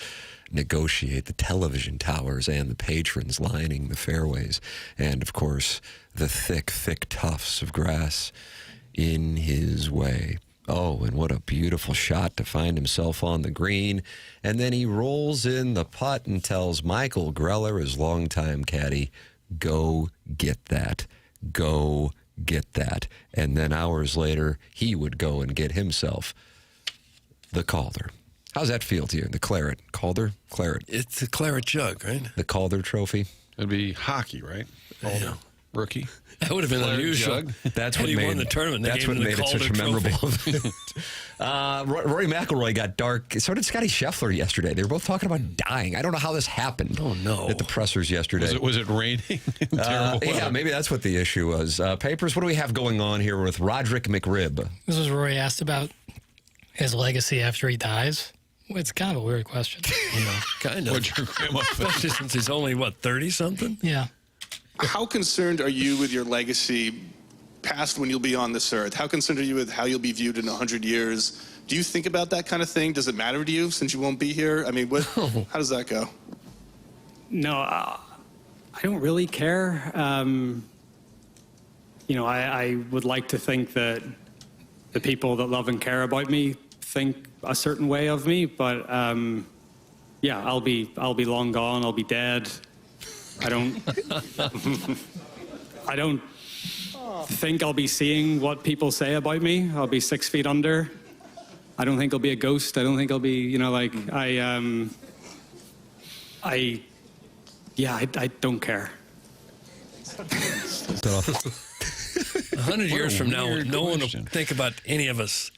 negotiate the television towers and the patrons lining the fairways. And, of course, the thick, thick tufts of grass in his way. Oh, and what a beautiful shot to find himself on the green. And then he rolls in the putt and tells Michael Greller, his longtime caddy, go get that. Go get that. And then hours later, he would go and get himself the Calder. How's that feel to you? The Claret. Calder? Claret. It's a Claret jug, right? The Calder Trophy. It'd be hockey, right? Yeah. Rookie. That would have been unusual. That's what made won the tournament. That's what made it such a memorable event. Rory McIlroy got dark. So did Scotty Scheffler yesterday. They were both talking about dying. I don't know how this happened. Oh no! At the pressers yesterday. Was it raining? Terrible weather. Yeah, maybe that's what the issue was. Papers. What do we have going on here with Roderick McRib? This was Rory asked about his legacy after he dies. It's kind of a weird question. Kind of. What'd your grandma Especially since he's only 30-something. Yeah. How concerned are you with your legacy past when you'll be on this earth? How concerned are you with how you'll be viewed in 100 years? Do you think about that kind of thing? Does it matter to you since you won't be here? I mean, how does that go? No, I don't really care. I would like to think that the people that love and care about me think a certain way of me, but yeah, I'll be long gone. I'll be dead. I don't think I'll be seeing what people say about me. I'll be 6 feet under. I don't think I'll be a ghost. I don't think I'll be, I don't care. 100 years from now, no one will think about any of us.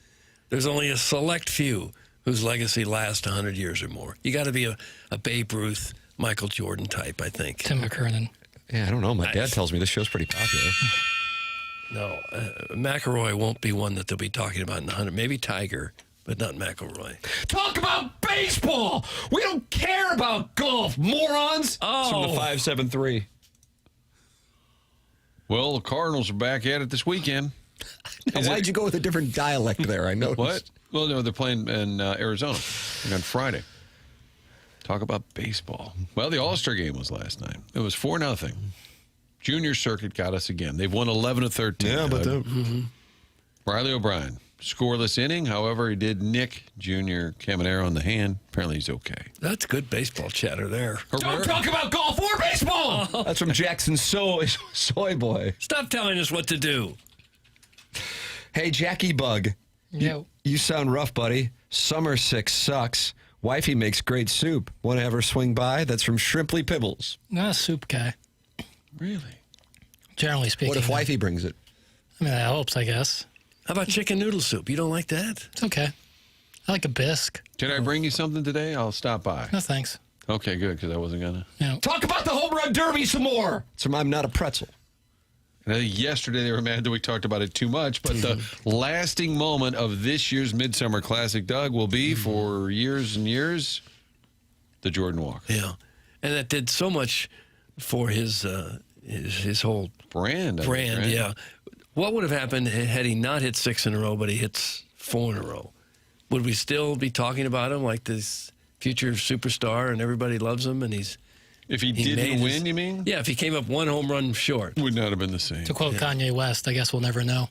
There's only a select few whose legacy lasts 100 years or more. You got to be a Babe Ruth, Michael Jordan type, I think. Tim McKernan. Yeah, I don't know. My dad tells me this show's pretty popular. No, McElroy won't be one that they'll be talking about in 100. Maybe Tiger, but not McElroy. Talk about baseball. We don't care about golf, morons. It's from the 573. Well, the Cardinals are back at it this weekend. Why'd you go with a different dialect there? I noticed. What? Well, no, they're playing in Arizona on Friday. Talk about baseball. Well, the All-Star game was last night. It was 4-0. Junior circuit got us again. They've won 11 of 13. Yeah, but Riley O'Brien scoreless inning. However, he did nick Junior Caminero on the hand. Apparently, he's okay. That's good baseball chatter there. Don't talk about golf or baseball. That's from Jackson Soy Boy. Stop telling us what to do. Hey, Jackie Bug. Yo. You sound rough, buddy. Summer 6 sucks. Wifey makes great soup. Want to have her swing by? That's from Shrimply Pibbles. Not a soup guy, Really? generally speaking. What if wifey brings it? I mean, that helps, I guess. How about chicken noodle soup? You don't like that? It's okay. I like a bisque. Can I bring you something today? I'll stop by. No, thanks. Okay, good, because I wasn't going to. Talk about the home run derby some more. So I'm not a pretzel. And I think yesterday they were mad that we talked about it too much, but the lasting moment of this year's Midsummer Classic, Doug, will be for years and years, the Jordan Walker. Yeah. And that did so much for his whole brand. Yeah. What would have happened had he not hit 6 in a row, but he hits 4 in a row? Would we still be talking about him like this future superstar and everybody loves him and If he didn't win, you mean? Yeah, if he came up 1 home run short. Would not have been the same. To quote Kanye West, I guess we'll never know.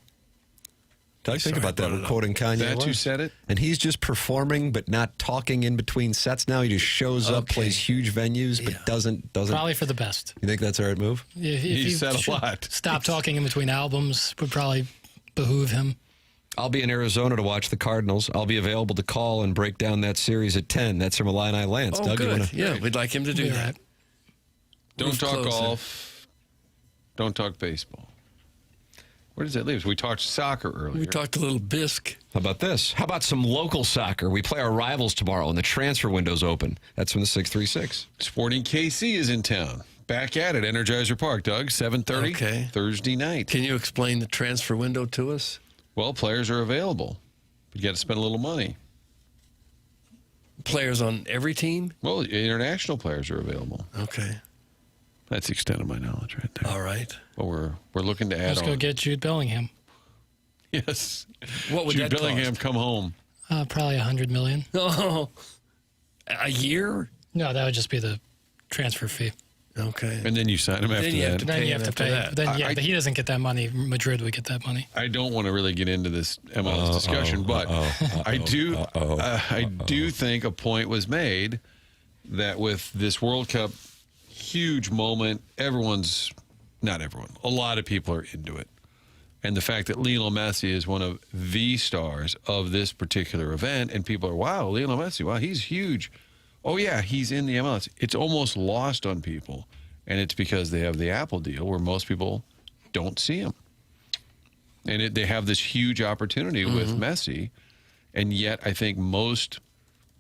Doug, think about that. We're quoting Kanye That West. you said it? And he's just performing but not talking in between sets now. He just shows up, plays huge venues, but doesn't. Probably for the best. You think that's the right move? If He said a lot. Stop talking in between albums would probably behoove him. I'll be in Arizona to watch the Cardinals. I'll be available to call and break down that series at 10. That's from Illini Lance. Oh, Doug, good. you wanna... Yeah, we'd like him to do that. Right. Don't Roof talk closed, golf. Don't talk baseball. Where does that leave us? We talked soccer earlier. We talked a little bisque. How about this? How about some local soccer? We play our rivals tomorrow, and the transfer window's open. That's from the 636. Sporting KC is in town. Back at it, Energizer Park, Doug, 7:30 Okay. Thursday night. Can you explain the transfer window to us? Well, players are available. But you got to spend a little money. Players on every team? Well, international players are available. Okay. That's the extent of my knowledge right there. All right. But we're looking to add Let's on. go get Jude Bellingham. Yes. What would Jude that Bellingham cost? come home. Probably $100 million. Oh, a year? No, that would just be the transfer fee. Okay. And then you sign him after you have that. to Then pay you have him to after pay. that. Then he doesn't get that money. Madrid would get that money. I don't want to really get into this MLS discussion, but I do think a point was made that with this World Cup huge moment, not everyone, a lot of people are into it. And the fact that Lionel Messi is one of the stars of this particular event, and people are, wow, Lionel Messi, wow, he's huge. Oh, yeah, he's in the MLS. It's almost lost on people, and it's because they have the Apple deal where most people don't see him. And they have this huge opportunity with Messi, and yet I think most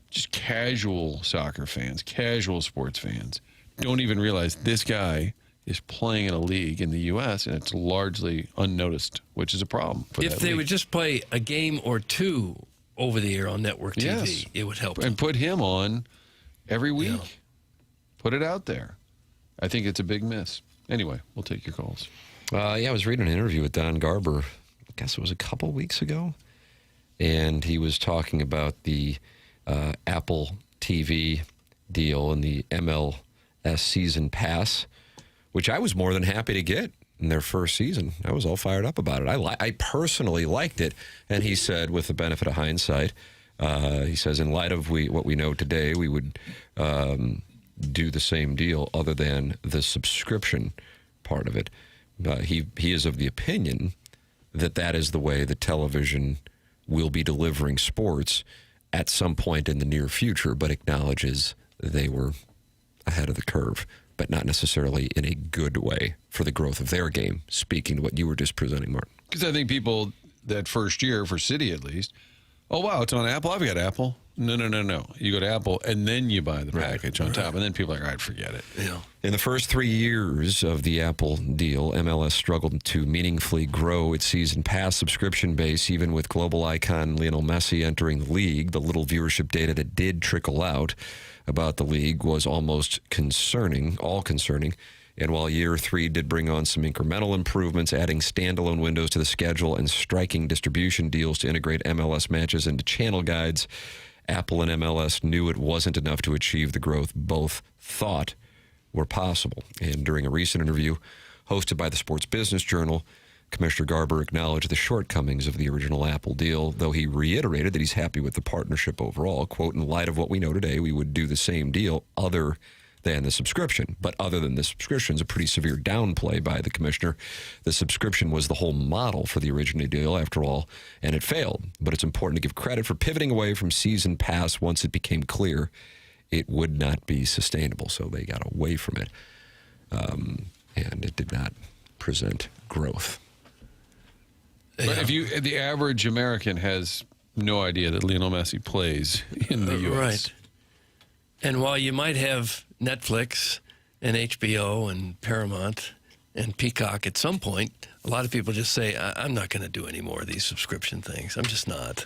just casual soccer fans, casual sports fans, don't even realize this guy is playing in a league in the U.S., and it's largely unnoticed, which is a problem for If that they league. would just play a game or two over the air on network TV, Yes. it would help. And put him on every week. Yeah. Put it out there. I think it's a big miss. Anyway, we'll take your calls. I was reading an interview with Don Garber, I guess it was a couple weeks ago, and he was talking about the Apple TV deal and the MLS season pass, which I was more than happy to get in their first season. I was all fired up about it. I personally liked it. And he said, with the benefit of hindsight, he says, in light of what we know today, we would do the same deal other than the subscription part of it. He is of the opinion that is the way the television will be delivering sports at some point in the near future, but acknowledges they were ahead of the curve, but not necessarily in a good way for the growth of their game, speaking to what you were just presenting, Martin. Because I think people that first year, for City at least, oh, wow, it's on Apple? I've got Apple. No. You go to Apple, and then you buy the package on top, and then people are like, all right, forget it. Yeah. In the first 3 years of the Apple deal, MLS struggled to meaningfully grow its season pass subscription base, even with global icon Lionel Messi entering the league. The little viewership data that did trickle out about the league was almost all concerning. And while year 3 did bring on some incremental improvements, adding standalone windows to the schedule and striking distribution deals to integrate MLS matches into channel guides, Apple and MLS knew it wasn't enough to achieve the growth both thought were possible. And during a recent interview hosted by the Sports Business Journal, Commissioner Garber acknowledged the shortcomings of the original Apple deal, though he reiterated that he's happy with the partnership overall. Quote, in light of what we know today, we would do the same deal other than the subscription. But other than the subscription is a pretty severe downplay by the commissioner. The subscription was the whole model for the original deal, after all, and it failed. But it's important to give credit for pivoting away from season pass once it became clear it would not be sustainable. So they got away from it, and it did not present growth. But if the average American has no idea that Lionel Messi plays in the U.S. Right. And while you might have Netflix and HBO and Paramount and Peacock at some point, a lot of people just say, I'm not going to do any more of these subscription things. I'm just not.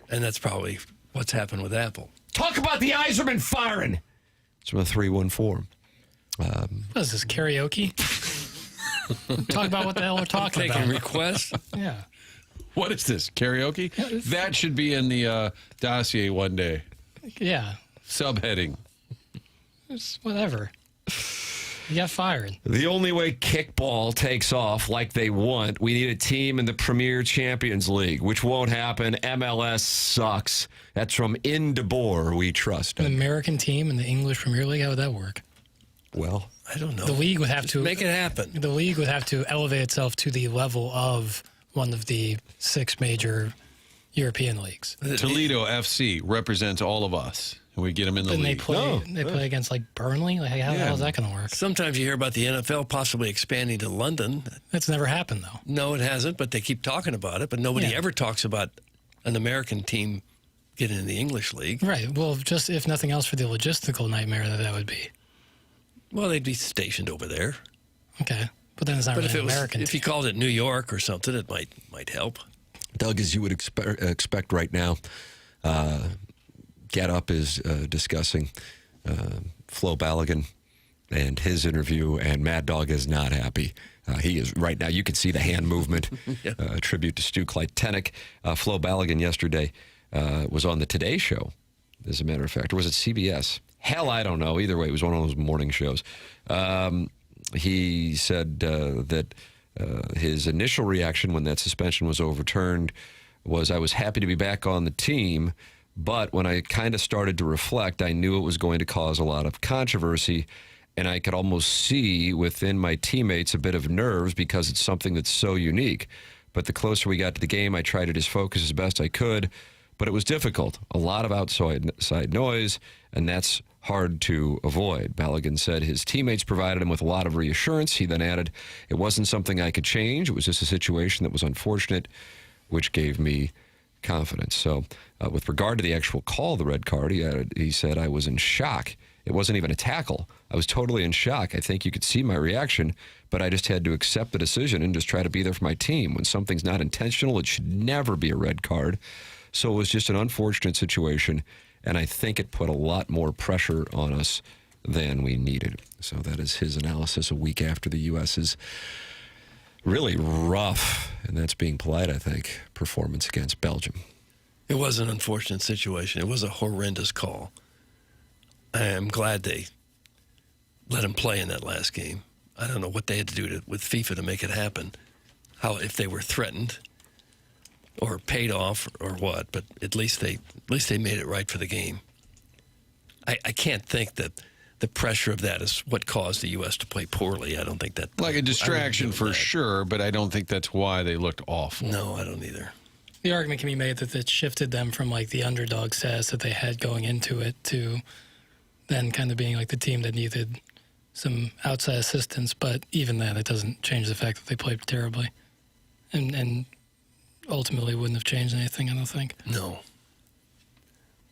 And that's probably what's happened with Apple. Talk about the Iserman firing. It's from a 314. What is this, karaoke? Talk about what the hell we're talking about. Taking requests? Yeah. What is this, karaoke? That should be in the dossier one day. Yeah. Subheading. It's whatever. You got fired. The only way kickball takes off like they want, we need a team in the Premier Champions League, which won't happen. MLS sucks. That's from In DeBoer, we trust. An American team in the English Premier League, how would that work? Well, I don't know. The league would have to make it happen. The league would have to elevate itself to the level of one of the 6 major European leagues. Toledo FC represents all of us, and we get them in the league. They play against like Burnley. Like, how the hell is that going to work? Sometimes you hear about the NFL possibly expanding to London. That's never happened, though. No, it hasn't, but they keep talking about it. But nobody ever talks about an American team getting in the English league. Right. Well, just if nothing else for the logistical nightmare that would be. Well, they'd be stationed over there. Okay. But then it's not really American. If you called it New York or something, it might help. Doug, as you would expect right now, Get Up is discussing Flo Balogun and his interview, and Mad Dog is not happy. He is right now. You can see the hand movement. Tribute to Stu Kleitenic. Flo Balogun yesterday was on the Today Show, as a matter of fact. Or was it CBS? Hell, I don't know. Either way, it was one of those morning shows. He said that his initial reaction when that suspension was overturned was, I was happy to be back on the team, but when I kind of started to reflect, I knew it was going to cause a lot of controversy, and I could almost see within my teammates a bit of nerves because it's something that's so unique. But the closer we got to the game, I tried to just focus as best I could, but it was difficult. A lot of outside noise, and that's hard to avoid. Balogun said his teammates provided him with a lot of reassurance. He then added, it wasn't something I could change. It was just a situation that was unfortunate, which gave me confidence. So with regard to the actual call of the red card, he said, I was in shock. It wasn't even a tackle. I was totally in shock. I think you could see my reaction, but I just had to accept the decision and just try to be there for my team. When something's not intentional, it should never be a red card. So it was just an unfortunate situation, and I think it put a lot more pressure on us than we needed. So that is his analysis a week after the U.S.'s really rough, and that's being polite, I think, performance against Belgium. It was an unfortunate situation. It was a horrendous call. I am glad they let him play in that last game. I don't know what they had to do with FIFA to make it happen. How, if they were threatened or paid off or what, but at least they made it right for the game. I can't think that the pressure of that is what caused the U.S. to play poorly. I don't think that... Like a distraction for sure, but I don't think that's why they looked awful. No, I don't either. The argument can be made that it shifted them from like the underdog status that they had going into it to then kind of being like the team that needed some outside assistance. But even then, it doesn't change the fact that they played terribly. And ultimately wouldn't have changed anything, I don't think. No.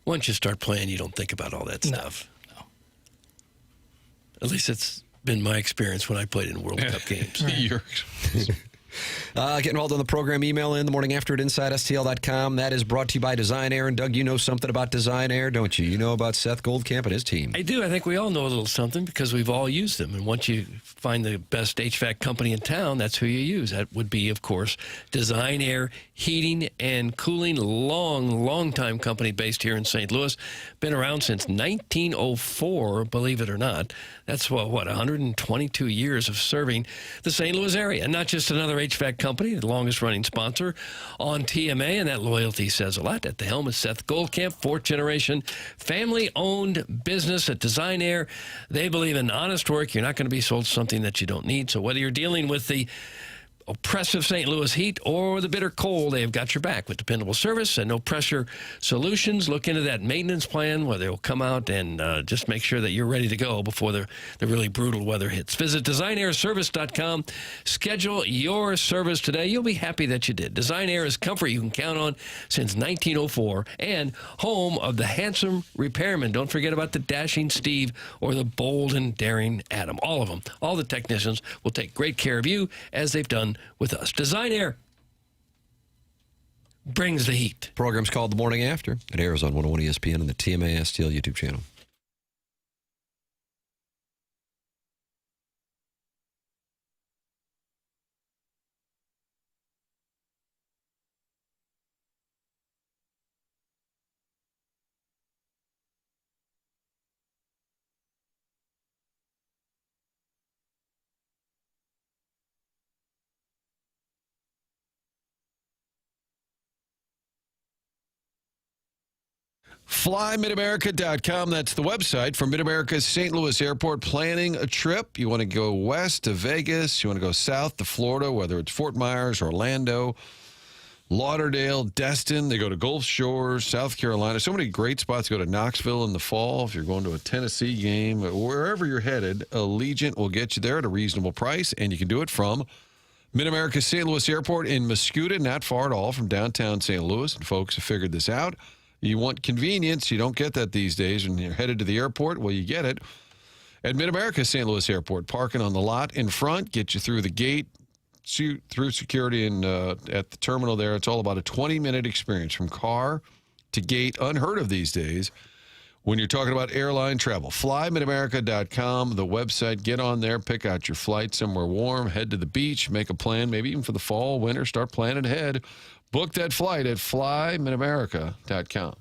Once you start playing, you don't think about all that stuff. No. At least it's been my experience when I played in World Cup games. Right. Get involved in the program. Email in the morning after at InsideSTL.com. That is brought to you by Design Air. And Doug, you know something about Design Air, don't you? You know about Seth Goldcamp and his team. I do. I think we all know a little something because we've all used them. And once you find the best HVAC company in town, that's who you use. That would be, of course, Design Air Heating and Cooling. Long time company based here in St. Louis. Been around since 1904, believe it or not. That's, 122 years of serving the St. Louis area. And not just another HVAC company, the longest running sponsor on TMA, and that loyalty says a lot. At the helm is Seth Goldcamp, fourth generation, family-owned business at Design Air. They believe in honest work. You're not going to be sold something that you don't need. So whether you're dealing with the oppressive St. Louis heat or the bitter cold, they've got your back with dependable service and no pressure solutions. Look into that maintenance plan where they'll come out and just make sure that you're ready to go before the really brutal weather hits. Visit designairservice.com. Schedule your service today. You'll be happy that you did. Design Air is comfort you can count on since 1904 and home of the handsome repairman. Don't forget about the dashing Steve or the bold and daring Adam. All of them, all the technicians will take great care of you as they've done with us. Design Air brings the heat. Program's called The Morning After. It airs on 101 ESPN and the TMA STL YouTube channel. FlyMidAmerica.com. That's the website for Mid-America's St. Louis Airport. Planning a trip. You want to go west to Vegas. You want to go south to Florida, whether it's Fort Myers, Orlando, Lauderdale, Destin. They go to Gulf Shores, South Carolina. So many great spots. Go to Knoxville in the fall if you're going to a Tennessee game. Wherever you're headed, Allegiant will get you there at a reasonable price, and you can do it from Mid-America's St. Louis Airport in Muscuda, not far at all from downtown St. Louis. And folks have figured this out. You want convenience. You don't get that these days when you're headed to the airport. Well, you get it at Mid-America St. Louis Airport. Parking on the lot in front, get you through the gate, through security, and at the terminal there. It's all about a 20-minute experience from car to gate. Unheard of these days when you're talking about airline travel. FlyMidAmerica.com, the website. Get on there, pick out your flight somewhere warm, head to the beach, make a plan, maybe even for the fall, winter. Start planning ahead. Book that flight at FlyMidAmerica.com.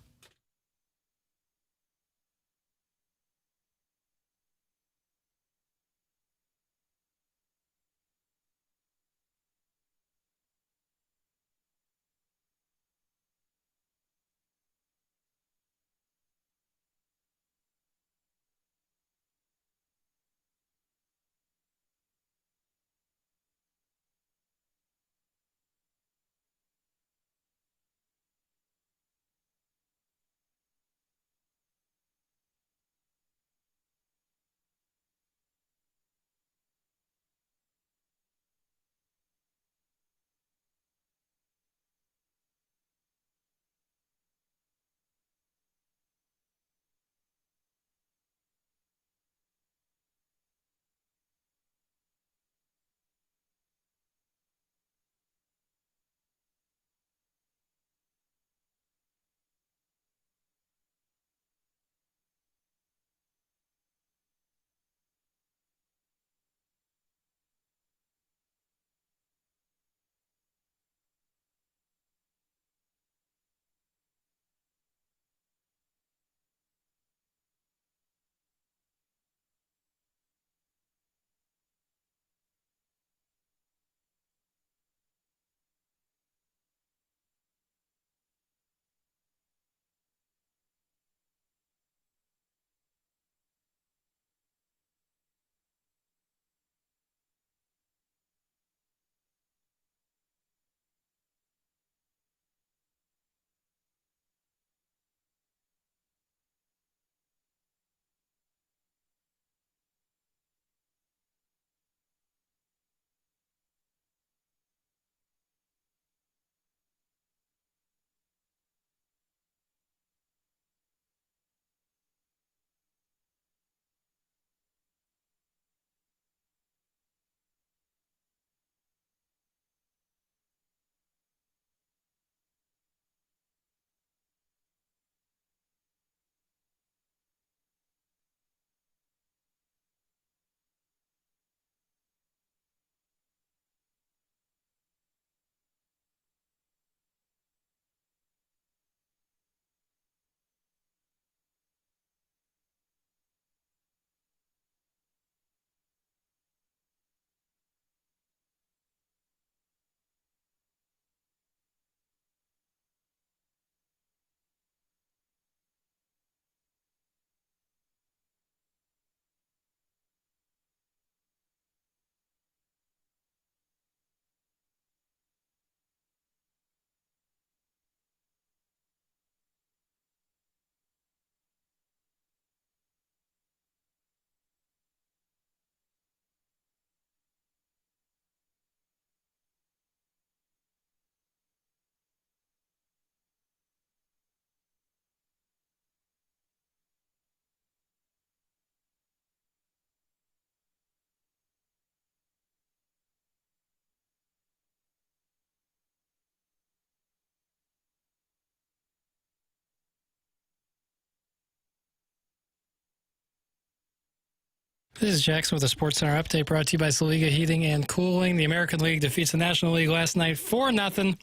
This is Jackson with a Sports Center update brought to you by Saliga Heating and Cooling. The American League defeats the National League last night 4-0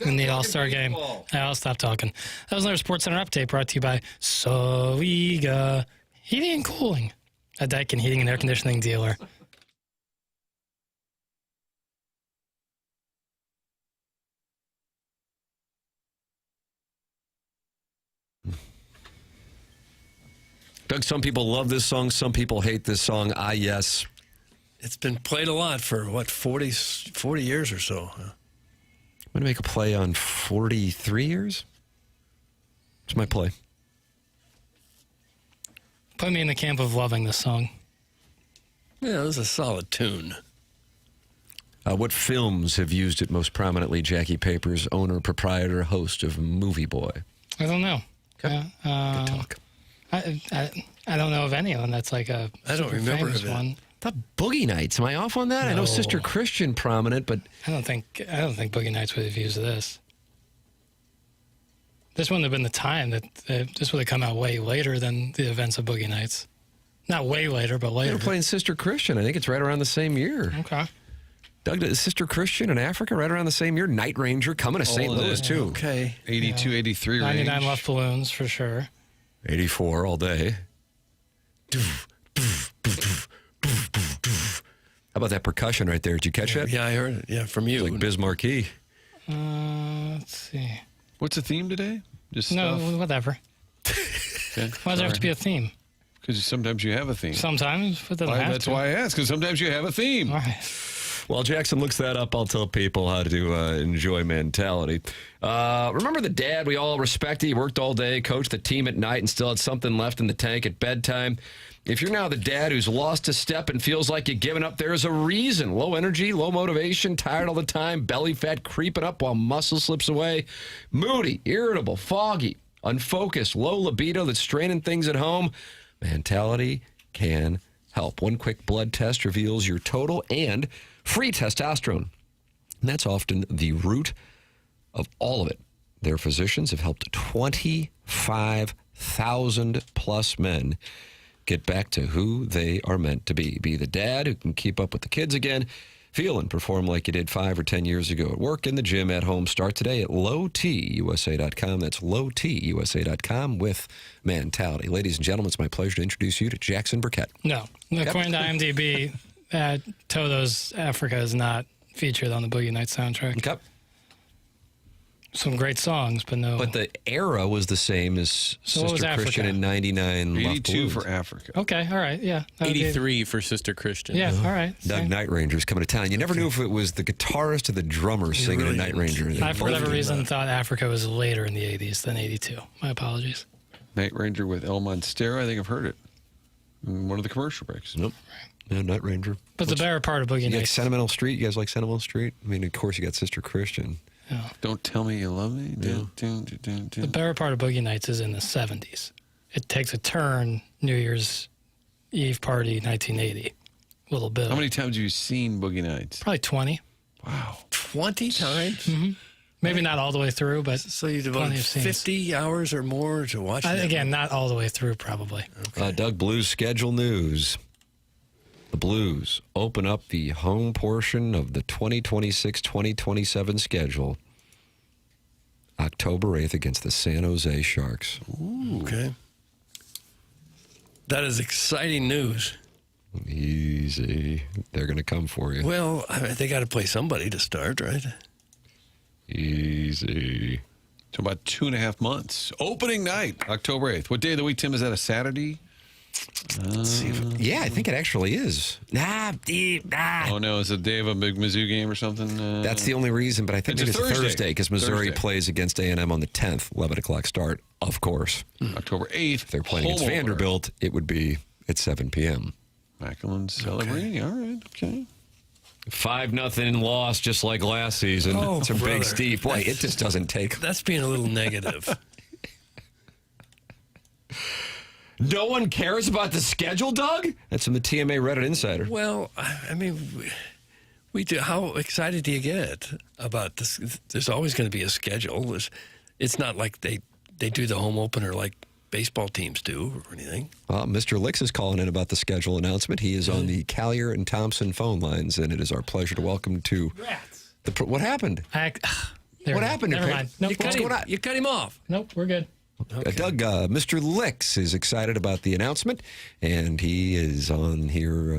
in the All-Star game. I'll stop talking. That was another Sports Center update brought to you by Saliga Heating and Cooling, a Daikin heating and air conditioning dealer. Doug, some people love this song. Some people hate this song. Yes. It's been played a lot for, 40 years or so. Huh? I'm going to make a play on 43 years. It's my play. Put me in the camp of loving this song. Yeah, it was a solid tune. What films have used it most prominently? Jackie Papers, owner, proprietor, host of Movie Boy. I don't know. Okay. Good talk. I don't know of anyone that's like a I don't super remember famous of it. one. The Boogie Nights. Am I off on that? No. I know Sister Christian prominent, but I don't think Boogie Nights would have used this. This wouldn't have been the time that this would have come out way later than the events of Boogie Nights. Not way later, but they later. were playing Sister Christian. I think it's right around the same year. Okay. Doug, is Sister Christian in Africa right around the same year? Night Ranger coming to St. Louis, too. Okay. 82, 83 range. 99 Left Balloons, for sure. 84 all day. How about that percussion right there? Did you catch that? Yeah, I heard it. Yeah, from you. It's like Biz Marquee. Let's see. What's the theme today? Just No, stuff? whatever. Okay. Why does there have to be a theme? Because sometimes you have a theme. Sometimes, but it doesn't have That's to. why I asked, because sometimes you have a theme. All right. While Jackson looks that up, I'll tell people how to enjoy mentality. Remember the dad we all respected? He worked all day, coached the team at night, and still had something left in the tank at bedtime. If you're now the dad who's lost a step and feels like you're giving up, there's a reason. Low energy, low motivation, tired all the time, belly fat creeping up while muscle slips away, moody, irritable, foggy, unfocused, low libido that's straining things at home. Mentality can help. One quick blood test reveals your total and free testosterone. And that's often the root of all of it. Their physicians have helped 25,000 plus men get back to who they are meant to be. Be the dad who can keep up with the kids again, feel and perform like you did 5 or 10 years ago at work, in the gym, at home. Start today at lowtusa.com. That's lowtusa.com with mentality. Ladies and gentlemen, it's my pleasure to introduce you to Jackson Burkett. No. According to IMDb, Toto's Africa is not featured on the Boogie Nights soundtrack. Okay. Some great songs, but no. But the era was the same as So what was Sister Christian Africa? in 99. 82 for Africa. Okay, all right, yeah. That would be- 83 for Sister Christian. Yeah, all right. Doug same. Night Ranger's coming to town. You never knew if it was the guitarist or the drummer singing really a Night Ranger. I, for whatever reason, thought Africa was later in the 80s than 82. My apologies. Night Ranger with El Monstero. I think I've heard it in one of the commercial breaks. Nope. No, Night Ranger. But the better part of Boogie You got Nights. Sentimental Street? You guys like Sentimental Street? I mean, of course, you got Sister Christian. Yeah. Don't tell me you love me. The better part of Boogie Nights is in the 70s. It takes a turn New Year's Eve party 1980. Little bit. How many times have you seen Boogie Nights? Probably 20. Wow. 20 times? Mm-hmm. Maybe not all the way through, but So you plenty devoted of scenes. 50 hours or more to watch that? Again, not all the way through, probably. Doug, Blues schedule news. The Blues open up the home portion of the 2026-2027 schedule October 8th against the San Jose Sharks. Ooh, okay. That is exciting news. Easy. They're going to come for you. Well, they got to play somebody to start, right? Easy. So about 2.5 months. Opening night, October 8th. What day of the week, Tim? Is that a Saturday? Let's see yeah, I think it actually is. Oh, no. It's a day of a big Mizzou game or something? That's the only reason, but I think It's it's a Thursday because Missouri Thursday. plays against A&M on the 10th, 11 o'clock start, of course. October 8th. If they're playing against home opener. Vanderbilt, it would be at 7 p.m. Macklin celebrating. All right. Okay. 5-0 loss, just like last season. Oh, it's a brother. big steep. Boy, it just doesn't take. That's being a little negative. No one cares about the schedule, Doug? That's from the TMA Reddit Insider. Well, I mean, we do. How excited do you get about this? There's always going to be a schedule. It's not like they do the home opener like baseball teams do or anything. Mr. Licks is calling in about the schedule announcement. He is on the Collier and Thompson phone lines, and it is our pleasure to welcome to what happened? What happened? Never mind. Nope. You cut him off. Nope, we're good. Okay. Doug, Mr. Licks is excited about the announcement, and he is on here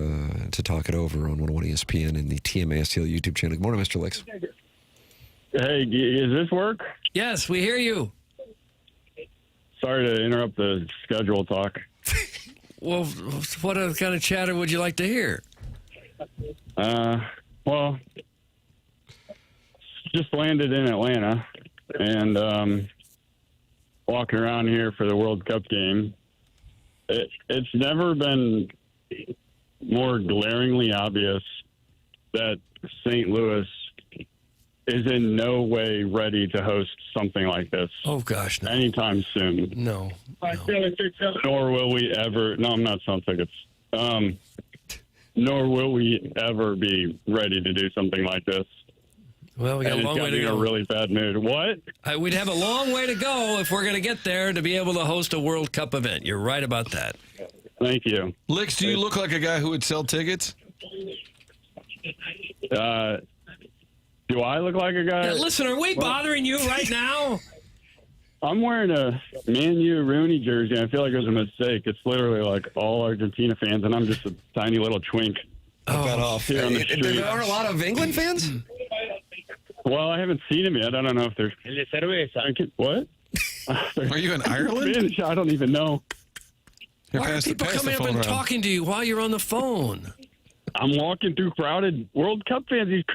to talk it over on 101 ESPN and the TMASTL YouTube channel. Good morning, Mr. Licks. Hey, is this work? Yes, we hear you. Sorry to interrupt the schedule talk. Well, what kind of chatter would you like to hear? Well, just landed in Atlanta and walking around here for the World Cup game. It's never been more glaringly obvious that St. Louis is in no way ready to host something like this. Oh, gosh, no. Anytime soon. No. Nor will we ever. No, I'm not selling tickets. Nor will we ever be ready to do something like this. Well, we got a long way to go. In a really bad mood. What? We'd have a long way to go if we're going to get there to be able to host a World Cup event. You're right about that. Thank you. Licks, do you look like a guy who would sell tickets? Do I look like a guy? Yeah, listen, are we bothering you right now? I'm wearing a Man U Rooney jersey. I feel like it was a mistake. It's literally like all Argentina fans, and I'm just a tiny little twink. Here on the street. There aren't a lot of England fans? Well, I haven't seen him yet. I don't know if there's... What? Are you in Ireland? I don't even know. Why are people coming up and talking to you while you're on the phone? I'm walking through crowded World Cup fans.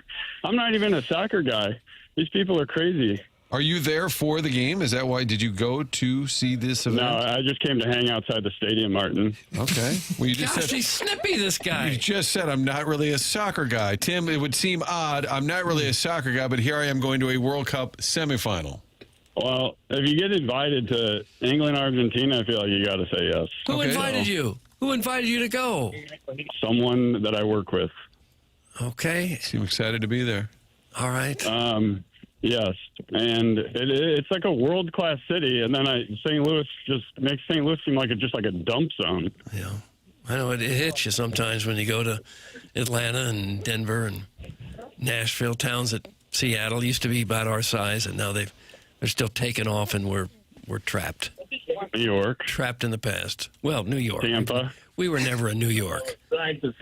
I'm not even a soccer guy. These people are crazy. Are you there for the game? Is that why? Did you go to see this event? No, I just came to hang outside the stadium, Martin. Okay. Well, you just said, he's snippy, this guy. You just said, I'm not really a soccer guy. Tim, it would seem odd. I'm not really a soccer guy, but here I am going to a World Cup semifinal. Well, if you get invited to England, Argentina, I feel like you got to say yes. Who invited you? Who invited you to go? Someone that I work with. Okay. Seem excited to be there. All right. Yes, and it's like a world-class city, and then St. Louis just makes St. Louis seem like just like a dump zone. Yeah, I know it hits you sometimes when you go to Atlanta and Denver and Nashville, towns that Seattle used to be about our size, and now they're still taking off, and we're trapped. New York, trapped in the past. Well, New York, Tampa. We were never in New York.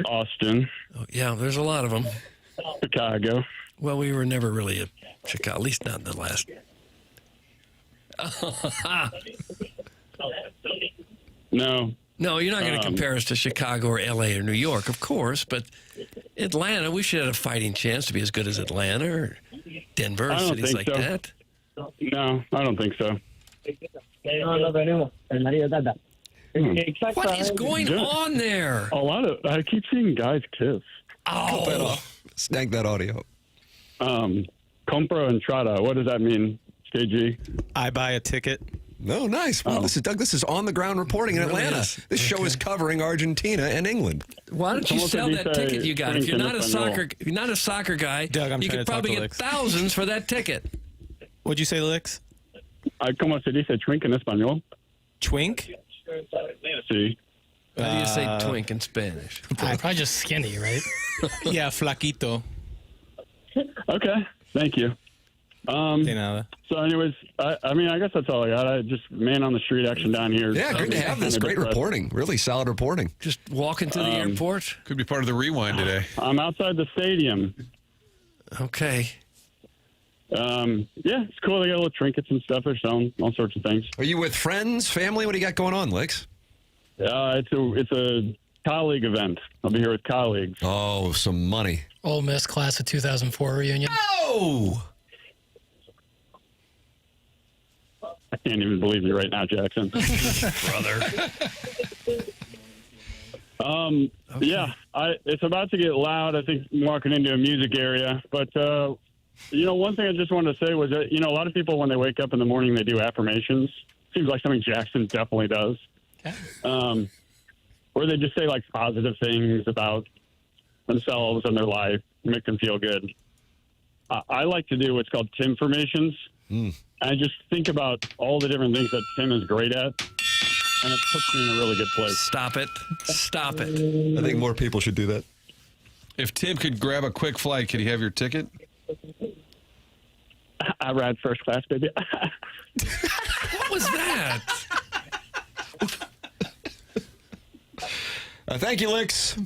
Austin. Oh, yeah, there's a lot of them. Chicago. Well, we were never really a Chicago, at least not in the last. No. No, you're not going to compare us to Chicago or L.A. or New York, of course, but Atlanta, we should have a fighting chance to be as good as Atlanta or Denver, or cities like that. No, I don't think so. What is going on there? I keep seeing guys kiss. Cut that off. Snag that audio. Compra entrada. What does that mean, KG? I buy a ticket. No, nice. Well, this is Doug. This is on the ground reporting in Atlanta. This show is covering Argentina and England. Why don't you sell that ticket you got? If you're not a soccer guy, Doug, you could probably get thousands for that ticket. What'd you say, Licks? ¿Cómo se dice twink en español? Twink? Sí. How do you say twink in Spanish? Probably just skinny, right? Yeah, flaquito. Okay, thank you. So anyways, I guess that's all I got. I just man on the street action down here. Yeah, good to have this. Great reporting. Really solid reporting. Just walking through the airport. Could be part of the rewind today. I'm outside the stadium. Okay. Yeah, it's cool. They got little trinkets and stuff. They're selling all sorts of things. Are you with friends, family? What do you got going on, Licks? It's a colleague event. I'll be here with colleagues. Oh, some money. Ole Miss class of 2004 reunion. Oh! I can't even believe you right now, Jackson. Brother. Okay. Yeah, it's about to get loud. I think I'm walking into a music area. But, one thing I just wanted to say was that, a lot of people, when they wake up in the morning, they do affirmations. Seems like something Jackson definitely does. Okay. Where they just say, like, positive things about themselves and their life, make them feel good. I like to do what's called Timformations. I just think about all the different things that Tim is great at. and it puts me in a really good place. Stop it. Stop it. I think more people should do that. If Tim could grab a quick flight, could he have your ticket? I ride first class, baby. What was that? Thank you, Licks.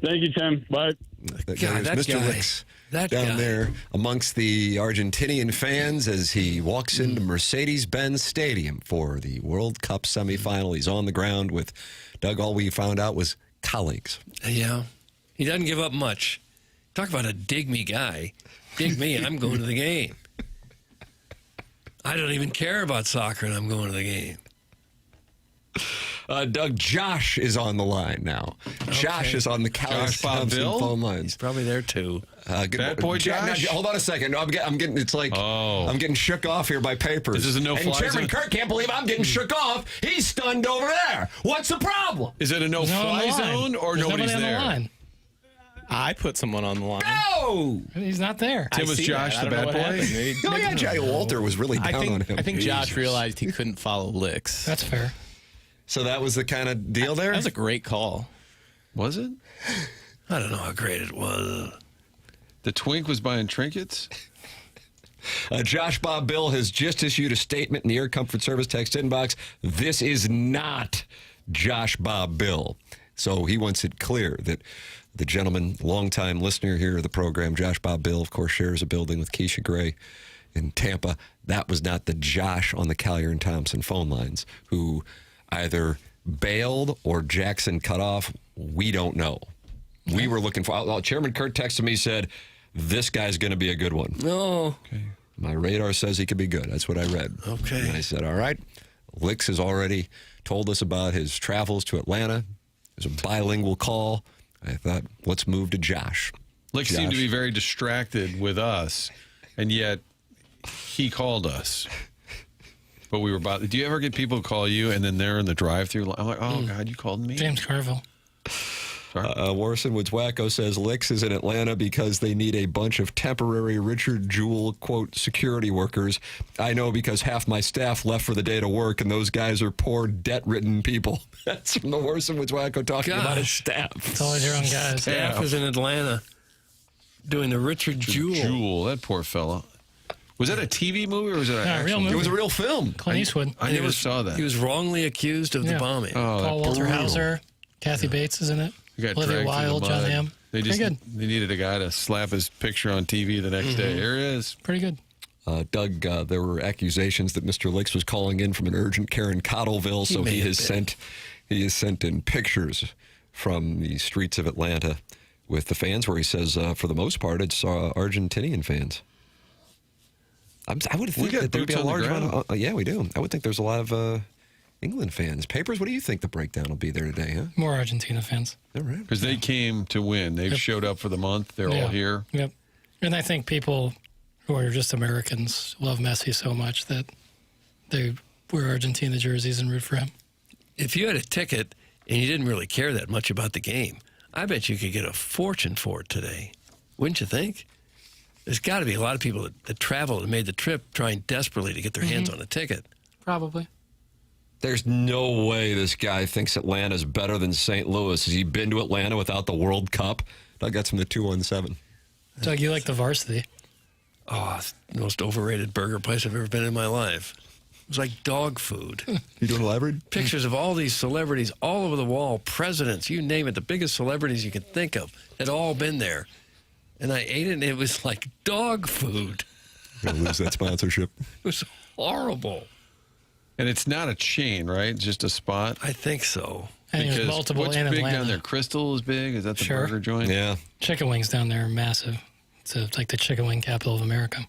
Thank you, Tim. Bye. That God, guy is that Mr. guy. Licks That down guy. there amongst the Argentinian fans as he walks into Mercedes-Benz Stadium for the World Cup semifinal. He's on the ground with Doug. All we found out was colleagues. Yeah. He doesn't give up much. Talk about a dig me guy. Dig me, I'm going to the game. I don't even care about soccer, and I'm going to the game. Doug, Josh is on the line now. Josh is on the Josh Bob Thompson Bill? phone lines. He's probably there, too. Good Bad boy Josh? Hold on a second. I'm getting. It's like I'm getting shook off here by papers. Is this a no-fly And Chairman zone? Kirk can't believe I'm getting shook off. He's stunned over there. What's the problem? Is it a no-fly zone or There's nobody's nobody on there? the line. I put someone on the line. No! He's not there. Tim, was Josh the bad boy? Oh, yeah, Jay Walter was really down on him. I think Josh realized he couldn't follow Licks. That's fair. So that was the kind of deal there? That was a great call. Was it? I don't know how great it was. The twink was buying trinkets? Josh Bob Bill has just issued a statement in the Air Comfort Service text inbox. This is not Josh Bob Bill. So he wants it clear that the gentleman, longtime listener here of the program, Josh Bob Bill, of course, shares a building with Keisha Gray in Tampa. That was not the Josh on the Collier and Thompson phone lines who either bailed or Jackson cut off. We don't know. We were looking for. Chairman Kurt texted me, said, this guy's going to be a good one. No. Okay. My radar says he could be good. That's what I read. Okay. And I said, all right. Licks has already told us about his travels to Atlanta. It was a bilingual call. I thought, let's move to Josh. Licks seemed to be very distracted with us, and yet he called us. But we were about. Do you ever get people call you and then they're in the drive-thru? I'm like, oh God, you called me. James Carville. Warson Woods Wacko says Licks is in Atlanta because they need a bunch of temporary Richard Jewell, quote, security workers. I know because half my staff left for the day to work, and those guys are poor, debt-ridden people. That's from the Warson Woods Wacko talking about his staff. It's always your own guys. Staff is in Atlanta doing the Richard Jewell. Jewell, that poor fella. Was that a TV movie or was it an actual real movie. It was a real film. Clint Eastwood. I never saw that. He was wrongly accused of the bombing. Oh, Paul Walter brutal. Hauser. Kathy Bates is in it. He got Olivia dragged through Wilde, the John mud. Hamm. They Pretty good. They needed a guy to slap his picture on TV the next day. Here he is. Pretty good. Doug, there were accusations that Mr. Licks was calling in from an urgent care in Cottleville, so he has sent in pictures from the streets of Atlanta with the fans, where he says, for the most part, it's Argentinian fans. I would think that there'd be a large amount of, yeah, we do. I would think there's a lot of England fans. Papers, what do you think the breakdown will be there today, huh? More Argentina fans. All right. Because they came to win. They've showed up for the month. They're all here. Yep. And I think people who are just Americans love Messi so much that they wear Argentina jerseys and root for him. If you had a ticket and you didn't really care that much about the game, I bet you could get a fortune for it today. Wouldn't you think? There's got to be a lot of people that traveled and made the trip trying desperately to get their hands on a ticket. Probably. There's no way this guy thinks Atlanta's better than St. Louis. Has he been to Atlanta without the World Cup? Doug got from the 217. Doug, you like the Varsity. Oh, it's the most overrated burger place I've ever been in my life. It was like dog food. You doing elaborate? Pictures of all these celebrities all over the wall, presidents, you name it, the biggest celebrities you could think of had all been there. And I ate it, and it was like dog food. Gonna lose that sponsorship. It was horrible. And it's not a chain, right? It's just a spot? I think so. And there's multiple what's in big Atlanta. down there? Crystal is big? Is that the burger joint? Yeah. Chicken wings down there are massive. It's like the chicken wing capital of America.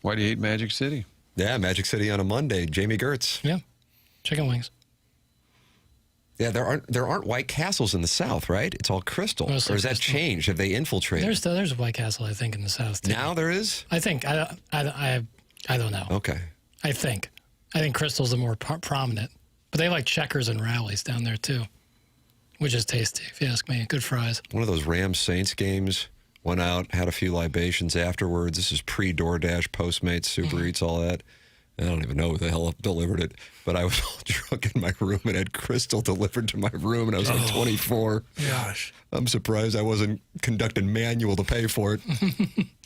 Why do you hate Magic City? Yeah, Magic City on a Monday. Jamie Gertz. Yeah, chicken wings. Yeah, there aren't White Castles in the South, right? It's all Crystal. Mostly or has that Crystal. changed? Have they infiltrated? There's a White Castle, I think, in the South too. Now there is? I think I don't know. Okay. I think Crystal's the more prominent, but they like Checkers and Rallies down there too, which is tasty if you ask me. Good fries. One of those Rams Saints games. Went out, had a few libations afterwards. This is pre-DoorDash, Postmates, Super Eats, all that. I don't even know who the hell delivered it, but I was all drunk in my room and had Crystal delivered to my room, and I was like 24. Gosh. I'm surprised I wasn't conducting manual to pay for it.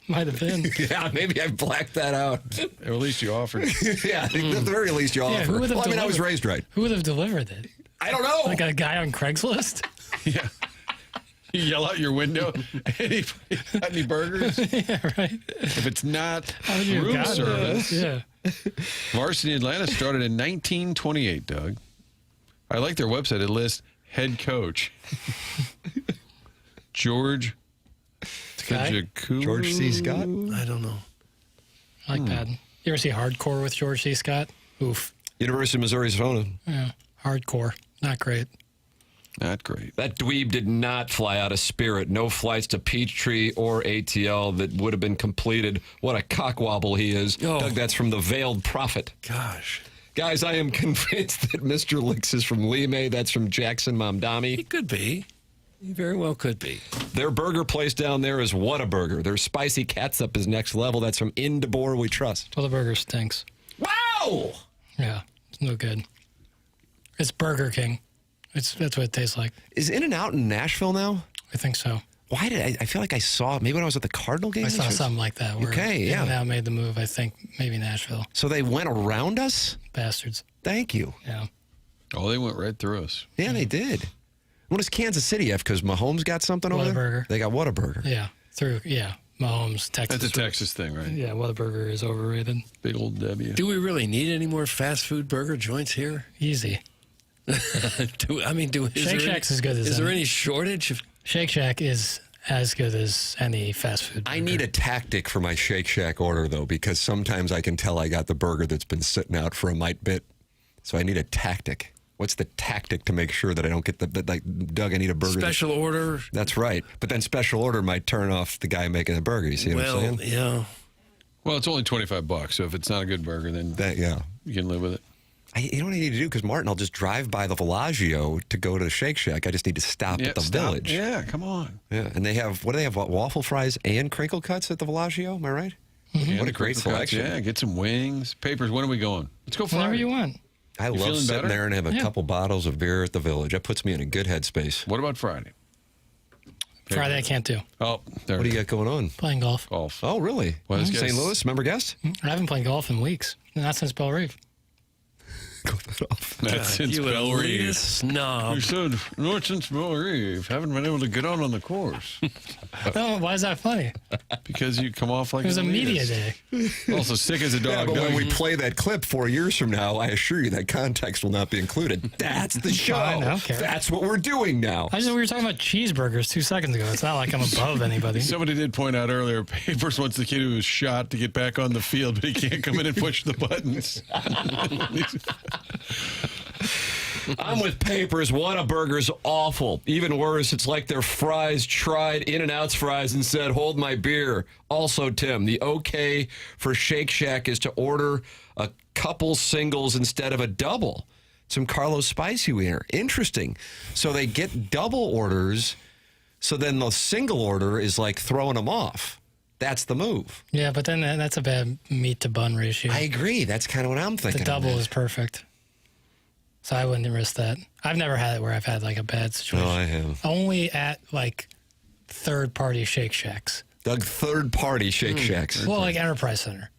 Might have been. Yeah, maybe I blacked that out. Or at least you offered. Yeah, at the very least you offered. Who would have I was raised right. Who would have delivered it? I don't know. Like a guy on Craigslist? Yeah. You yell out your window, got any burgers? Yeah, right. If it's not How would you have room gotten service. those? Yeah. Varsity Atlanta started in 1928, Doug. I like their website. It lists head coach George Kajaku. George C. Scott? I don't know. I like that. You ever see Hardcore with George C. Scott? Oof. University of Missouri Savannah. Yeah. Hardcore. Not great. Not great. That dweeb did not fly out of Spirit. No flights to Peachtree or ATL that would have been completed. What a cockwobble he is. Oh. Doug, that's from the Veiled Prophet. Gosh. Guys, I am convinced that Mr. Licks is from Lime. That's from Jackson Mamdani. He could be. He very well could be. Their burger place down there is Whataburger. Their spicy catsup is next level. That's from Indebor We Trust. Whataburger stinks. Wow! Yeah. It's no good. It's Burger King. That's what it tastes like. Is In-N-Out in Nashville now? I think so. Why did I feel like I saw, maybe when I was at the Cardinal game? I saw something like that. Where Okay, yeah. Now made the move, I think, maybe Nashville. So they went around us? Bastards. Thank you. Yeah. Oh, they went right through us. Yeah, they did. What does Kansas City have? Because Mahomes got something over there? Whataburger. They got Whataburger. Yeah. Mahomes, Texas. That's a Texas thing, right? Yeah, Whataburger is overrated. Big old W. Do we really need any more fast food burger joints here? Easy. Shake Shack's as good as Is there any. any shortage of Shake Shack is as good as any fast food burger. I need a tactic for my Shake Shack order, though, because sometimes I can tell I got the burger that's been sitting out for a mite bit. So I need a tactic. What's the tactic to make sure that I don't get like, Doug, I need a burger. Special order? That's right. But then special order might turn off the guy making the burger. You see what I'm saying? Yeah. Well, it's only $25, so if it's not a good burger, then you can live with it. You know what I need to do? Because, Martin, I'll just drive by the Villaggio to go to the Shake Shack. I just need to stop at the Village. Yeah, come on. Yeah, and they have, what do they have, waffle fries and crinkle cuts at the Villaggio? Am I right? Yeah, What a great selection. Yeah, get some wings. Papers, when are we going? Let's go Friday. Whenever you want. I love feeling sitting better? there and have a couple bottles of beer at the Village. That puts me in a good headspace. What about Friday? Friday I can't do. Oh, there. What do you got going on? Playing golf. Golf. Oh, really? Well, this St. guy's- Louis, member guest? I haven't played golf in weeks. Not since Bell Reeve. That's since you Bell Reeve. elitist snob. You said, not since Bell Reeve. Haven't been able to get on the course. No, why is that funny? Because you come off like It was a an media elitist. day. Also sick as a Yeah, dog. but when Doug. we play that clip 4 years from now, I assure you that context will not be included. That's the show. Fine, I don't care. That's what we're doing now. We were talking about cheeseburgers 2 seconds ago. It's not like I'm above anybody. Somebody did point out earlier, Papers wants the kid who was shot to get back on the field, but he can't come in and push the buttons. I'm with Papers. Whataburger's awful. Even worse, it's like their fries tried In-N-Out's fries and said, hold my beer. Also, Tim, the okay for Shake Shack is to order a couple singles instead of a double. Some Carlos Spicy Wiener. Interesting. So they get double orders, so then the single order is like throwing them off. That's the move. Yeah, but then that's a bad meat to bun ratio. I agree. That's kind of what I'm thinking. The double on that. is perfect. So I wouldn't risk that. I've never had it where I've had like a bad situation. No, I have. Only at like third-party Shake Shacks. Doug, third-party Shake Shacks. Well, like Enterprise Center.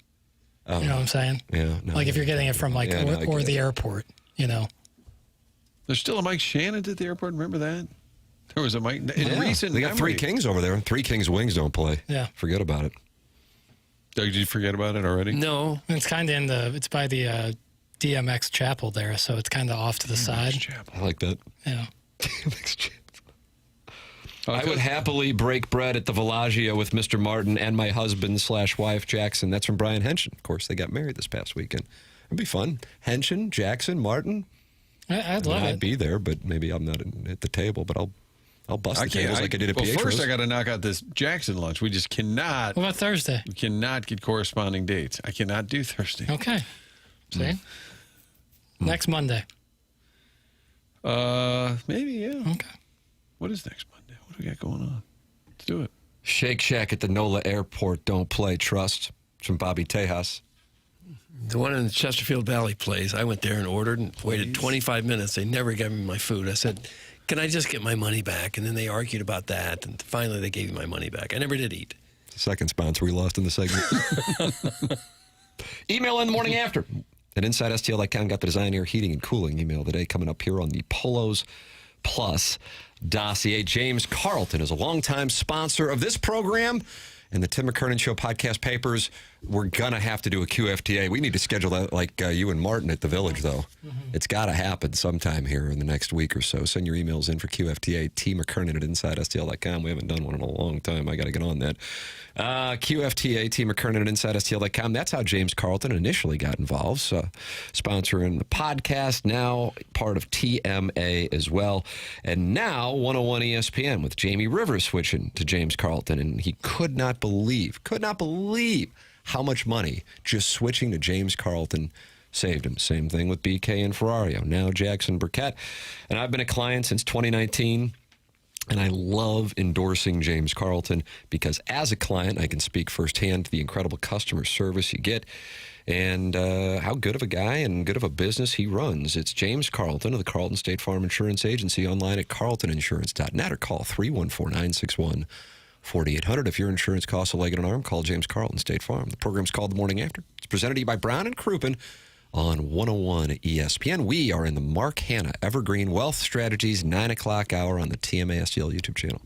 Oh. You know what I'm saying? Yeah. No, Like if you're getting it from like Yeah, no, I or get the it. airport, you know. There's still a Mike Shannon at the airport. Remember that? There was a Mike. In Yeah. recent They got memory. Three Kings over there. Three Kings wings don't play. Yeah. Forget about it. Doug, did you forget about it already? No. It's kind of it's by the DMX Chapel there, so it's kind of off to the side. I like that. Yeah. I would happily break bread at the Villaggio with Mr. Martin and my husband/wife, Jackson. That's from Brian Henshin. Of course, they got married this past weekend. It'd be fun. Henshin, Jackson, Martin. I'd love I'd it. be there, but maybe I'm not at the table, but I'll bust the tables like I did at Well, Pietro's. first I got to knock out this Jackson lunch. We just cannot. What about Thursday? We cannot get corresponding dates. I cannot do Thursday. Okay. See? Next Monday. Maybe, yeah. Okay. What is next Monday? What do we got going on? Let's do it. Shake Shack at the NOLA Airport. Don't play. Trust. It's from Bobby Tejas. The one in the Chesterfield Valley place, I went there and ordered and waited 25 minutes. They never gave me my food. I said, can I just get my money back? And then they argued about that, and finally they gave me my money back. I never did eat. The second sponsor we lost in the segment. Email in the morning after at InsideSTL.com. Got the design, air, heating, and cooling email today coming up here on the Polos Plus dossier. James Carlton is a longtime sponsor of this program and the Tim McKernan Show podcast papers. We're going to have to do a QFTA. We need to schedule that like you and Martin at the Village, though. It's got to happen sometime here in the next week or so. Send your emails in for QFTA, T McKernan at InsideSTL.com. We haven't done one in a long time. I got to get on that. QFTA, T McKernan at InsideSTL.com. That's how James Carlton initially got involved, sponsoring the podcast, now part of TMA as well. And now 101 ESPN with Jamie Rivers switching to James Carlton. And he could not believe how much money just switching to James Carlton saved him. Same thing with BK and Ferrario. Now Jackson Burkett. And I've been a client since 2019. And I love endorsing James Carlton because as a client, I can speak firsthand to the incredible customer service you get and how good of a guy and good of a business he runs. It's James Carlton of the Carlton State Farm Insurance Agency, online at carltoninsurance.net, or call 314-961-4800. If your insurance costs a leg and an arm, call James Carlton State Farm. The program's called The Morning After. It's presented to you by Brown and Crouppen on 101 ESPN. We are in the Mark Hanna Evergreen Wealth Strategies 9 o'clock hour on the TMA STL YouTube channel.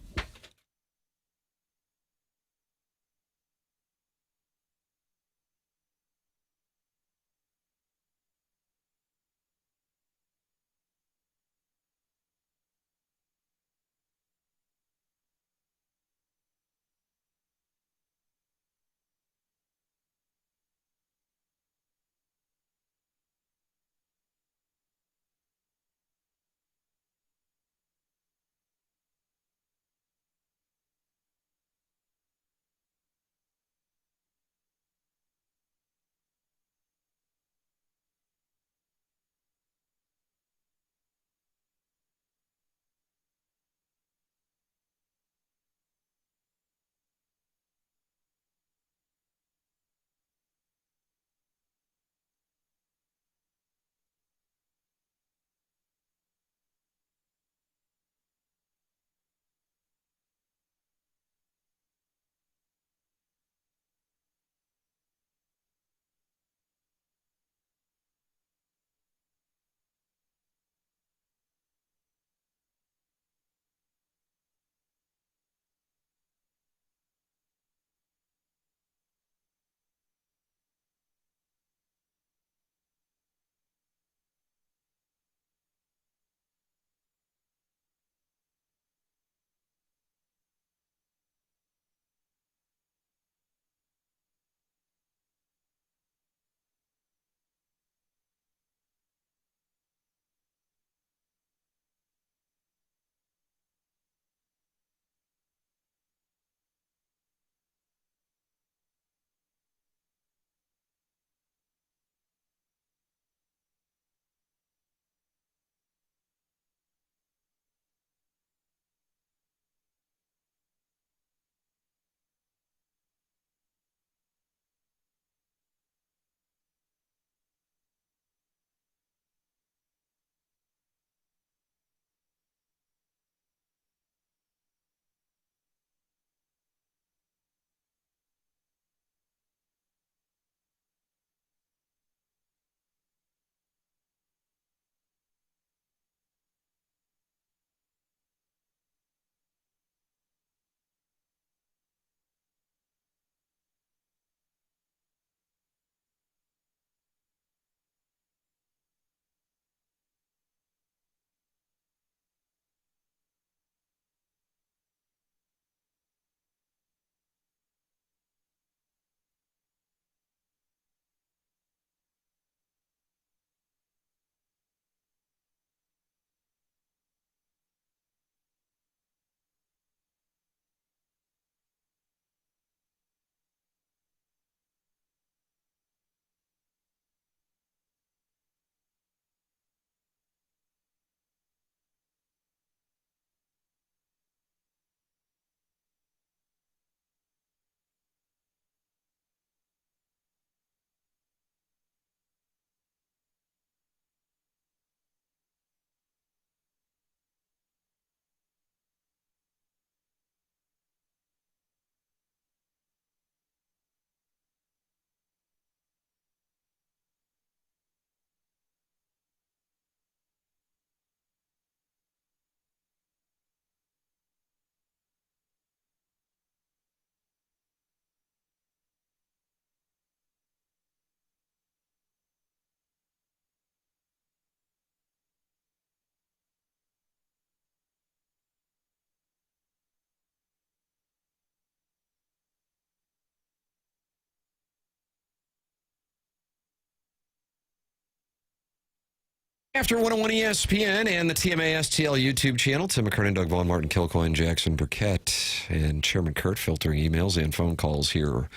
After 101 ESPN and the TMA STL YouTube channel, Tim McKernan, Doug Vaughn, Martin Kilcoyne, Jackson Burkett, and Chairman Kurt filtering emails and phone calls here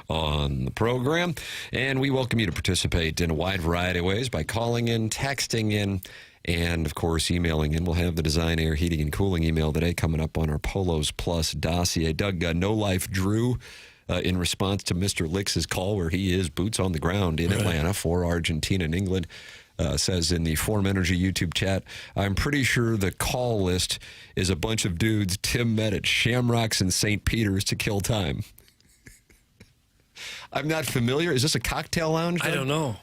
on the program. And we welcome you to participate in a wide variety of ways by calling in, texting in, and, of course, emailing in. We'll have the Design, Air, Heating, and Cooling email today coming up on our Polos Plus dossier. Doug, No Life Drew, in response to Mr. Licks' call, where he is boots on the ground in Atlanta for Argentina and England, says in the Form Energy YouTube chat, I'm pretty sure the call list is a bunch of dudes Tim met at Shamrocks and St. Peter's to kill time. I'm not familiar. Is this a cocktail lounge, Doug? I don't know.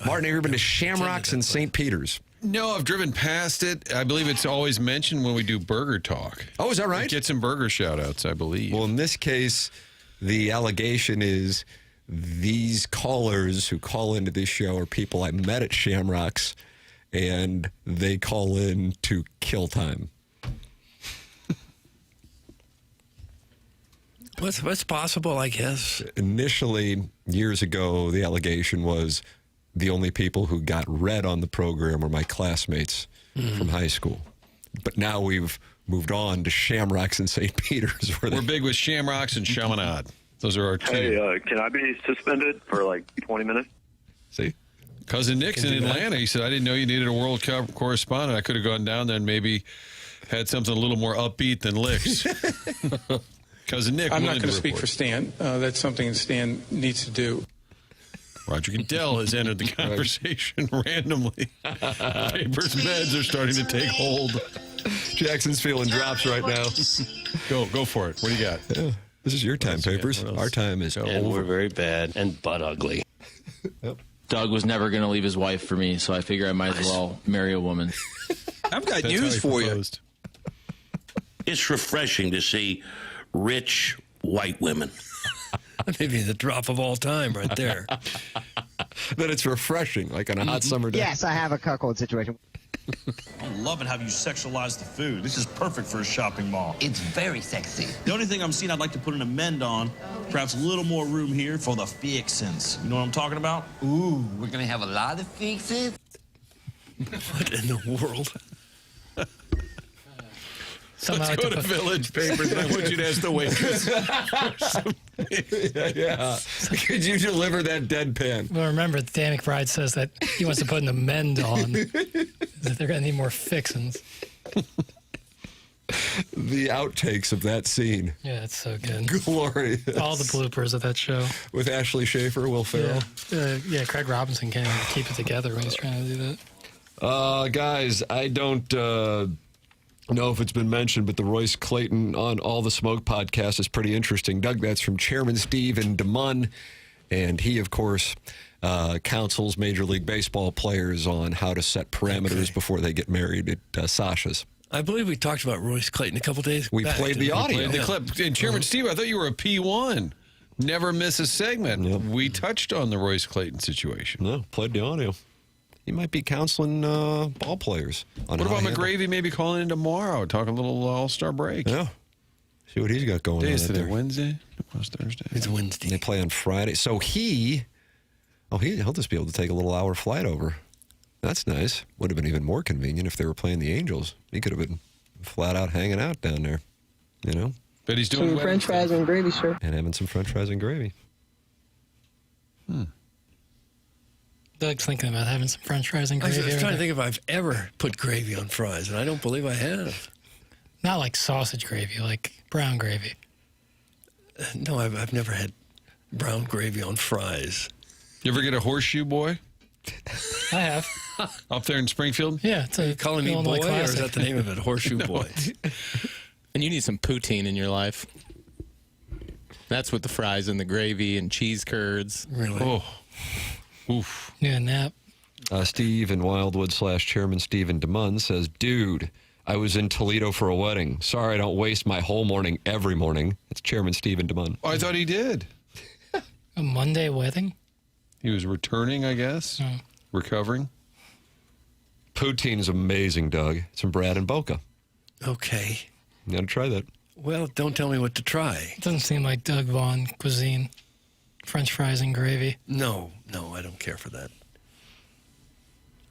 Martin, have you ever been to Shamrocks and St. Peter's? No, I've driven past it. I believe it's always mentioned when we do Burger Talk. Oh, is that right? Get some burger shout-outs, I believe. Well, in this case, the allegation is these callers who call into this show are people I met at Shamrocks, and they call in to kill time. What's possible, I guess? Initially, years ago, the allegation was the only people who got read on the program were my classmates from high school. But now we've moved on to Shamrocks and St. Peter's. We're big with Shamrocks and Chaminade. Those are our two. Hey, can I be suspended for like 20 minutes? See? Cousin Nick's in Atlanta. He said, I didn't know you needed a World Cup correspondent. I could have gone down there and maybe had something a little more upbeat than Licks. Cousin Nick. I'm not going to speak for Stan. That's something Stan needs to do. Roger Goodell has entered the conversation randomly. Papers meds are starting to take hold. Jackson's feeling drops right now. Go for it. What do you got? Yeah. This is your time, Papers. Our time is over. And we're very bad and butt ugly. Yep. Doug was never going to leave his wife for me, so I figure I might as well marry a woman. I've got news for you. It's refreshing to see rich white women. Maybe the drop of all time right there. That it's refreshing, like on a hot summer day. Yes, I have a cuckold situation. I'm loving how you sexualize the food. This is perfect for a shopping mall. It's very sexy. The only thing I'm seeing I'd like to put an amend on, perhaps a little more room here for the fixins. You know what I'm talking about? Ooh, we're going to have a lot of fixins? What in the world? Let's go to Village Papers, and I want you to ask the waitress. Yeah. Could you deliver that deadpan? Well, remember, Dan McBride says that he wants to put an amend on. That they're going to need more fixins. The outtakes of that scene. Yeah, it's so good. Glorious. All the bloopers of that show. With Ashley Schaefer, Will Ferrell. Yeah, Craig Robinson can't even keep it together when he's trying to do that. Guys, I don't know if it's been mentioned, but the Royce Clayton on All the Smoke podcast is pretty interesting. Doug, that's from Chairman Stephen DeMunn, and he, of course, counsels Major League Baseball players on how to set parameters before they get married at Sasha's. I believe we talked about Royce Clayton a couple days We back. played the audio. The clip. And Chairman Steve, I thought you were a P1. Never miss a segment. Yep. We touched on the Royce Clayton situation. No, played the audio. He might be counseling ball players. What about McGravy maybe calling in tomorrow? Talk a little All-Star break. Yeah. See what he's got going on. Day is today, there. Wednesday? It was Thursday. It's Wednesday. They play on Friday. So he'll just be able to take a little hour flight over. That's nice. Would have been even more convenient if they were playing the Angels. He could have been flat out hanging out down there, you know? But he's doing Some French fries and gravy, sir. And having some French fries and gravy. Doug's thinking about having some French fries and I gravy. was trying to think if I've ever put gravy on fries, and I don't believe I have. Not like sausage gravy, like brown gravy. No, I've never had brown gravy on fries. You ever get a horseshoe boy? I have. Up there in Springfield? Yeah. It's a Calling me boy, Illinois or is classic. that the name of it? Horseshoe boy. And you need some poutine in your life. That's with the fries and the gravy and cheese curds. Really? Oh. Oof. Yeah, nap. Steve in Wildwood / Chairman Stephen DeMunn says, dude, I was in Toledo for a wedding. Sorry I don't waste my whole morning every morning. It's Chairman Stephen DeMunn. Oh, I thought he did. A Monday wedding? He was returning, I guess. Oh. Recovering. Poutine is amazing, Doug. It's from Brad and Boca. Okay. You got to try that. Well, don't tell me what to try. It doesn't seem like Doug Vaughn cuisine. French fries and gravy. No, I don't care for that.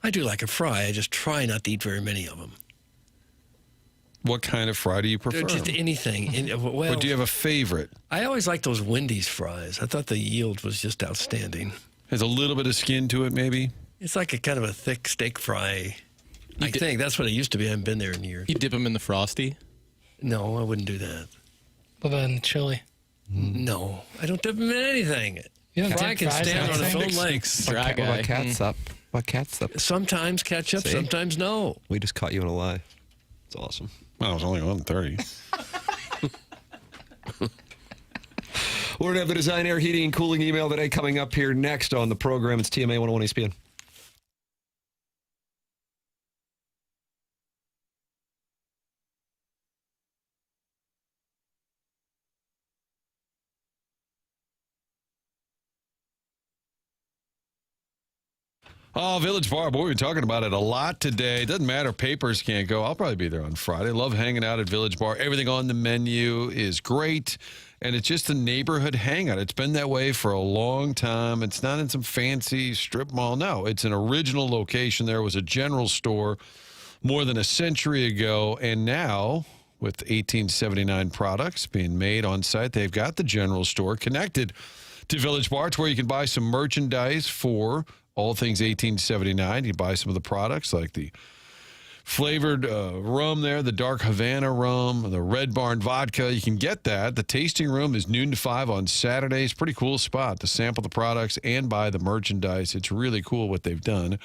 I do like a fry. I just try not to eat very many of them. What kind of fry do you prefer? Just anything. Well, or do you have a favorite? I always like those Wendy's fries. I thought the yield was just outstanding. Has a little bit of skin to it, maybe? It's like a kind of a thick steak fry. I think that's what it used to be. I haven't been there in years. You dip them in the Frosty? No, I wouldn't do that. What about in chili? No, I don't dip them in anything. You don't Fry dip can fries in stand on its anything? own legs. Dry guy. What catsup? What catsup? Sometimes ketchup, See? sometimes no. We just caught you in a lie. It's awesome. Well, it was only 1:30. We're going to have the Design Air Heating and Cooling email today coming up here next on the program. It's TMA 101 ESPN. Oh, Village Bar. Boy, we're talking about it a lot today. Doesn't matter. Papers can't go. I'll probably be there on Friday. Love hanging out at Village Bar. Everything on the menu is great. And it's just a neighborhood hangout. It's been that way for a long time. It's not in some fancy strip mall. No, it's an original location. There was a general store more than a century ago. And now, with 1879 products being made on site, they've got the general store connected to Village Bar. It's where you can buy some merchandise for all things 1879. You buy some of the products like the flavored rum there, the dark Havana rum, the Red Barn vodka. You can get that. The tasting room is noon to 5 on Saturdays. Pretty cool spot to sample the products and buy the merchandise. It's really cool what they've done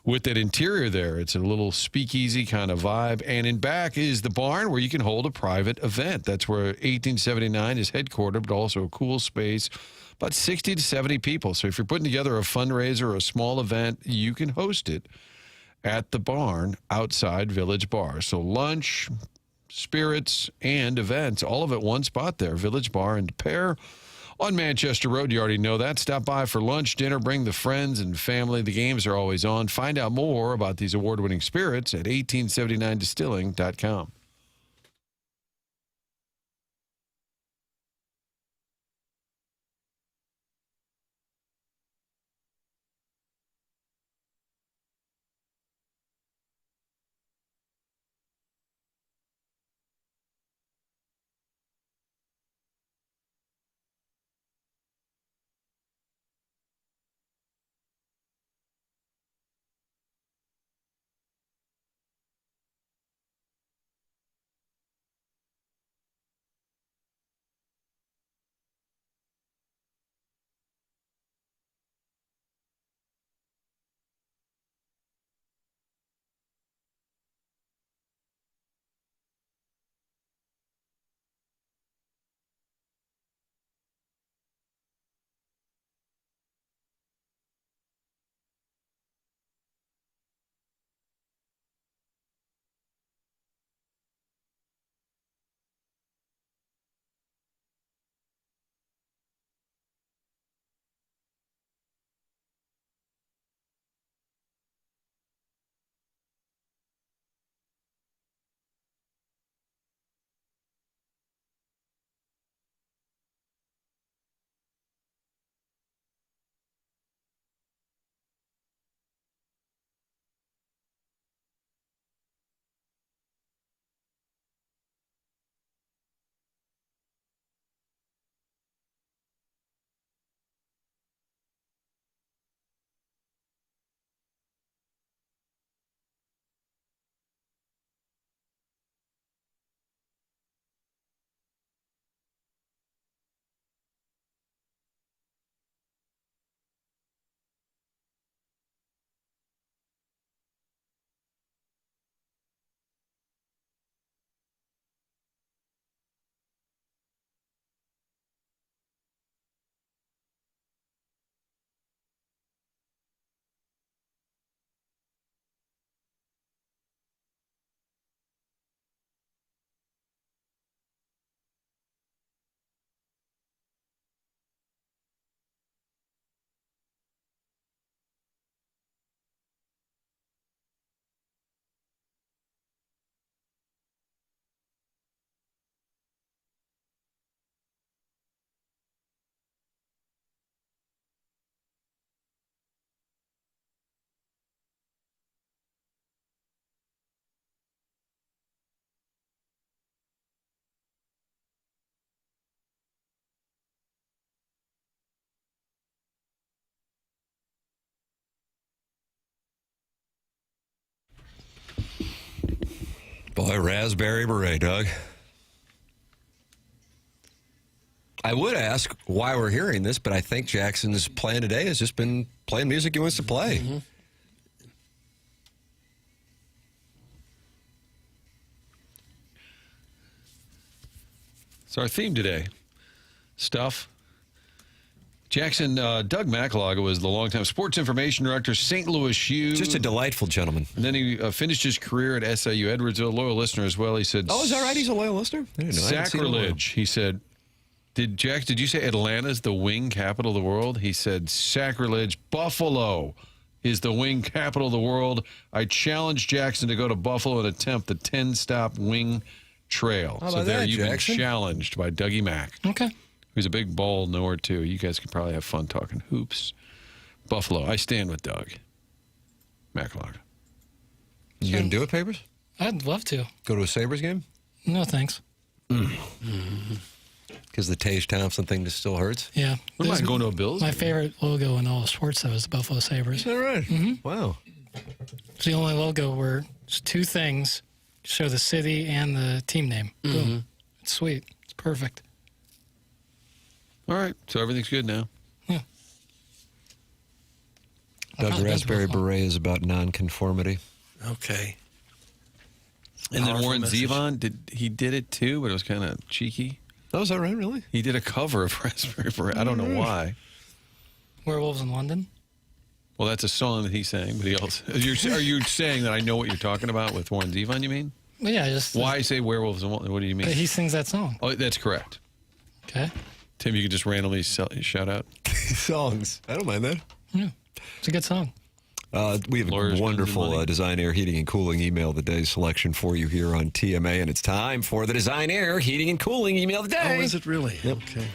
with that interior there. It's a little speakeasy kind of vibe. And in back is the barn where you can hold a private event. That's where 1879 is headquartered, but also a cool space. About 60 to 70 people. So if you're putting together a fundraiser or a small event, you can host it at the barn outside Village Bar. So lunch, spirits, and events, all of it one spot there. Village Bar in De Pere on Manchester Road. You already know that. Stop by for lunch, dinner, bring the friends and family. The games are always on. Find out more about these award-winning spirits at 1879distilling.com. Boy, raspberry beret, Doug. I would ask why we're hearing this, but I think Jackson's plan today has just been playing music he wants to play. Mm-hmm. It's our theme today. Stuff. Jackson, Doug McLaughlin was the longtime sports information director, St. Louis U. Just a delightful gentleman. And then he finished his career at SIU Edwardsville, loyal listener as well. He said, "Oh, is that right? He's a loyal listener? I didn't know. Sacrilege." He said, did you say Atlanta's the wing capital of the world? He said, sacrilege. Buffalo is the wing capital of the world. I challenge Jackson to go to Buffalo and attempt the 10-stop wing trail. How about So there that, you've Jackson? been challenged by Dougie Mack. Okay. Who's a big ball knower, too. You guys could probably have fun talking hoops. Buffalo. I stand with Doug McLaughlin. You going to do it, Papers? I'd love to. Go to a Sabres game? No, thanks. Because the Tage Thompson thing just still hurts? Yeah. What am I going to a Bills? My favorite logo in all of sports, though, is the Buffalo Sabres. Is that right? Mm-hmm. Wow. It's the only logo where it's two things show the city and the team name. Boom. It's sweet. It's perfect. All right. So everything's good now. Yeah. Doug, raspberry beret is about nonconformity. Okay. And then Powerful Warren message. Zevon, did it too, but it was kind of cheeky. Oh, is that right? Really? He did a cover of Raspberry Beret. I don't know why. Werewolves in London? Well, that's a song that he sang, but he also. Are you saying that I know what you're talking about with Warren Zevon, you mean? Well, yeah, just. Why say werewolves and what do you mean? He sings that song. Oh, that's correct. Okay. Tim, you could just randomly shout out. Songs. I don't mind that. Yeah. It's a good song. We have Lawyers, a wonderful guns, and money. Design Air Heating and Cooling email of the day selection for you here on TMA, and it's time for the Design Air Heating and Cooling email of the day. Oh, is it really? Yep. Okay.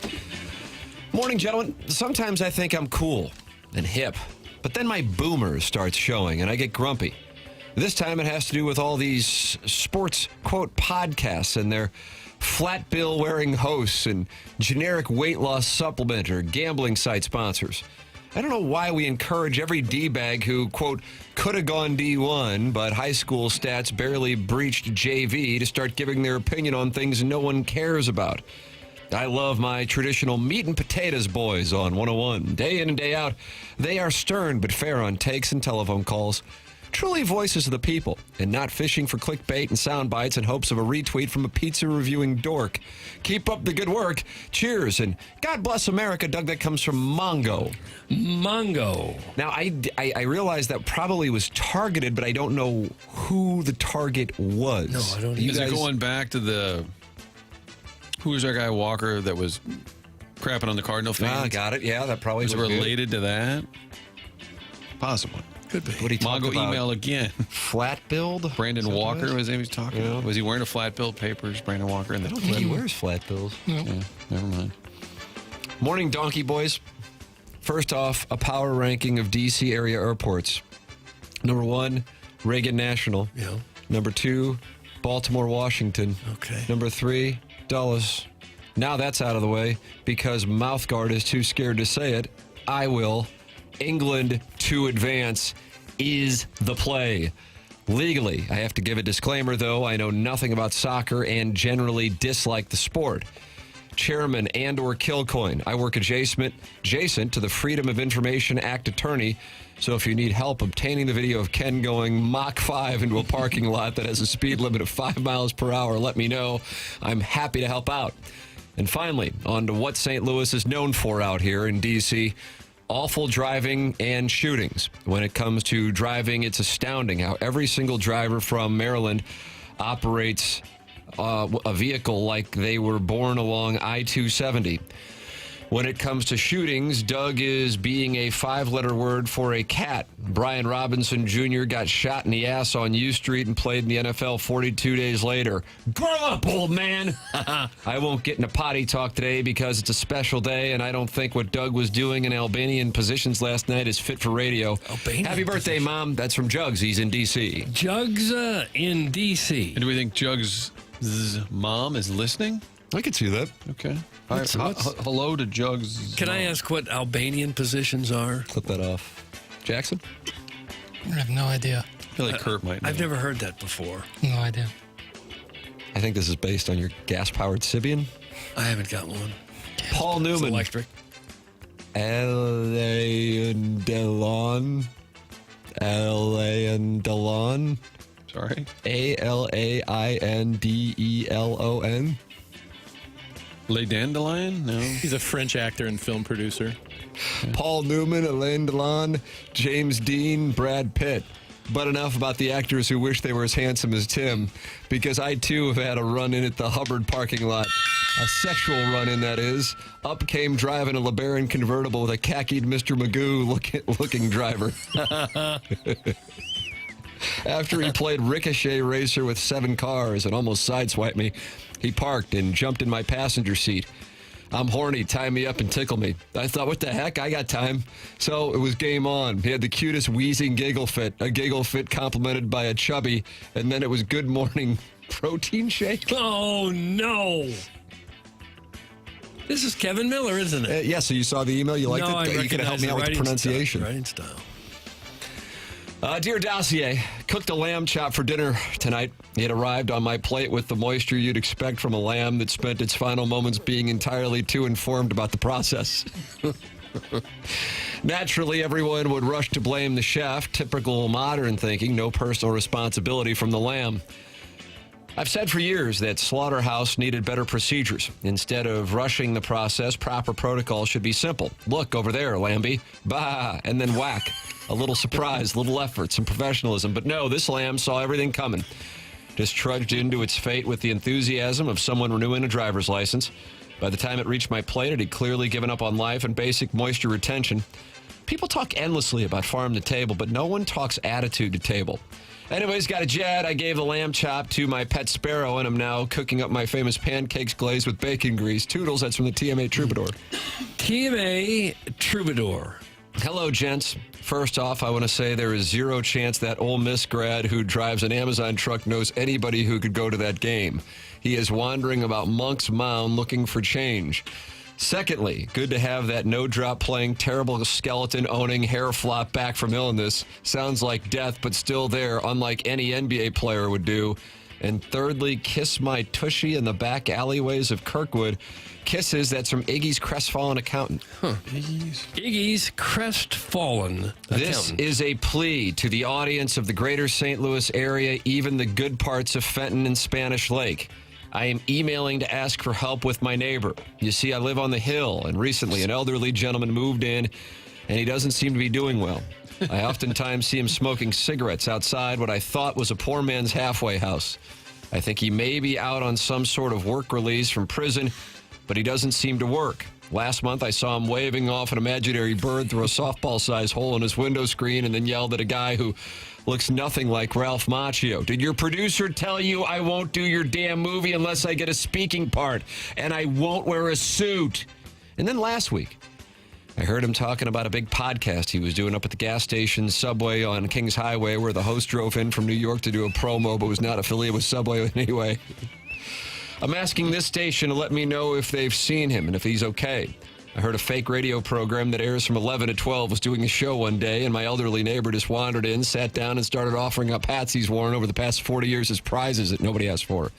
Morning, gentlemen. Sometimes I think I'm cool and hip, but then my boomer starts showing and I get grumpy. This time it has to do with all these sports, quote, podcasts and their flat bill wearing hosts and generic weight loss supplement or gambling site sponsors. I don't know why we encourage every D-bag who, quote, could have gone D1, but high school stats barely breached JV to start giving their opinion on things no one cares about. I love my traditional meat and potatoes boys on 101. Day in and day out, they are stern but fair on takes and telephone calls. Truly voices of the people, and not fishing for clickbait and sound bites in hopes of a retweet from a pizza-reviewing dork. Keep up the good work. Cheers, and God bless America, Doug. That comes from Mongo. Mongo. Now, I realize that probably was targeted, but I don't know who the target was. No, I don't. Is it going back to the... Who was our guy, Walker, that was crapping on the Cardinal fans? Ah, got it. Yeah, that probably Was it was good. related to that? Possibly. Could be. What he talked Mongo about? email again. Flat build? Brandon Is that what Walker it was his name he was talking about. Was he wearing a flat bill papers, Brandon Walker? I don't think he wears flat bills. Yeah, never mind. Morning, Donkey Boys. First off, a power ranking of D.C. area airports. Number 1, Reagan National. Yeah. Number 2, Baltimore, Washington. Okay. Number 3, Dulles. Now that's out of the way because Mouthguard is too scared to say it. I will. England to advance is the play. Legally, I have to give a disclaimer, though. I know nothing about soccer and generally dislike the sport. Chairman and/or Kilcoyne. I work adjacent to the Freedom of Information Act attorney. So if you need help obtaining the video of Ken going Mach 5 into a parking lot that has a speed limit of 5 miles per hour, let me know. I'm happy to help out. And finally, on to what St. Louis is known for out here in D.C., awful driving and shootings. When it comes to driving, it's astounding how every single driver from Maryland operates a vehicle like they were born along I-270. When it comes to shootings, Doug is being a 5-letter word for a cat. Brian Robinson Jr. got shot in the ass on U Street and played in the NFL 42 days later. Grow up, old man! I won't get into potty talk today because it's a special day, and I don't think what Doug was doing in Albanian positions last night is fit for radio. Albanian Happy birthday, Mom. That's from Jugs. He's in D.C. Jugs in D.C. And do we think Jugs' mom is listening? I could see that. Okay. All right. Hello to Jugs. Can I ask what Albanian positions are? Clip that off. Jackson? I have no idea. I feel like Kurt might know. I've never heard that before. No idea. I think this is based on your gas-powered Sibian. I haven't got one. Paul It's Newman. electric. Alain Delon. Sorry? Alaindelon. Les Dandelion? No. He's a French actor and film producer. Paul Newman, Alain Delon, James Dean, Brad Pitt. But enough about the actors who wish they were as handsome as Tim, because I, too, have had a run-in at the Hubbard parking lot. A sexual run-in, that is. Up came driving a LeBaron convertible with a khakied Mr. Magoo-looking driver. After he played Ricochet Racer with 7 cars and almost sideswiped me, he parked and jumped in my passenger seat. I'm horny, tie me up and tickle me. I thought, what the heck? I got time. So it was game on. He had the cutest wheezing giggle fit, a giggle fit complimented by a chubby, and then it was good morning protein shake. Oh, no. This is Kevin Miller, isn't it? Yeah, so you saw the email? You liked it? You can help me out with the pronunciation. Writing style. Dear Dossier, cooked a lamb chop for dinner tonight. It arrived on my plate with the moisture you'd expect from a lamb that spent its final moments being entirely too informed about the process. Naturally, everyone would rush to blame the chef. Typical modern thinking, no personal responsibility from the lamb. I've said for years that slaughterhouse needed better procedures. Instead of rushing the process, proper protocol should be simple. Look over there, Lambie. Bah, and then whack. A little surprise, little effort, some professionalism. But no, this lamb saw everything coming. Just trudged into its fate with the enthusiasm of someone renewing a driver's license. By the time it reached my plate, it had clearly given up on life and basic moisture retention. People talk endlessly about farm to table, but no one talks attitude to table. Anyways, got a jet. I gave the lamb chop to my pet sparrow, and I'm now cooking up my famous pancakes glazed with bacon grease. Toodles, that's from the TMA Troubadour. TMA Troubadour. Hello, gents. First off, I want to say there is zero chance that Ole Miss grad who drives an Amazon truck knows anybody who could go to that game. He is wandering about Monk's Mound looking for change. Secondly, good to have that no-drop playing, terrible skeleton-owning hair flop back from illness. Sounds like death, but still there, unlike any NBA player would do. And thirdly, kiss my tushy in the back alleyways of Kirkwood. Kisses, that's from Iggy's crestfallen accountant. Iggy's crestfallen This accountant. is a plea to the audience of the greater St. Louis area, even the good parts of Fenton and Spanish Lake. I am emailing to ask for help with my neighbor. You see, I live on the hill, and recently an elderly gentleman moved in, and he doesn't seem to be doing well. I oftentimes see him smoking cigarettes outside what I thought was a poor man's halfway house. I think he may be out on some sort of work release from prison, but he doesn't seem to work. Last month, I saw him waving off an imaginary bird through a softball-sized hole in his window screen and then yelled at a guy who looks nothing like Ralph Macchio. Did your producer tell you I won't do your damn movie unless I get a speaking part? And I won't wear a suit. And then last week, I heard him talking about a big podcast he was doing up at the gas station Subway on Kings Highway, where the host drove in from New York to do a promo but was not affiliated with Subway in any way. I'm asking this station to let me know if they've seen him and if he's okay. I heard a fake radio program that airs from 11 to 12 was doing a show one day, and my elderly neighbor just wandered in, sat down, and started offering up hats he's worn over the past 40 years as prizes that nobody asked for.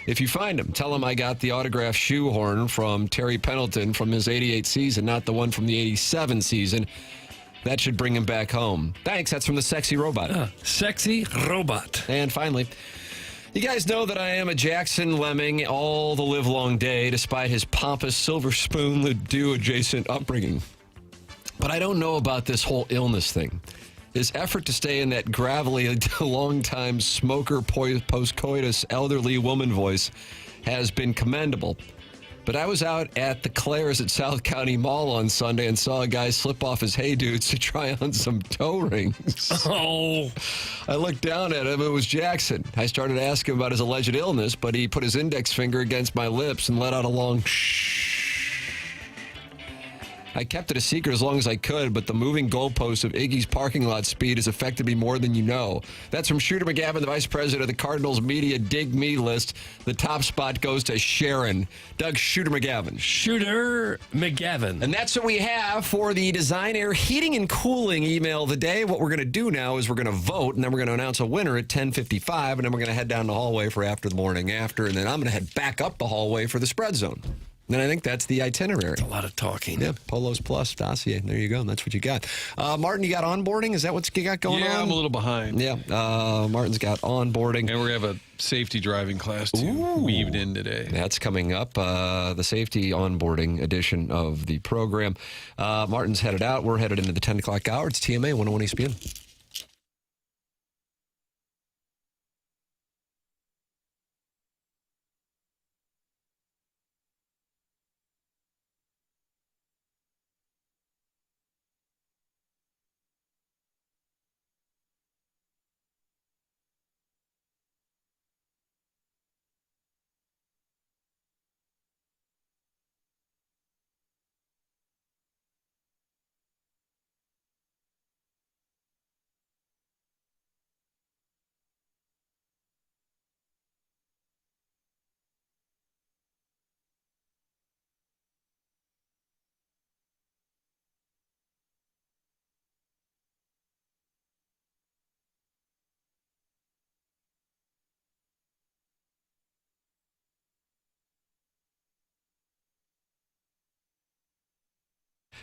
If you find him, tell him I got the autographed shoehorn from Terry Pendleton from his 88 season, not the one from the 87 season. That should bring him back home. Thanks. That's from the Sexy Robot. Sexy Robot. And finally, you guys know that I am a Jackson lemming all the livelong day, despite his pompous Silver Spoon Ledoux adjacent upbringing. But I don't know about this whole illness thing. His effort to stay in that gravelly, long-time smoker post-coitus elderly woman voice has been commendable. But I was out at the Claire's at South County Mall on Sunday and saw a guy slip off his Hey Dudes to try on some toe rings. Oh. I looked down at him. It was Jackson. I started asking him about his alleged illness, but he put his index finger against my lips and let out a long shh. I kept it a secret as long as I could, but the moving goalpost of Iggy's parking lot speed has affected me more than you know. That's from Shooter McGavin, the vice president of the Cardinals media Dig Me list. The top spot goes to Sharon. Doug Shooter McGavin. Shooter McGavin. And that's what we have for the Design Air Heating and Cooling email of the day. What we're going to do now is we're going to vote, and then we're going to announce a winner at 10:55, and then we're going to head down the hallway for After the Morning After, and then I'm going to head back up the hallway for the spread zone. And I think that's the itinerary. That's a lot of talking. Yeah, Polos Plus dossier. There you go. That's what you got. Martin, you got onboarding? Is that what you got going on? Yeah, I'm a little behind. Yeah, Martin's got onboarding. And we're going to have a safety driving class, too, weaved in today. That's coming up, the safety onboarding edition of the program. Martin's headed out. We're headed into the 10 o'clock hour. It's TMA 101 ESPN.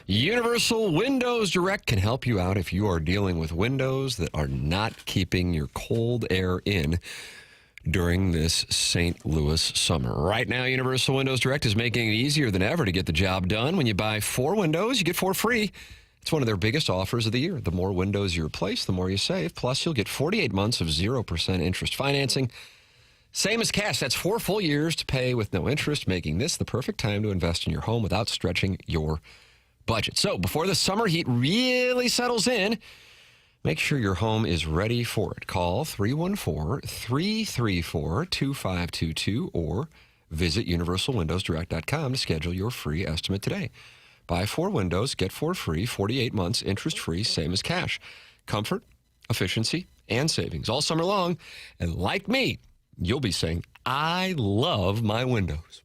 Universal Windows Direct can help you out if you are dealing with windows that are not keeping your cold air in during this St. Louis summer. Right now, Universal Windows Direct is making it easier than ever to get the job done. When you buy 4 windows, you get 4 free. It's one of their biggest offers of the year. The more windows you replace, the more you save. Plus, you'll get 48 months of 0% interest financing. Same as cash. That's 4 full years to pay with no interest, making this the perfect time to invest in your home without stretching your budget. So before the summer heat really settles in, make sure your home is ready for it. Call 314-334-2522 or visit universalwindowsdirect.com to schedule your free estimate today. Buy 4 windows, get 4 free, 48 months, interest-free, same as cash. Comfort, efficiency, and savings all summer long. And like me, you'll be saying, I love my windows.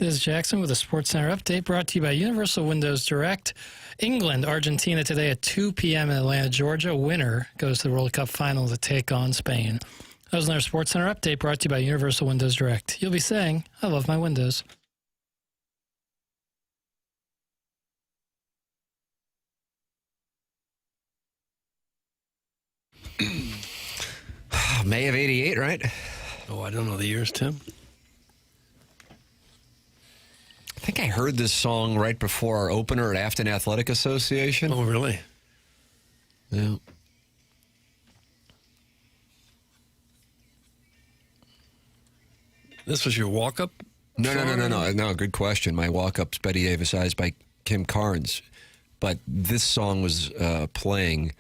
This is Jackson with a Sports Center update brought to you by Universal Windows Direct. England, Argentina today at 2 p.m. in Atlanta, Georgia. Winner goes to the World Cup final to take on Spain. That was another Sports Center update brought to you by Universal Windows Direct. You'll be saying, I love my windows. May of 88, right? Oh, I don't know the years, Tim. I think I heard this song right before our opener at Afton Athletic Association. Oh, really? Yeah. This was your walk-up? No, good question. My walk-up's Betty Davis Eyes by Kim Carnes. But this song was playing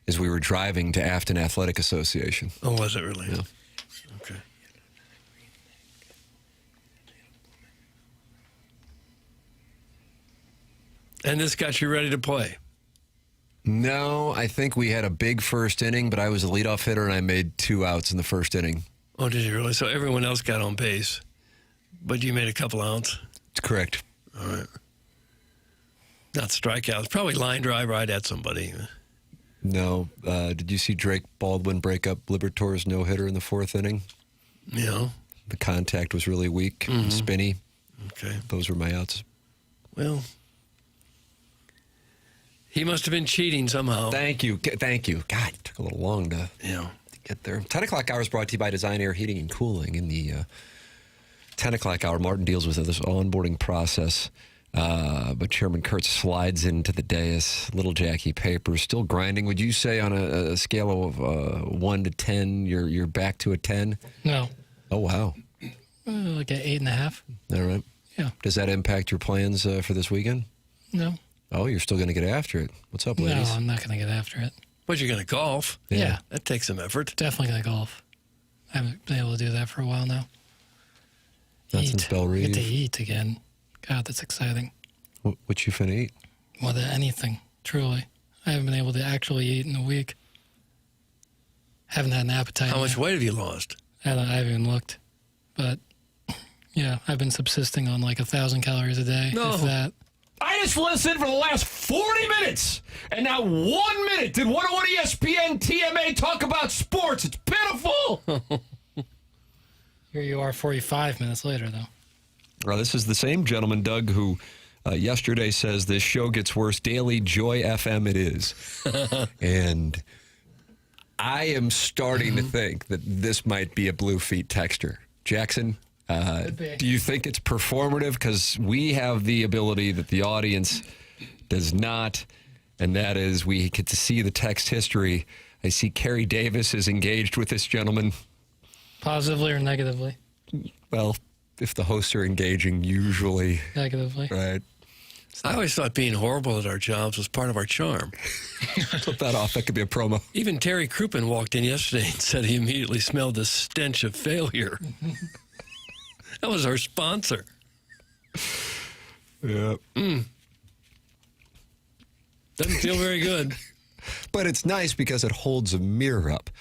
as we were driving to Afton Athletic Association. Oh, was it really? Yeah. Okay. And this got you ready to play? No, I think we had a big first inning, but I was a leadoff hitter and I made 2 outs in the first inning. Oh, did you really? So everyone else got on base, but you made a couple outs? That's correct. All right. Not strikeouts. Probably line drive right at somebody. No. Did you see Drake Baldwin break up Libertor's no-hitter in the 4th inning? Yeah. The contact was really weak and spinny. Okay. Those were my outs. Well, he must have been cheating somehow. Thank you. God, it took a little long to get there. 10 o'clock hour is brought to you by Design Air Heating and Cooling. In the 10 o'clock hour, Martin deals with this onboarding process. But Chairman Kurtz slides into the dais. Little Jackie Papers still grinding. Would you say on a scale of 1 to 10, you're back to a 10? No. Oh, wow. Like an 8.5. All right. Yeah. Does that impact your plans for this weekend? No. Oh, you're still going to get after it. What's up, ladies? No, I'm not going to get after it. But you're going to golf? Yeah. That takes some effort. Definitely going to golf. I haven't been able to do that for a while now. Not since Bell Reeve. Get to eat again. God, that's exciting. What you finna eat? More than anything, truly. I haven't been able to actually eat in a week. Haven't had an appetite. How much weight have you lost? I haven't even looked. But, yeah, I've been subsisting on like 1,000 calories a day, if that. I just listened for the last 40 minutes, and not 1 minute did 101 ESPN TMA talk about sports. It's pitiful. Here you are 45 minutes later, though. Well, this is the same gentleman, Doug, who yesterday says this show gets worse daily. Joy FM it is. And I am starting to think that this might be a Blue Feet texter. Jackson, do you think it's performative? Because we have the ability that the audience does not, and that is we get to see the text history. I see Kerry Davis is engaged with this gentleman. Positively or negatively? Well, if the hosts are engaging, usually. Negatively. Right. I always thought being horrible at our jobs was part of our charm. Flip that off. That could be a promo. Even Terry Crouppen walked in yesterday and said he immediately smelled the stench of failure. That was our sponsor. Yeah. Doesn't feel very good. But it's nice because it holds a mirror up.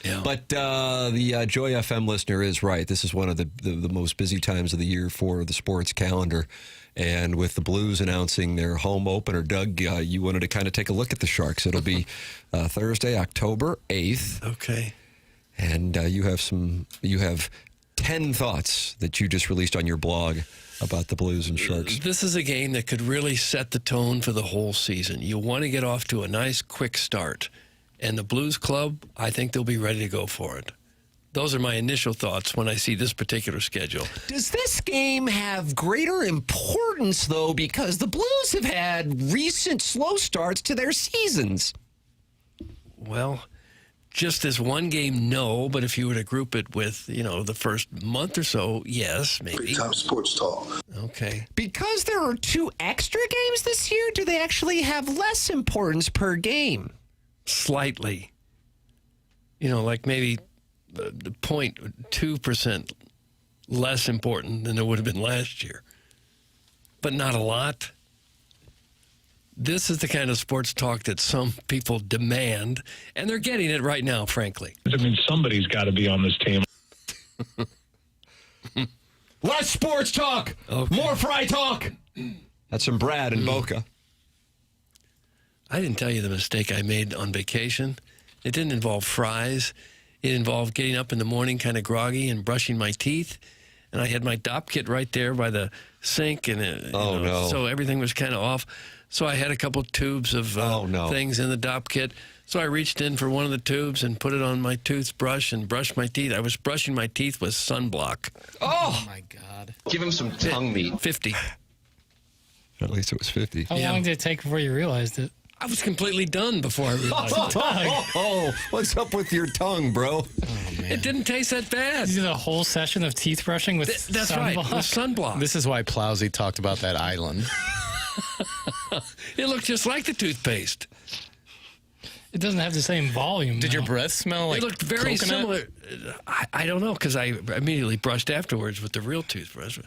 Yeah. But the Joy FM listener is right. This is one of the most busy times of the year for the sports calendar. And with the Blues announcing their home opener, Doug, you wanted to kind of take a look at the Sharks. It'll be Thursday, October 8th. Okay. And you have 10 thoughts that you just released on your blog about the Blues and Sharks. This is a game that could really set the tone for the whole season. You want to get off to a nice, quick start. And the Blues Club, I think they'll be ready to go for it. Those are my initial thoughts when I see this particular schedule. Does this game have greater importance, though, because the Blues have had recent slow starts to their seasons? Well, just this one game, no. But if you were to group it with, the first month or so, yes, maybe. Top sports talk. Okay. Because there are 2 extra games this year, do they actually have less importance per game? Slightly. Like maybe 0.2% less important than it would have been last year. But not a lot. This is the kind of sports talk that some people demand, and they're getting it right now, frankly. I mean, somebody's got to be on this team. Less sports talk. Okay. More fry talk. That's from Brad in Boca. I didn't tell you the mistake I made on vacation. It didn't involve fries. It involved getting up in the morning kind of groggy and brushing my teeth. And I had my DOP kit right there by the sink. And no. So everything was kind of off. So I had a couple tubes of things in the DOP kit. So I reached in for one of the tubes and put it on my toothbrush and brushed my teeth. I was brushing my teeth with sunblock. Oh, my God. Give him some tongue meat. 50. At least it was 50. How long did it take before you realized it? I was completely done before I realized it. What's up with your tongue, bro? It didn't taste that bad. You did a whole session of teeth brushing with That's sunblock? right, with sunblock. This is why Plowsy talked about that island. It looked just like the toothpaste. It doesn't have the same volume. Did your breath smell like it looked very coconut? similar. I don't know, because I immediately brushed afterwards with the real toothbrush.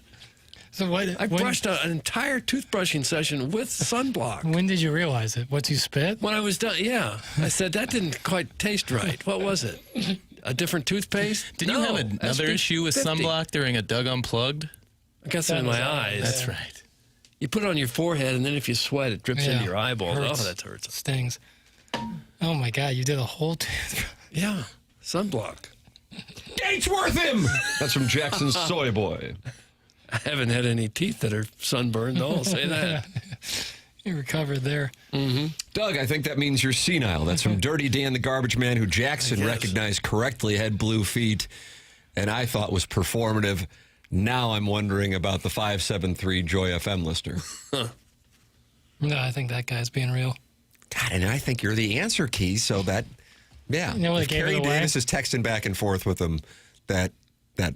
So I brushed an entire toothbrushing session with sunblock. When did you realize it? Once you spit? When I was done, yeah. I said, that didn't quite taste right. What was it? A different toothpaste? Didn't you have another issue with sunblock during a Doug Unplugged? I got some in my eyes. That's right. You put it on your forehead, and then if you sweat, it drips into your eyeballs. Hurts. Oh, that hurts. Stings. Oh, my God. You did a whole Yeah. Sunblock. Gates worth him! That's from Jackson Soy Boy. I haven't had any teeth that are sunburned. No, I'll say that. You recovered there. Mm-hmm. Doug, I think that means you're senile. That's from Dirty Dan the Garbage Man, who Jackson recognized correctly had blue feet, and I thought was performative. Now I'm wondering about the 573 Joy FM listener. No, I think that guy's being real. God, and I think you're the answer key, so that, yeah. You know what if gave it Kerry away? Davis is texting back and forth with him, that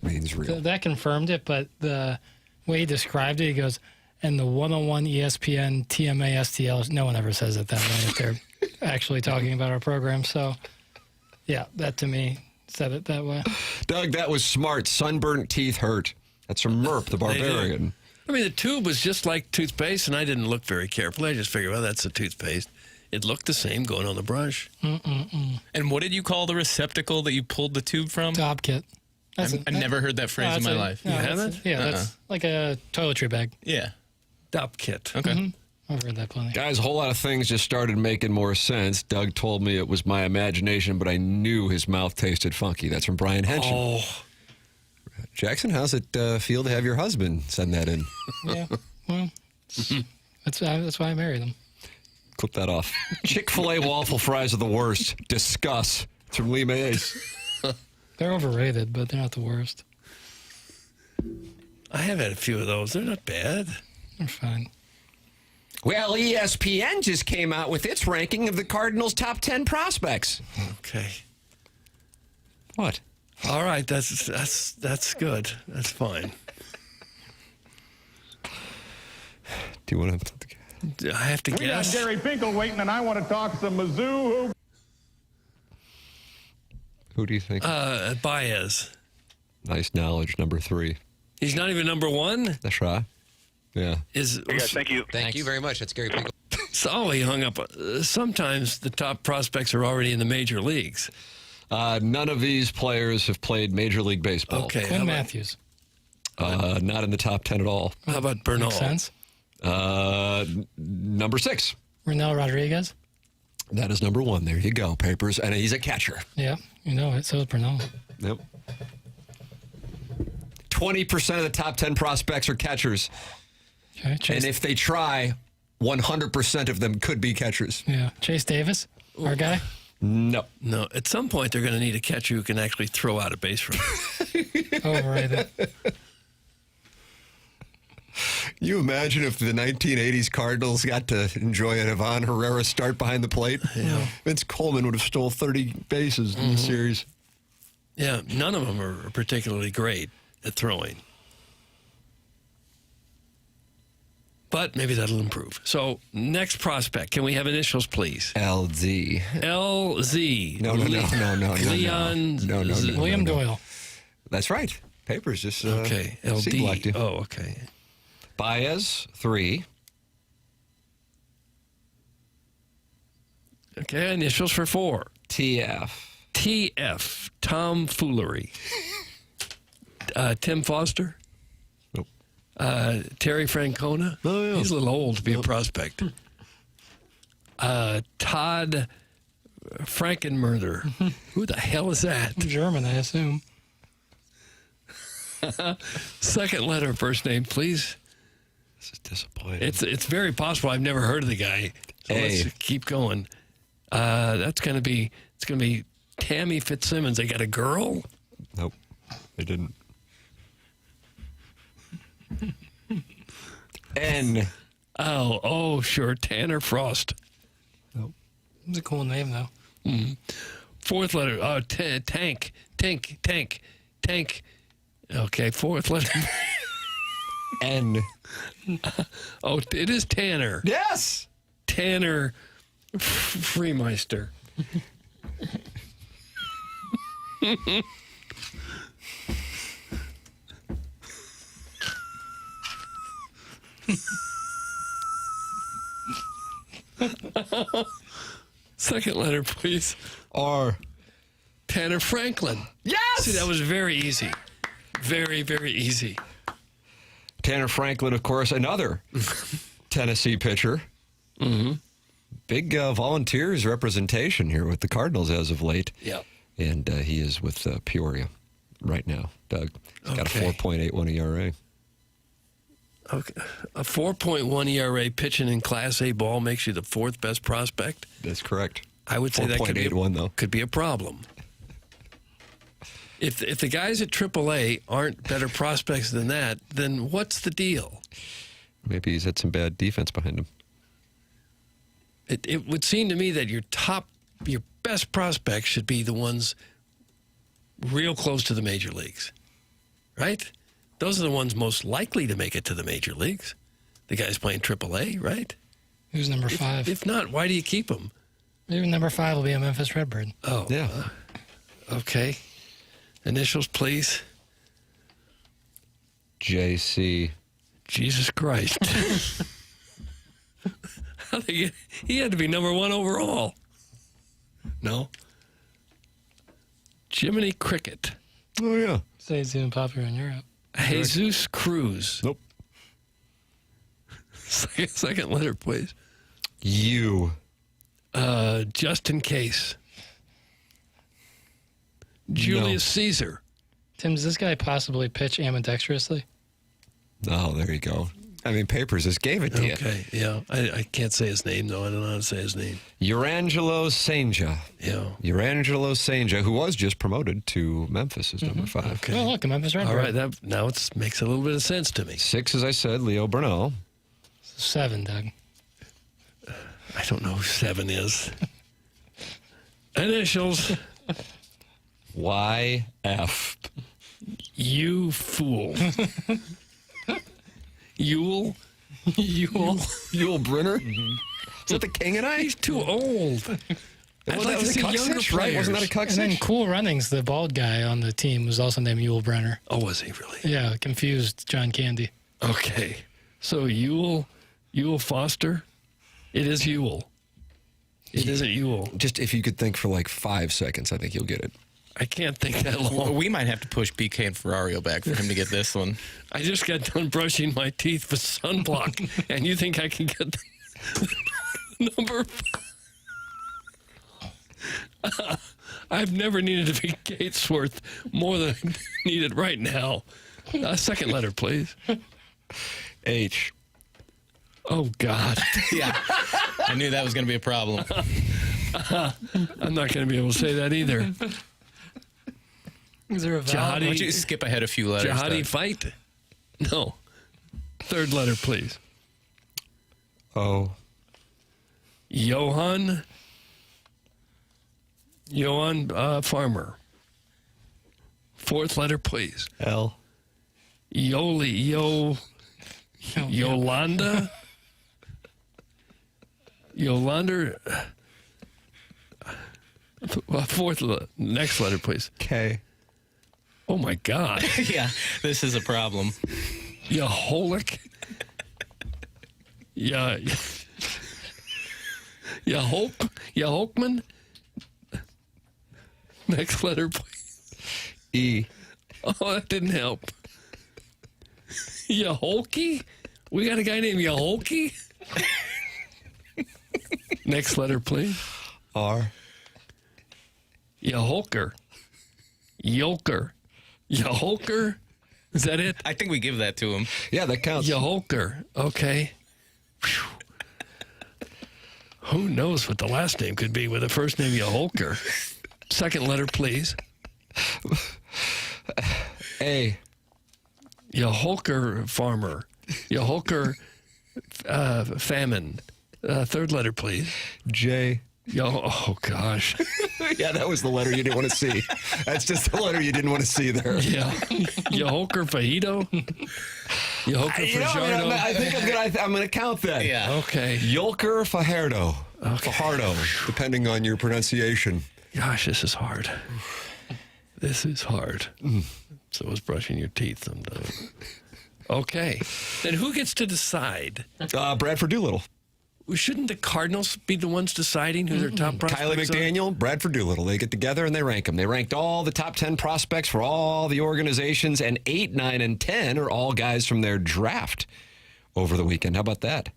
means real. That confirmed it, but the way he described it, he goes, and the 101 ESPN TMA STL, no one ever says it that way if they're actually talking about our program. So, yeah, that to me said it that way. Doug, that was smart. Sunburnt teeth hurt. That's from Murph, the Barbarian. I mean, the tube was just like toothpaste, and I didn't look very carefully. I just figured, well, that's a toothpaste. It looked the same going on the brush. And what did you call the receptacle that you pulled the tube from? DOP kit. I've never heard that phrase in my life. You haven't? Yeah, that's like a toiletry bag. Yeah. DOP kit. Okay. I've heard that plenty. Guys, a whole lot of things just started making more sense. Doug told me it was my imagination, but I knew his mouth tasted funky. That's from Brian Henson. Oh. Jackson, how's it feel to have your husband send that in? Yeah, well, that's why I married him. Clip that off. Chick-fil-A waffle fries are the worst. Discuss. It's from Lee Mays. They're overrated, but they're not the worst. I have had a few of those. They're not bad. They're fine. Well, ESPN just came out with its ranking of the Cardinals' top 10 prospects. Okay. What? All right, that's good. That's fine. Do you want to? I have to We got guess. Gary Pinkel waiting, and I want to talk some Mizzou. Who do you think? Baez. Nice knowledge, number 3. He's not even number 1? That's right. Yeah. Thank you. Thank you very much. That's Gary Pinkel. So he hung up. Sometimes the top prospects are already in the major leagues. None of these players have played Major League Baseball. Okay. Quinn Matthews. Not in the top 10 at all. How about Bernal? Makes sense. Number 6. Renel Rodriguez. That is number 1. There you go, Papers. And he's a catcher. Yeah, you know it. So is Bernal. Yep. 20% of the top 10 prospects are catchers. Okay, and if they try, 100% of them could be catchers. Yeah. Chase Davis, our guy. No. No. At some point, they're going to need a catcher who can actually throw out a base runner. Overrated. You imagine if the 1980s Cardinals got to enjoy an Ivan Herrera start behind the plate? Yeah. Vince Coleman would have stole 30 bases in the series. Yeah, none of them are particularly great at throwing. But maybe that'll improve. So, next prospect. Can we have initials, please? LZ. LZ. No. Leon. No. William Doyle. That's right. Papers just Okay. seat-blocked you. LD. Oh, okay. Baez, 3. Okay, initials for 4. TF. TF. Tomfoolery. Tim Foster. Terry Francona. Oh, yeah. He's a little old to be a prospect. Todd Frankenmurder. Who the hell is that? German, I assume. Second letter, first name, please. This is disappointing. It's very possible. I've never heard of the guy. So let's keep going. It's gonna be Tammy Fitzsimmons. They got a girl? Nope, they didn't. N. Oh, sure. Tanner Frost. Nope. It's a cool name, though. Fourth letter. Tank. Okay, fourth letter. N. It is Tanner. Yes. Tanner Freemeister. Second letter, please. R. Tanner Franklin. Yes! See, that was very easy. Very, very easy. Tanner Franklin, of course, another Tennessee pitcher. Mm-hmm. Big Volunteers representation here with the Cardinals as of late. Yeah. And he is with Peoria right now, Doug. He's got a 4.81 ERA. Okay. A 4.1 ERA pitching in Class A ball makes you the fourth best prospect? That's correct. I would say that could be a problem. If the guys at AAA aren't better prospects than that, then what's the deal? Maybe he's had some bad defense behind him. It would seem to me that your best prospects should be the ones real close to the major leagues, right? Those are the ones most likely to make it to the major leagues. The guys playing AAA, right? Who's number 5? If not, why do you keep them? Maybe number 5 will be a Memphis Redbird. Oh, yeah. Okay. Initials, please. JC. Jesus Christ. He had to be number 1 overall. No. Jiminy Cricket. Oh, yeah. Say it's even popular in Europe. Jesus Cruz. Nope. Second letter, please. U. Just in case. Julius Caesar. Tim, does this guy possibly pitch ambidextrously? Oh, there you go. I mean, Papers just gave it to you. Okay, yeah. I can't say his name, though. I don't know how to say his name. Urangelo Senja. Yeah. Urangelo Senja, who was just promoted to Memphis as number 5. Okay. Oh, look, a Memphis Redbird. All right, now it makes a little bit of sense to me. 6, as I said, Leo Burnell. 7, Doug. I don't know who 7 is. Initials. YF. You fool. Yule Brynner? Mm-hmm. Is that the King and I? He's too old. I'd like to see younger players. Right? Wasn't that a Cuxich? And then Cool Runnings, the bald guy on the team, was also named Yule Brenner. Oh, was he really? Yeah, confused John Candy. Okay. So Yule Foster? It is Yule. It isn't Yule. Just if you could think for like 5 seconds, I think you'll get it. I can't think that long. Well, we might have to push BK and Ferrario back for him to get this one. I just got done brushing my teeth with sunblock, and you think I can get the number 5? I've never needed to be Gatesworth more than I need it right now. Second letter, please. H. Oh, God. Yeah. I knew that was going to be a problem. I'm not going to be able to say that either. Is there a vowel? Why don't you skip ahead a few letters? Jihadi fight? No. Third letter, please. O. Johann Farmer. Fourth letter, please. L. Yolanda? Yolanda. Next letter, please. K. Oh, my God. Yeah, this is a problem. Yaholic. Yahokman. Next letter, please. E. Oh, that didn't help. Yaholke? We got a guy named Yaholke? Next letter, please. R. Yaholker. Yolker. Yaholker? Is that it? I think we give that to him. Yeah, that counts. Yaholker. Okay. Whew. Who knows what the last name could be with the first name Yaholker? Second letter, please. A. Yaholker farmer. Yaholker famine. Third letter, please. J. Oh, gosh. Yeah, that was the letter you didn't want to see. That's just the letter you didn't want to see there. Yeah. Yaholker fajito? Yaholker fajardo? I think I'm gonna count that. Yeah. Okay. Yolker Fajardo. Okay. Fajardo, depending on your pronunciation. Gosh, this is hard. This is hard. So is brushing your teeth sometimes. Okay. Then who gets to decide? Bradford Doolittle. Shouldn't the Cardinals be the ones deciding who their top prospects Kylie McDaniel, Bradford Doolittle. They get together and they rank them. They ranked all the top 10 prospects for all the organizations, and 8, 9, and 10 are all guys from their draft over the weekend. How about that?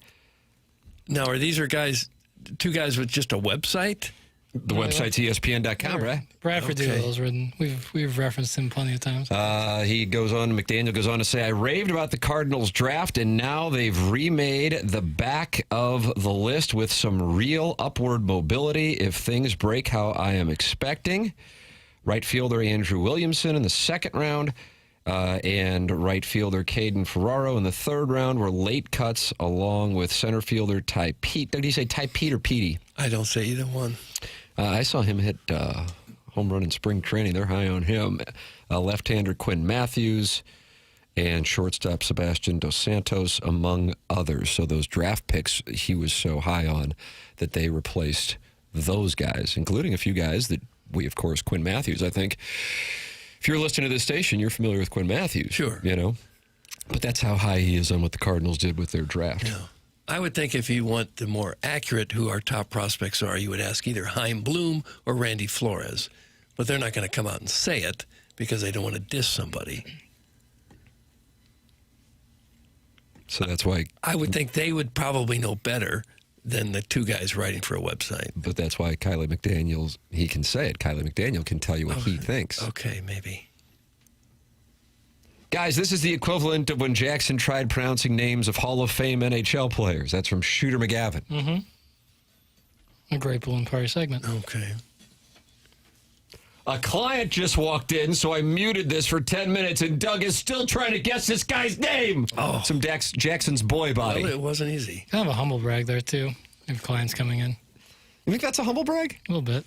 Now, are these guys, two guys with just a website? The website's ESPN.com, right? Bradford Doolittle's written. We've referenced him plenty of times. McDaniel goes on to say, I raved about the Cardinals draft, and now they've remade the back of the list with some real upward mobility if things break how I am expecting. Right fielder Andrew Williamson in the second round, and right fielder Caden Ferraro in the third round were late cuts, along with center fielder Ty Pete. Did he say Ty Pete or Petey? I don't say either one. I saw him hit home run in spring training. They're high on him. Left-hander Quinn Matthews and shortstop Sebastian Dos Santos, among others. So those draft picks he was so high on that they replaced those guys, including a few guys that we, of course, Quinn Matthews, I think. If you're listening to this station, you're familiar with Quinn Matthews. Sure. You know? But that's how high he is on what the Cardinals did with their draft. Yeah. I would think if you want the more accurate who our top prospects are, you would ask either Chaim Bloom or Randy Flores. But they're not going to come out and say it because they don't want to diss somebody. So that's why... I would think they would probably know better than the two guys writing for a website. But that's why Kylie McDaniel, he can say it. Kylie McDaniel can tell you what he thinks. Okay, maybe. Guys, this is the equivalent of when Jackson tried pronouncing names of Hall of Fame NHL players. That's from Shooter McGavin. Mm-hmm. A great balloon party segment. Okay. A client just walked in, so I muted this for 10 minutes, and Doug is still trying to guess this guy's name. Oh. Some Jackson's boy body. Well, it wasn't easy. Kind of a humble brag there, too, if clients coming in. You think that's a humble brag? A little bit.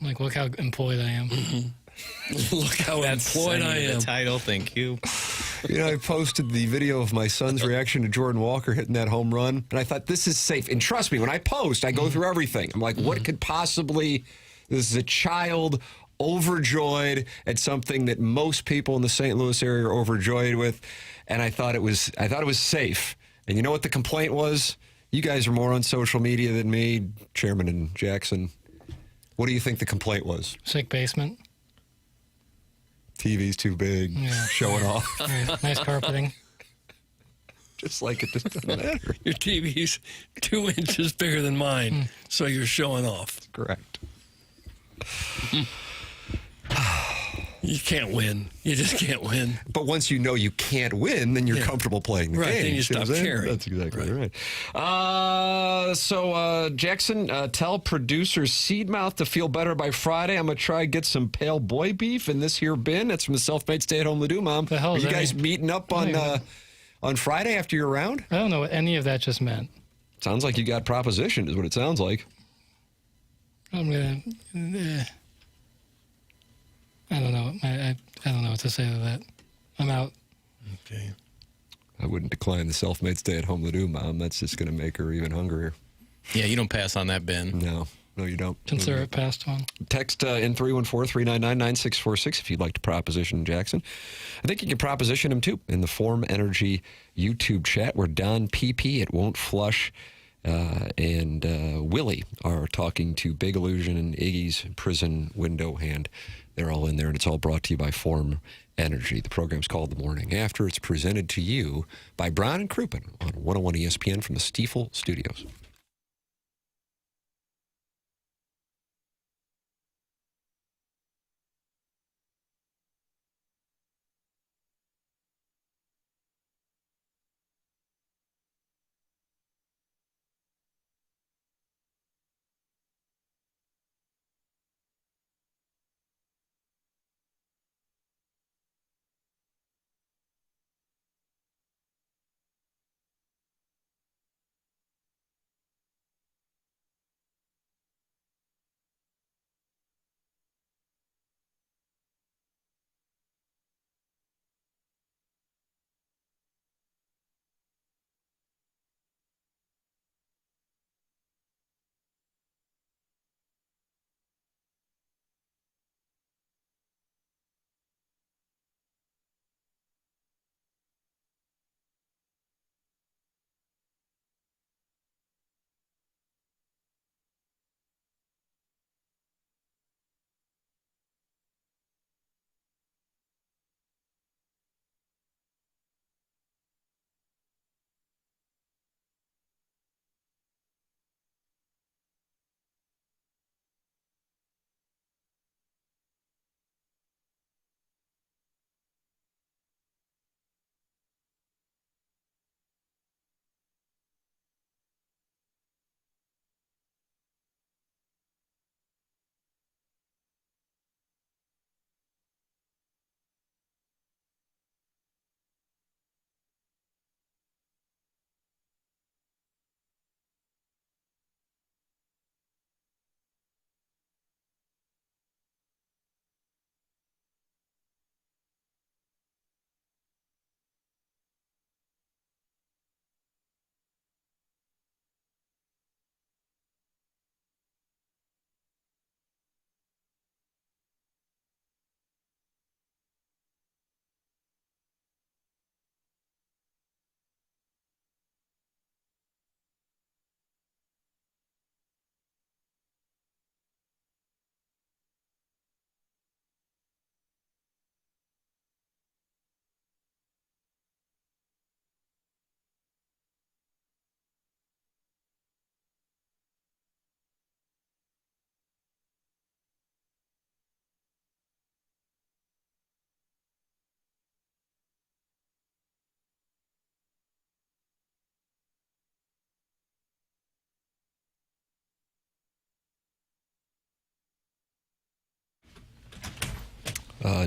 Like, look how employed I am. Mm-hmm. Look how employed I am. The title, thank you. You know, I posted the video of my son's reaction to Jordan Walker hitting that home run, and I thought, this is safe. And trust me, when I post, I go through everything. I'm like, what could possibly... This is a child overjoyed at something that most people in the St. Louis area are overjoyed with, and I thought it was safe. And you know what the complaint was? You guys are more on social media than me, Chairman and Jackson. What do you think the complaint was? Sick basement. TV's too big, showing off. Yeah, nice carpeting. Just like it just doesn't matter. Your TV's 2 inches bigger than mine, so you're showing off. Correct. You can't win. You just can't win. But once you know you can't win, then you're comfortable playing the game. Right, then you stop caring. That's exactly right. So, Jackson, tell producer Seedmouth to feel better by Friday. I'm going to try to get some pale boy beef in this here bin. That's from the self-made stay-at-home Ladue mom. The hell Are is you that? guys meeting up on Friday after your round? I don't know what any of that just meant. Sounds like you got propositioned is what it sounds like. I'm going to... I don't know. I don't know what to say to that. I'm out. Okay. I wouldn't decline the self-made stay-at-home Ladue mom. That's just going to make her even hungrier. Yeah, you don't pass on that, Ben. No, you don't. Consider it passed on. Text in 314-399-9646 if you'd like to proposition Jackson. I think you can proposition him, too, in the Form Energy YouTube chat where Don PP at Won't Flush and Willie are talking to Big Illusion and Iggy's prison window hand. They're all in there, and it's all brought to you by Form Energy. The program's called The Morning After. It's presented to you by Brown and Crouppen on 101 ESPN from the Stiefel Studios.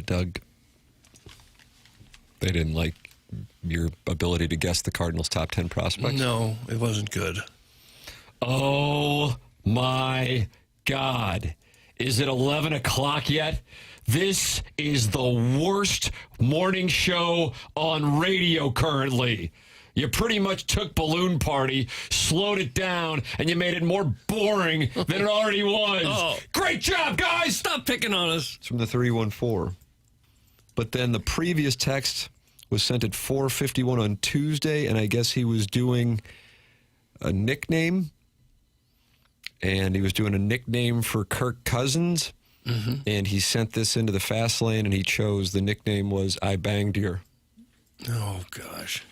Doug, they didn't like your ability to guess the Cardinals' top 10 prospects? No, it wasn't good. Oh, my God. Is it 11 o'clock yet? This is the worst morning show on radio currently. You pretty much took Balloon Party, slowed it down, and you made it more boring than it already was. Oh. Great job, guys! Stop picking on us. It's from the 314. But then the previous text was sent at 4:51 on Tuesday, and I guess he was doing a nickname. And he was doing a nickname for Kirk Cousins. Mm-hmm. And he sent this into the fast lane, and he chose the nickname was I Banged Your. Oh, gosh.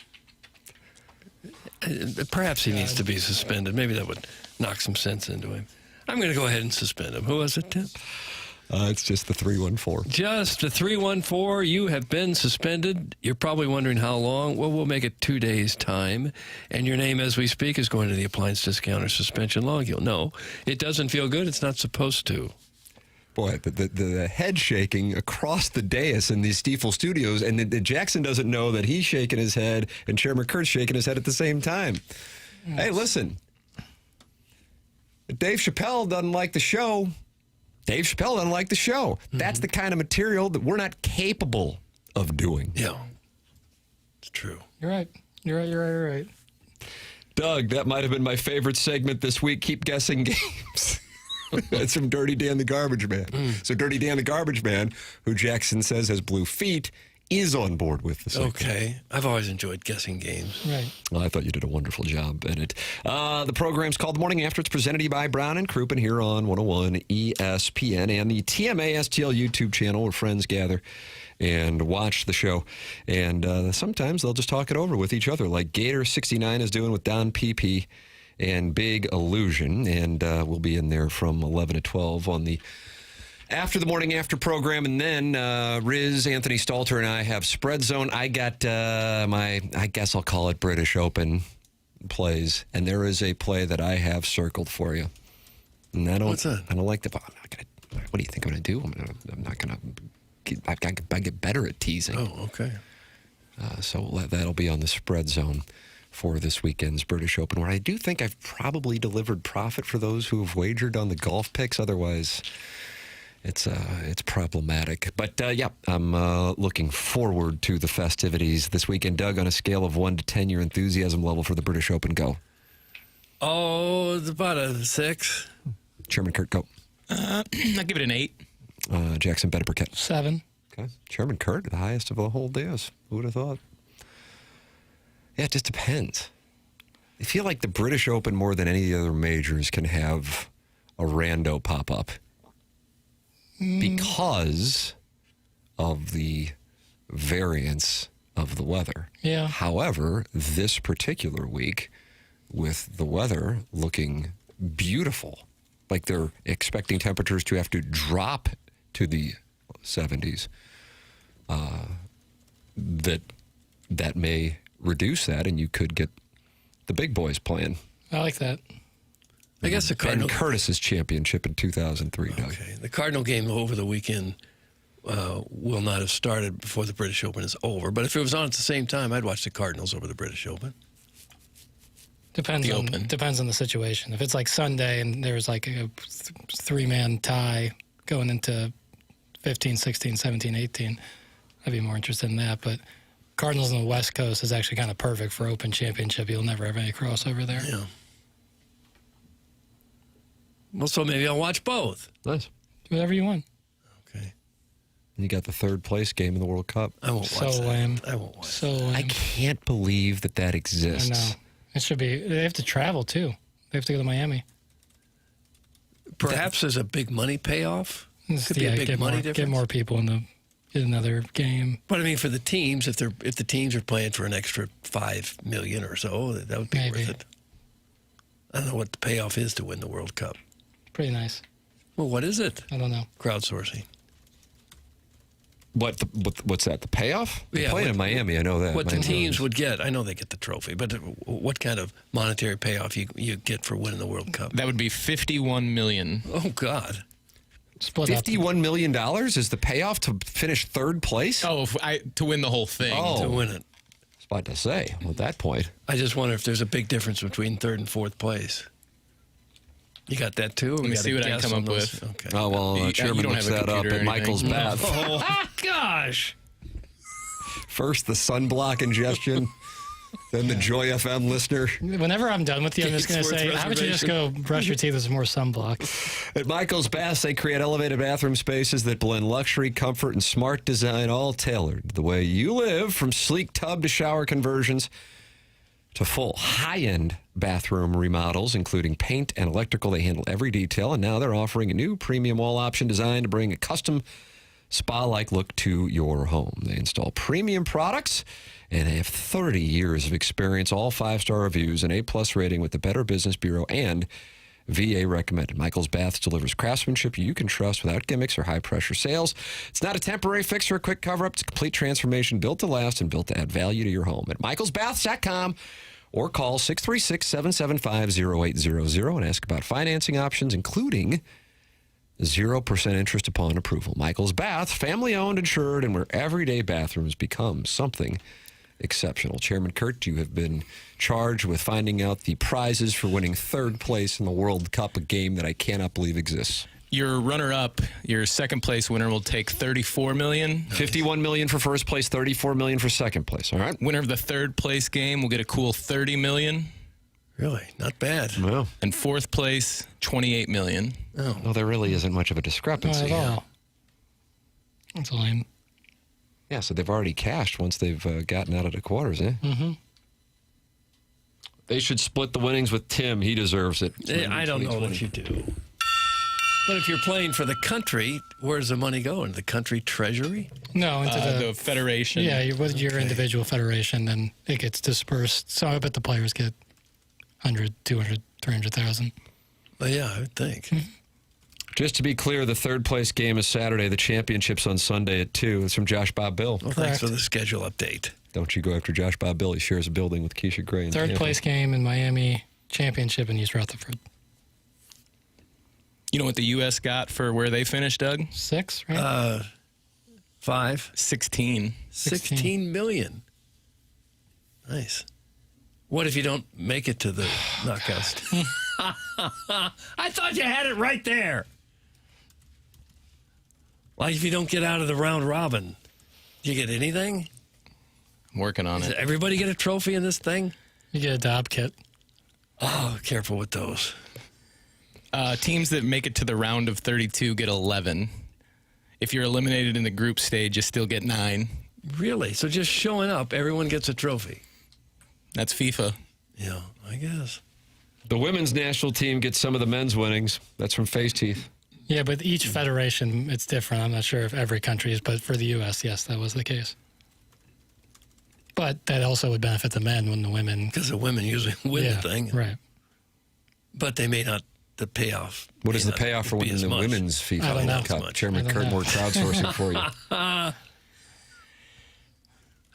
Perhaps he needs to be suspended. Maybe that would knock some sense into him. I'm going to go ahead and suspend him. Who was it, Tim? It's just the 314. Just the 314. You have been suspended. You're probably wondering how long. Well, we'll make it 2 days' time. And your name, as we speak, is going to the appliance discounter suspension log. You'll know. It doesn't feel good. It's not supposed to. Boy, the head shaking across the dais in these Stiefel studios, and the Jackson doesn't know that he's shaking his head and Chairman Kurt's shaking his head at the same time. Yes. Hey, listen. If Dave Chappelle doesn't like the show, Dave Chappelle doesn't like the show. Mm-hmm. That's the kind of material that we're not capable of doing. Yeah, it's true. You're right. You're right. Doug, that might have been my favorite segment this week. Keep guessing games. That's from Dirty Dan the Garbage Man. So Dirty Dan the Garbage Man, who Jackson says has blue feet, is on board with the segment. Okay. I've always enjoyed guessing games. Right. Well, I thought you did a wonderful job in it. The program's called The Morning After. It's presented to you by Brown and Crouppen here on 101 ESPN and the TMA STL YouTube channel where friends gather and watch the show. And sometimes they'll just talk it over with each other, like Gator69 is doing with Don PP and Big Illusion. And we'll be in there from 11 to 12 on the After the Morning After program. And then Riz, Anthony Stalter, and I have Spread Zone. I got I guess I'll call it British Open plays. And there is a play that I have circled for you. And What's that? I don't like the... I'm not gonna, what do you think I'm going to do? I'm not going to... I get better at teasing. Oh, okay. So that'll be on the Spread Zone for this weekend's British Open, where I do think I've probably delivered profit for those who have wagered on the golf picks. Otherwise, it's problematic. But, yeah, I'm looking forward to the festivities this weekend. Doug, on a scale of 1 to 10, your enthusiasm level for the British Open, go. Oh, it's about a 6. Chairman Kurt, go. I'll give it an 8. Jackson Burkett. 7. Okay. Chairman Kurt, the highest of the whole days. Who would have thought? Yeah, it just depends. I feel like the British Open, more than any of the other majors, can have a rando pop up because of the variance of the weather. Yeah. However, this particular week, with the weather looking beautiful, like they're expecting temperatures to have to drop to the 70s, that may reduce that, and you could get the big boys playing. I like that. I guess the Cardinal... Ben Curtis's championship in 2003, Doug. Okay. The Cardinal game over the weekend will not have started before the British Open is over. But if it was on at the same time, I'd watch the Cardinals over the British Open. Depends on the situation. If it's like Sunday and there's like a 3-man tie going into 15, 16, 17, 18, I'd be more interested in that. But Cardinals on the West Coast is actually kind of perfect for Open Championship. You'll never have any crossover there. Yeah. Well, so maybe I'll watch both. Nice. Do whatever you want. Okay. You got the third place game in the World Cup. I won't watch that. Lame. I won't watch so lame. I can't believe that exists. I know. It should be. They have to travel, too. They have to go to Miami. Perhaps there's a big money payoff. Could be a big money difference. Get more people in another game. But I mean, for the teams, if the teams are playing for an extra $5 million or so, that would be worth it. I don't know what the payoff is to win the World Cup. Pretty nice. Well, what is it? I don't know. Crowdsourcing. What's that? The payoff? Yeah, playing in Miami, I know that. What the teams would get, I know they get the trophy, but what kind of monetary payoff you get for winning the World Cup? That would be $51 million. Oh God! $51 million is the payoff to finish third place? Oh, to win the whole thing. Oh, to win it. I was about to say, at that point. I just wonder if there's a big difference between third and fourth place. You got that too? Let me see what I can come up with. Okay. Oh, well, Chairman looks that up at Michael's bath. Oh, gosh. First, the sunblock ingestion, then the Joy FM listener. Whenever I'm done with you, I'm just going to say, how about you just go brush your teeth with some more sunblock? At Michael's Baths, they create elevated bathroom spaces that blend luxury, comfort, and smart design, all tailored the way you live, from sleek tub to shower conversions to full high-end bathroom remodels, including paint and electrical. They handle every detail, and now they're offering a new premium wall option designed to bring a custom spa-like look to your home. They install premium products and have 30 years of experience, all 5-star reviews, an A+ rating with the Better Business Bureau, and VA recommended. Michael's Baths delivers craftsmanship you can trust without gimmicks or high-pressure sales. It's not a temporary fix or a quick cover-up. It's a complete transformation built to last and built to add value to your home. At michaelsbaths.com or call 636-775-0800 and ask about financing options, including 0% interest upon approval. Michael's Bath, family-owned, insured, and where everyday bathrooms become something exceptional. Chairman Kurt, you have been charged with finding out the prizes for winning third place in the World Cup, a game that I cannot believe exists. Your runner-up, your second-place winner, will take $34 million. $51 million for first place, $34 million for second place, all right? Winner of the third-place game will get a cool $30 million. Really? Not bad. Well, and fourth place, $28 million. Oh. Well, there really isn't much of a discrepancy. Not at all. That's lame. Yeah, so they've already cashed once they've gotten out of the quarters, eh? Mm-hmm. They should split the winnings with Tim. He deserves it. I don't know if you do. But if you're playing for the country, where's the money go? Into the country treasury? No, into the federation. Yeah, with your individual federation, then it gets dispersed. So I bet the players get 100, 200, 300,000. Well, yeah, I would think. Just to be clear, the third place game is Saturday. The championship's on Sunday at 2. It's from Josh Bob Bill. Well, thanks for the schedule update. Don't you go after Josh Bob Bill. He shares a building with Keisha Gray. In Third Tampa. place game in Miami, championship in East Rutherford. You know what the U.S. got for where they finished, Doug? 6, right? 5. 16. 16 million. Nice. What if you don't make it to the knockouts? I thought you had it right there. Like if you don't get out of the round robin, do you get anything? I'm working on Does it. everybody get a trophy in this thing? You get a Dobb kit. Oh, careful with those. Teams that make it to the round of 32 get 11. If you're eliminated in the group stage, you still get 9. Really? So just showing up, everyone gets a trophy? That's FIFA. Yeah, I guess. The women's national team gets some of the men's winnings. That's from Face Teeth. Yeah, but each federation, it's different. I'm not sure if every country is, but for the U.S., yes, that was the case. But that also would benefit the men when the women... Because the women usually win the thing. Right. But they may not, the payoff... What is the payoff for winning the women's FIFA World Cup? Chairman Kurt Moore crowdsourcing for you. How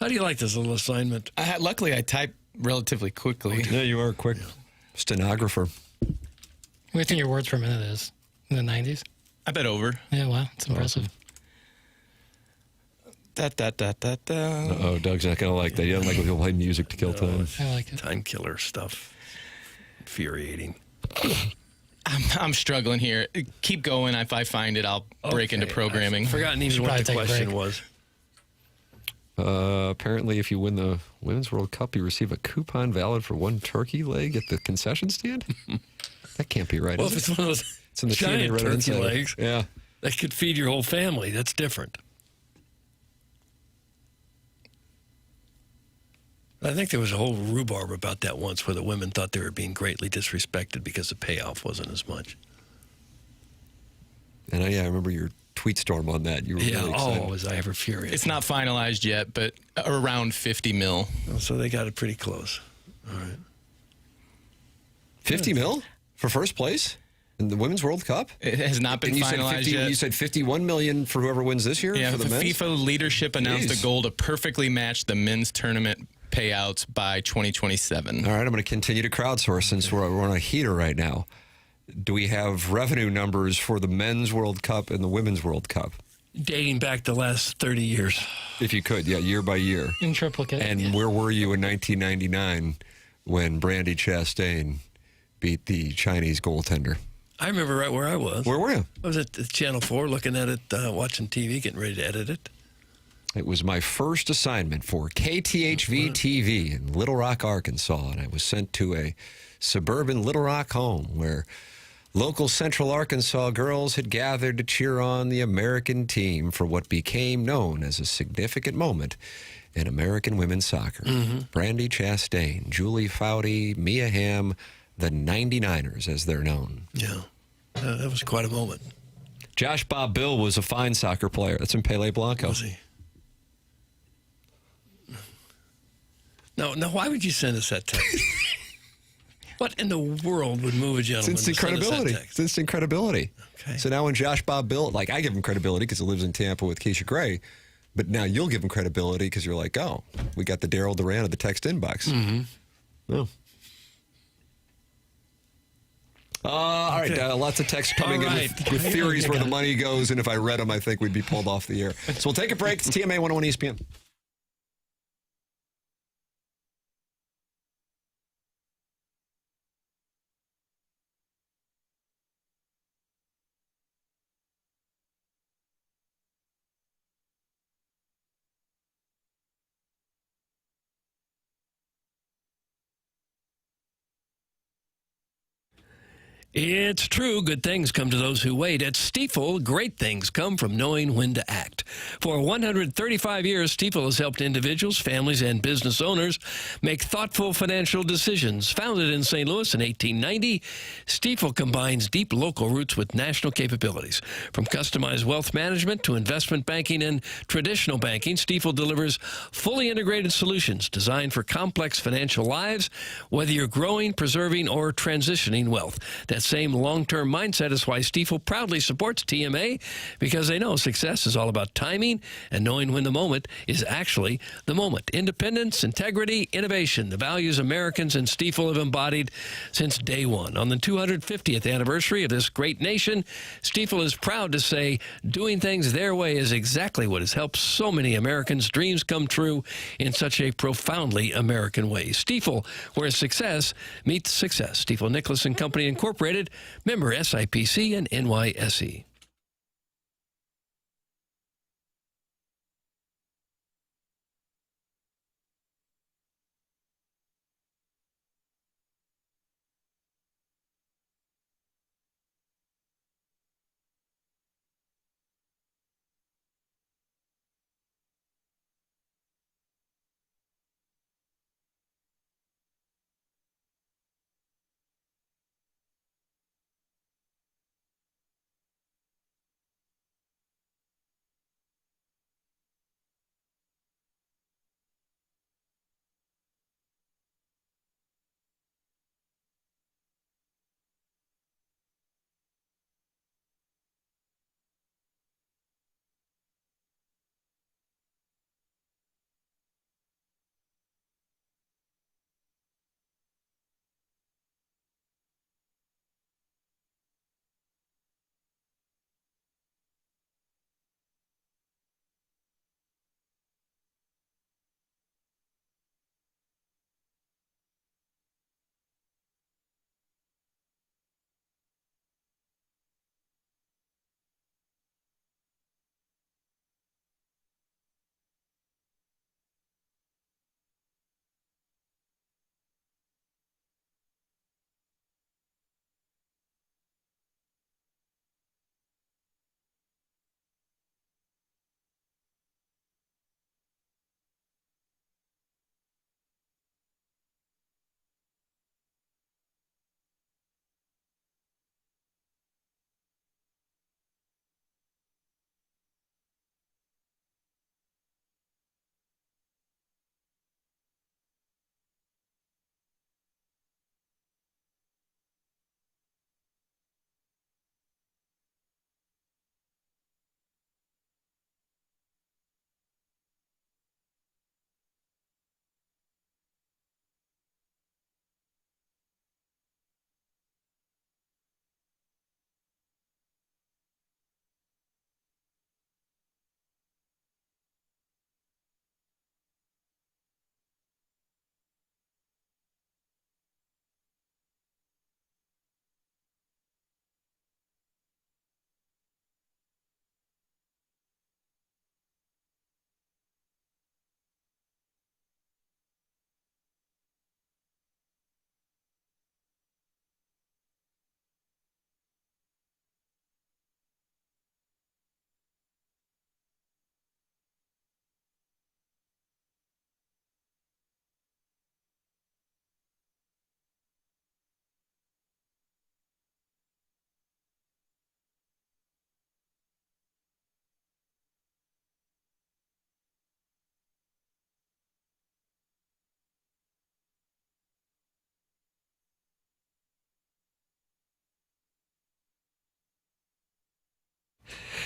do you like this little assignment? Luckily, I type relatively quickly. Yeah, you are a quick stenographer. What do you think your words per minute is? In the 90s? I bet over. Yeah, wow. It's impressive. Uh-oh, Doug's not going to like that. He doesn't like when people play music to kill time. I like it. Time killer stuff. Infuriating. I'm struggling here. Keep going. If I find it, I'll break into programming. I've forgotten even what the question was. Apparently, if you win the Women's World Cup, you receive a coupon valid for 1 turkey leg at the concession stand? That can't be right. Well, if it's one of those it's in the giant TNA turkey legs, yeah, that could feed your whole family. That's different. I think there was a whole rhubarb about that once where the women thought they were being greatly disrespected because the payoff wasn't as much. And I remember your tweet storm on that. You were really excited. Was I ever furious. It's not finalized yet, but around 50 mil. Oh, so they got it pretty close. All right. 50 mil for first place in the Women's World Cup? It has not been finalized yet. You said 51 million for whoever wins this year? Yeah, for the men's? FIFA leadership announced a goal to perfectly match the men's tournament payouts by 2027. All right, I'm going to continue to crowdsource since we're on a heater right now. Do we have revenue numbers for the Men's World Cup and the Women's World Cup? Dating back the last 30 years. If you could, yeah, year by year. In triplicate. And where were you in 1999 when Brandy Chastain beat the Chinese goaltender? I remember right where I was. Where were you? I was at Channel 4 looking at it, watching TV, getting ready to edit it. It was my first assignment for KTHV TV in Little Rock, Arkansas, and I was sent to a suburban Little Rock home where local Central Arkansas girls had gathered to cheer on the American team for what became known as a significant moment in American women's soccer. Brandy Chastain, Julie Foudy, Mia Hamm, the 99ers as they're known. Yeah, that was quite a moment. Josh Bob Bill was a fine soccer player. That's in Pele Blanco. Was he? No, why would you send us that text? What in the world would move a gentleman It's instant credibility. It's instant credibility. Okay. So now when Josh Bob Bill, like I give him credibility because he lives in Tampa with Keisha Gray, but now you'll give him credibility because you're like, oh, we got the Daryl Duran of the text inbox. Oh. All right, lots of texts coming in with theories where the money goes, and if I read them, I think we'd be pulled off the air. So we'll take a break. It's TMA 101 ESPN. It's true, good things come to those who wait. At Stifel, great things come from knowing when to act. For 135 years, Stifel has helped individuals, families, and business owners make thoughtful financial decisions. Founded in St. Louis in 1890, Stifel combines deep local roots with national capabilities. From customized wealth management to investment banking and traditional banking, Stifel delivers fully integrated solutions designed for complex financial lives, whether you're growing, preserving, or transitioning wealth. That same long-term mindset is why Stifel proudly supports TMA, because they know success is all about timing and knowing when the moment is actually the moment. Independence, integrity, innovation, the values Americans and Stifel have embodied since day one. On the 250th anniversary of this great nation, Stifel is proud to say doing things their way is exactly what has helped so many Americans' dreams come true in such a profoundly American way. Stifel, where success meets success. Stifel Nicholas and Company Incorporated, member SIPC and NYSE.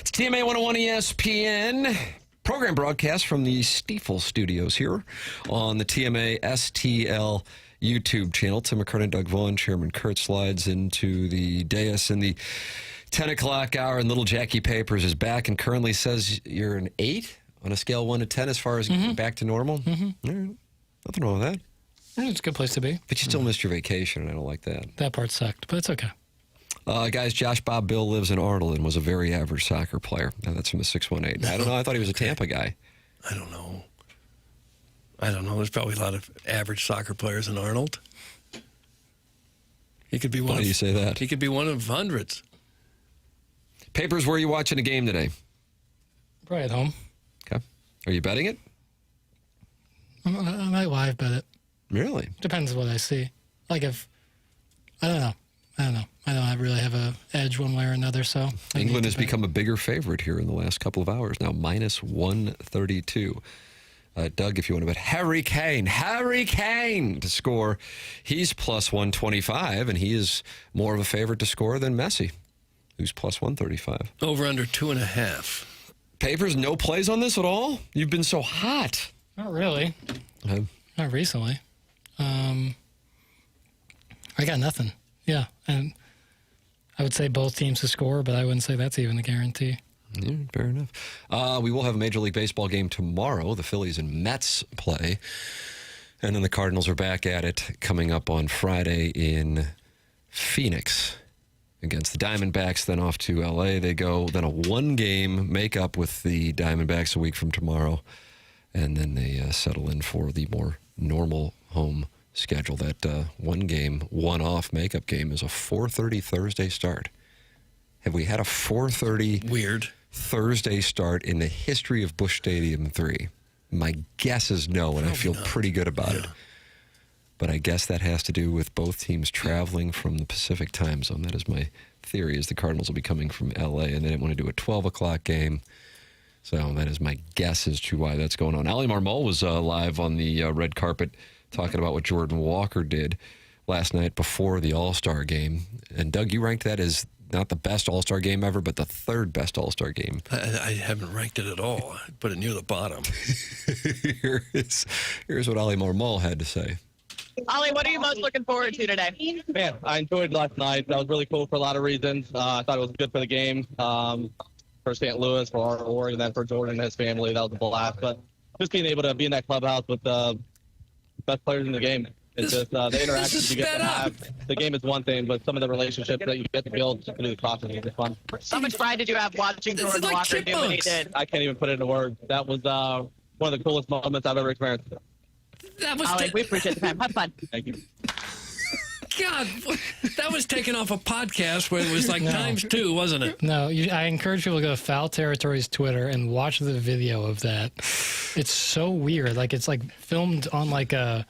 It's TMA 101 ESPN. Program broadcast from the Stifel studios here on the TMA STL YouTube channel. Tim McKernan, Doug Vaughn, Chairman Kurt slides into the dais in the 10 o'clock hour, and little Jackie Papers is back and currently says you're an 8 on a scale 1 to 10 as far as getting back to normal. All right. Nothing wrong with that. It's a good place to be. But you still missed your vacation, and I don't like that. That part sucked, but it's okay. Guys, Josh Bob Bill lives in Arnold and was a very average soccer player. Now, that's from the 618. I don't know. I thought he was a Tampa guy. I don't know. There's probably a lot of average soccer players in Arnold. He could be one. Why do you say that? He could be one of hundreds. Papers, where are you watching a game today? Probably at home. Okay. Are you betting it? I might live bet it. Really? Depends what I see. Like if, I don't know. I don't really have a edge one way or another, so. England has become a bigger favorite here in the last couple of hours now, minus 132. Doug, if you want to bet Harry Kane to score, he's plus 125, and he is more of a favorite to score than Messi, who's plus 135. Over under 2.5. Papers, no plays on this at all? You've been so hot. Not really. Not recently. I got nothing. Yeah, and I would say both teams to score, but I wouldn't say that's even a guarantee. Yeah, fair enough. We will have a Major League Baseball game tomorrow. The Phillies and Mets play. And then the Cardinals are back at it coming up on Friday in Phoenix against the Diamondbacks. Then off to L.A. they go. Then a one-game make-up with the Diamondbacks a week from tomorrow. And then they settle in for the more normal home schedule. That one-game, one-off make-up game is a 4:30 Thursday start. Have we had a 4:30 weird Thursday start in the history of Busch Stadium 3? My guess is no, and I feel pretty good about it. But I guess that has to do with both teams traveling from the Pacific time zone. That is my theory, is the Cardinals will be coming from L.A., and they didn't want to do a 12 o'clock game. So that is my guess as to why that's going on. Oli Marmol was live on the red carpet talking about what Jordan Walker did last night before the All-Star game. And, Doug, you ranked that as not the best All-Star game ever, but the third best All-Star game. I haven't ranked it at all. I put it near the bottom. Here's what Oli Marmol had to say. Oli, what are you most looking forward to today? Man, I enjoyed last night. That was really cool for a lot of reasons. I thought it was good for the game, for St. Louis, for our org, and then for Jordan and his family. That was a blast. But just being able to be in that clubhouse with the best players in the game. It's just the interactions you get to have. The game is one thing, but some of the relationships that you get to build through the process is fun. How much pride did you have watching Jordan Walker do what he did? I can't even put it into words. That was one of the coolest moments I've ever experienced. Oli, we appreciate the time. Have fun. Thank you. God, that was taken off a podcast where it was like ×2, wasn't it? No, I encourage people to go to Foul Territory's Twitter and watch the video of that. It's so weird. Like, it's like filmed on like a...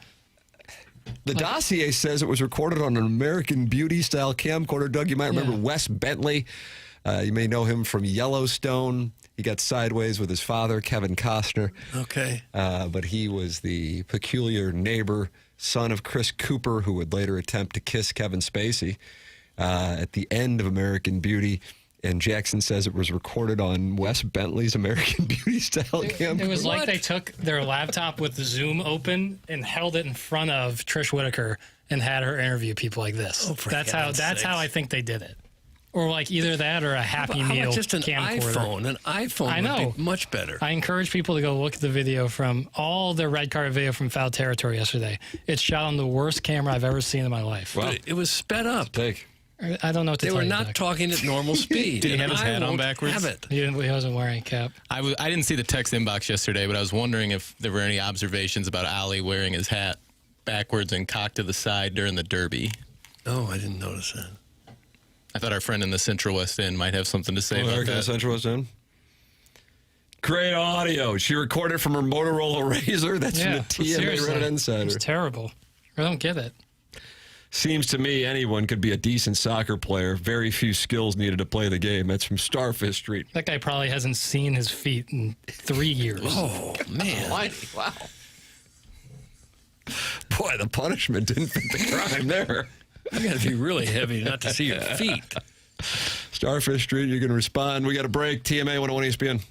The dossier says it was recorded on an American Beauty-style camcorder. Doug, you might remember Wes Bentley. You may know him from Yellowstone. He got sideways with his father, Kevin Costner. Okay. But he was the peculiar neighbor, son of Chris Cooper, who would later attempt to kiss Kevin Spacey at the end of American Beauty. And Jackson says it was recorded on Wes Bentley's American Beauty-style camcorder. It was like they took their laptop with the Zoom open and held it in front of Trish Whitaker and had her interview people like this. That's how I think they did it. Or like either that or a Happy How Meal about just an camcorder. iPhone? An iPhone would be much better. I encourage people to go look at the video from all their red carpet video from Foul Territory yesterday. It's shot on the worst camera I've ever seen in my life. Well, it was sped up. I don't know what to They tell were you, not Doug. talking at normal speed. Did he have his hat on backwards? Have it. He wasn't wearing a cap. I didn't see the text inbox yesterday, but I was wondering if there were any observations about Oli wearing his hat backwards and cocked to the side during the Derby. Oh, I didn't notice that. I thought our friend in the Central West End might have something to say about that. Central West End. Great audio. She recorded from her Motorola Razr. That's from the TMA seriously. Reddit Insider. It's terrible. I don't get it. Seems to me anyone could be a decent soccer player. Very few skills needed to play the game. That's from Starfish Street. That guy probably hasn't seen his feet in 3 years. Oh, man. Wow. Boy, the punishment didn't fit the crime there. You got to be really heavy not to see your feet. Starfish Street, you can respond. We got a break. TMA 101 ESPN.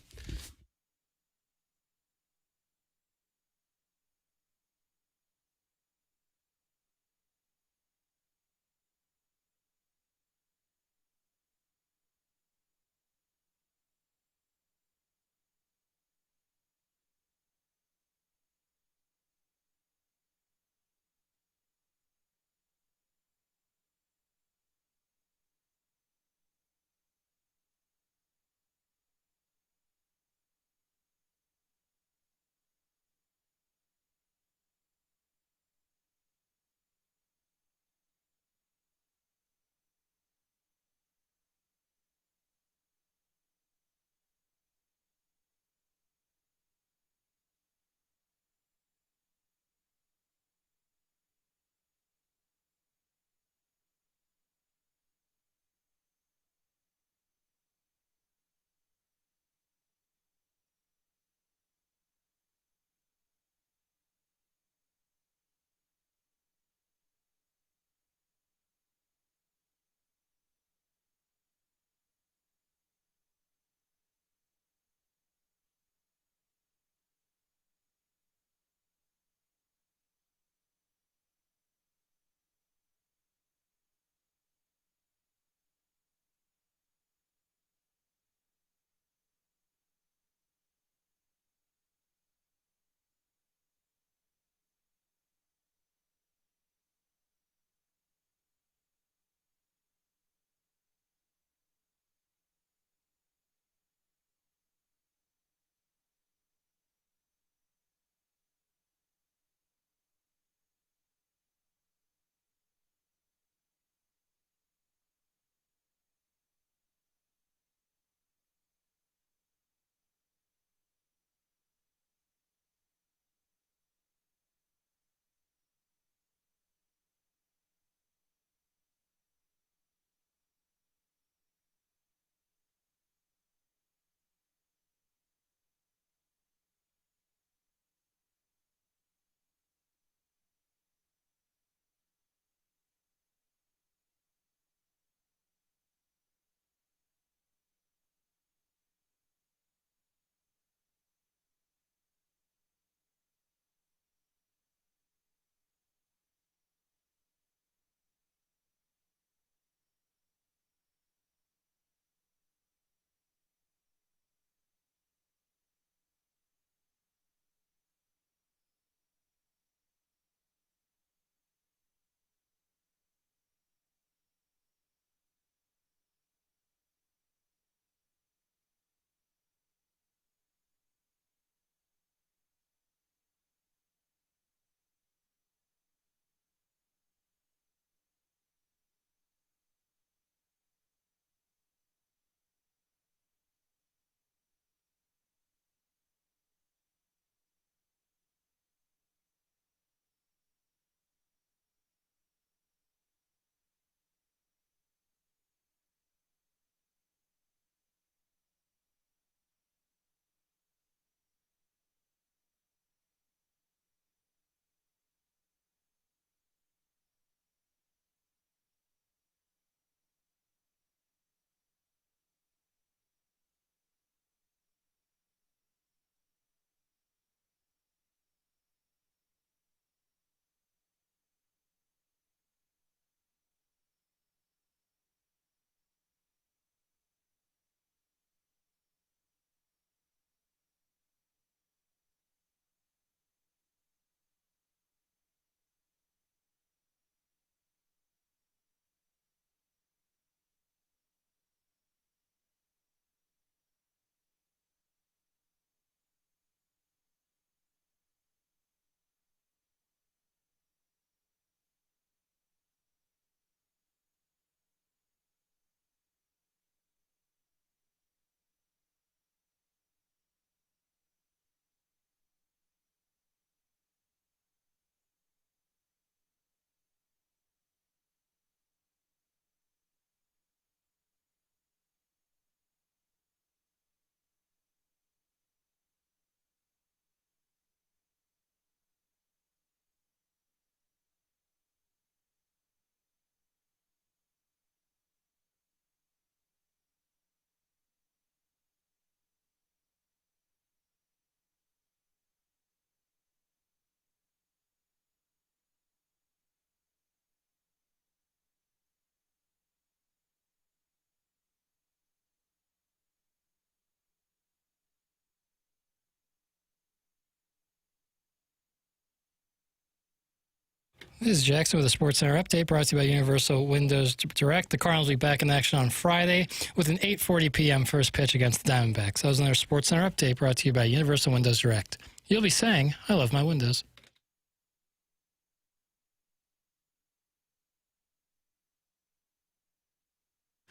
This is Jackson with a Sports Center update brought to you by Universal Windows Direct. The Cardinals will be back in action on Friday with an 8:40 p.m. first pitch against the Diamondbacks. That was another Sports Center update brought to you by Universal Windows Direct. You'll be saying, I love my windows.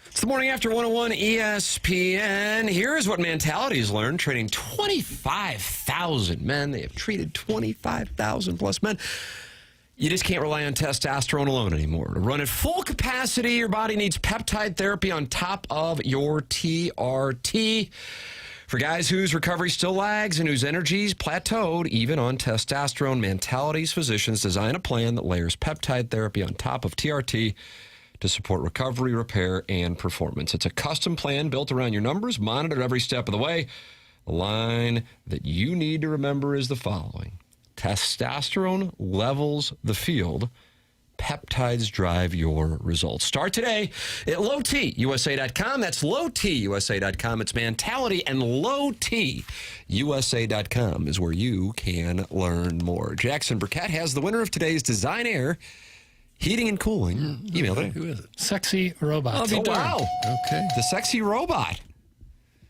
It's the Morning After 101 ESPN. Here's what Mentality's learned, training 25,000 men. They have treated 25,000 plus men. You just can't rely on testosterone alone anymore. To run at full capacity, your body needs peptide therapy on top of your TRT. For guys whose recovery still lags and whose energy's plateaued, even on testosterone, Mentality's physicians design a plan that layers peptide therapy on top of TRT to support recovery, repair, and performance. It's a custom plan built around your numbers, monitored every step of the way. The line that you need to remember is the following. Testosterone levels the field. Peptides drive your results. Start today at lowtusa.com. That's lowtusa.com. It's Mentality, and lowtusa.com is where you can learn more. Jackson Burkett has the winner of today's Design Air Heating and Cooling email. Who is it? Sexy Robot. Oh, wow. Okay. The Sexy Robot.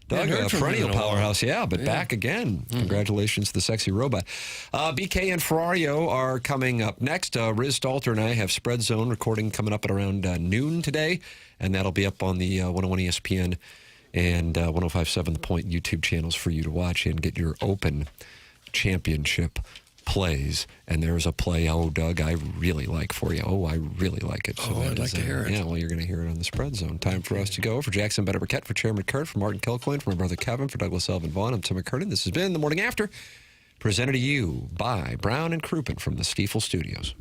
Doug, a perennial powerhouse, but back again. Congratulations to the Sexy Robot. BK and Ferrario are coming up next. Riz Stalter and I have Spread Zone recording coming up at around noon today, and that'll be up on the 101 ESPN and 105.7 The Point YouTube channels for you to watch and get your Open Championship plays. And there's a play, Doug, I really like for you. I really like it. So I'd like to hear it. Yeah, well, you're going to hear it on the Spread Zone. Time for us to go. For Jackson Burkett, for Chairman Kurt, for Martin Kilcoyne, for my brother Kevin, for Douglas Elvin Vaughn, I'm Tim McKernan. This has been The Morning After, presented to you by Brown and Crouppen from the Stiefel Studios.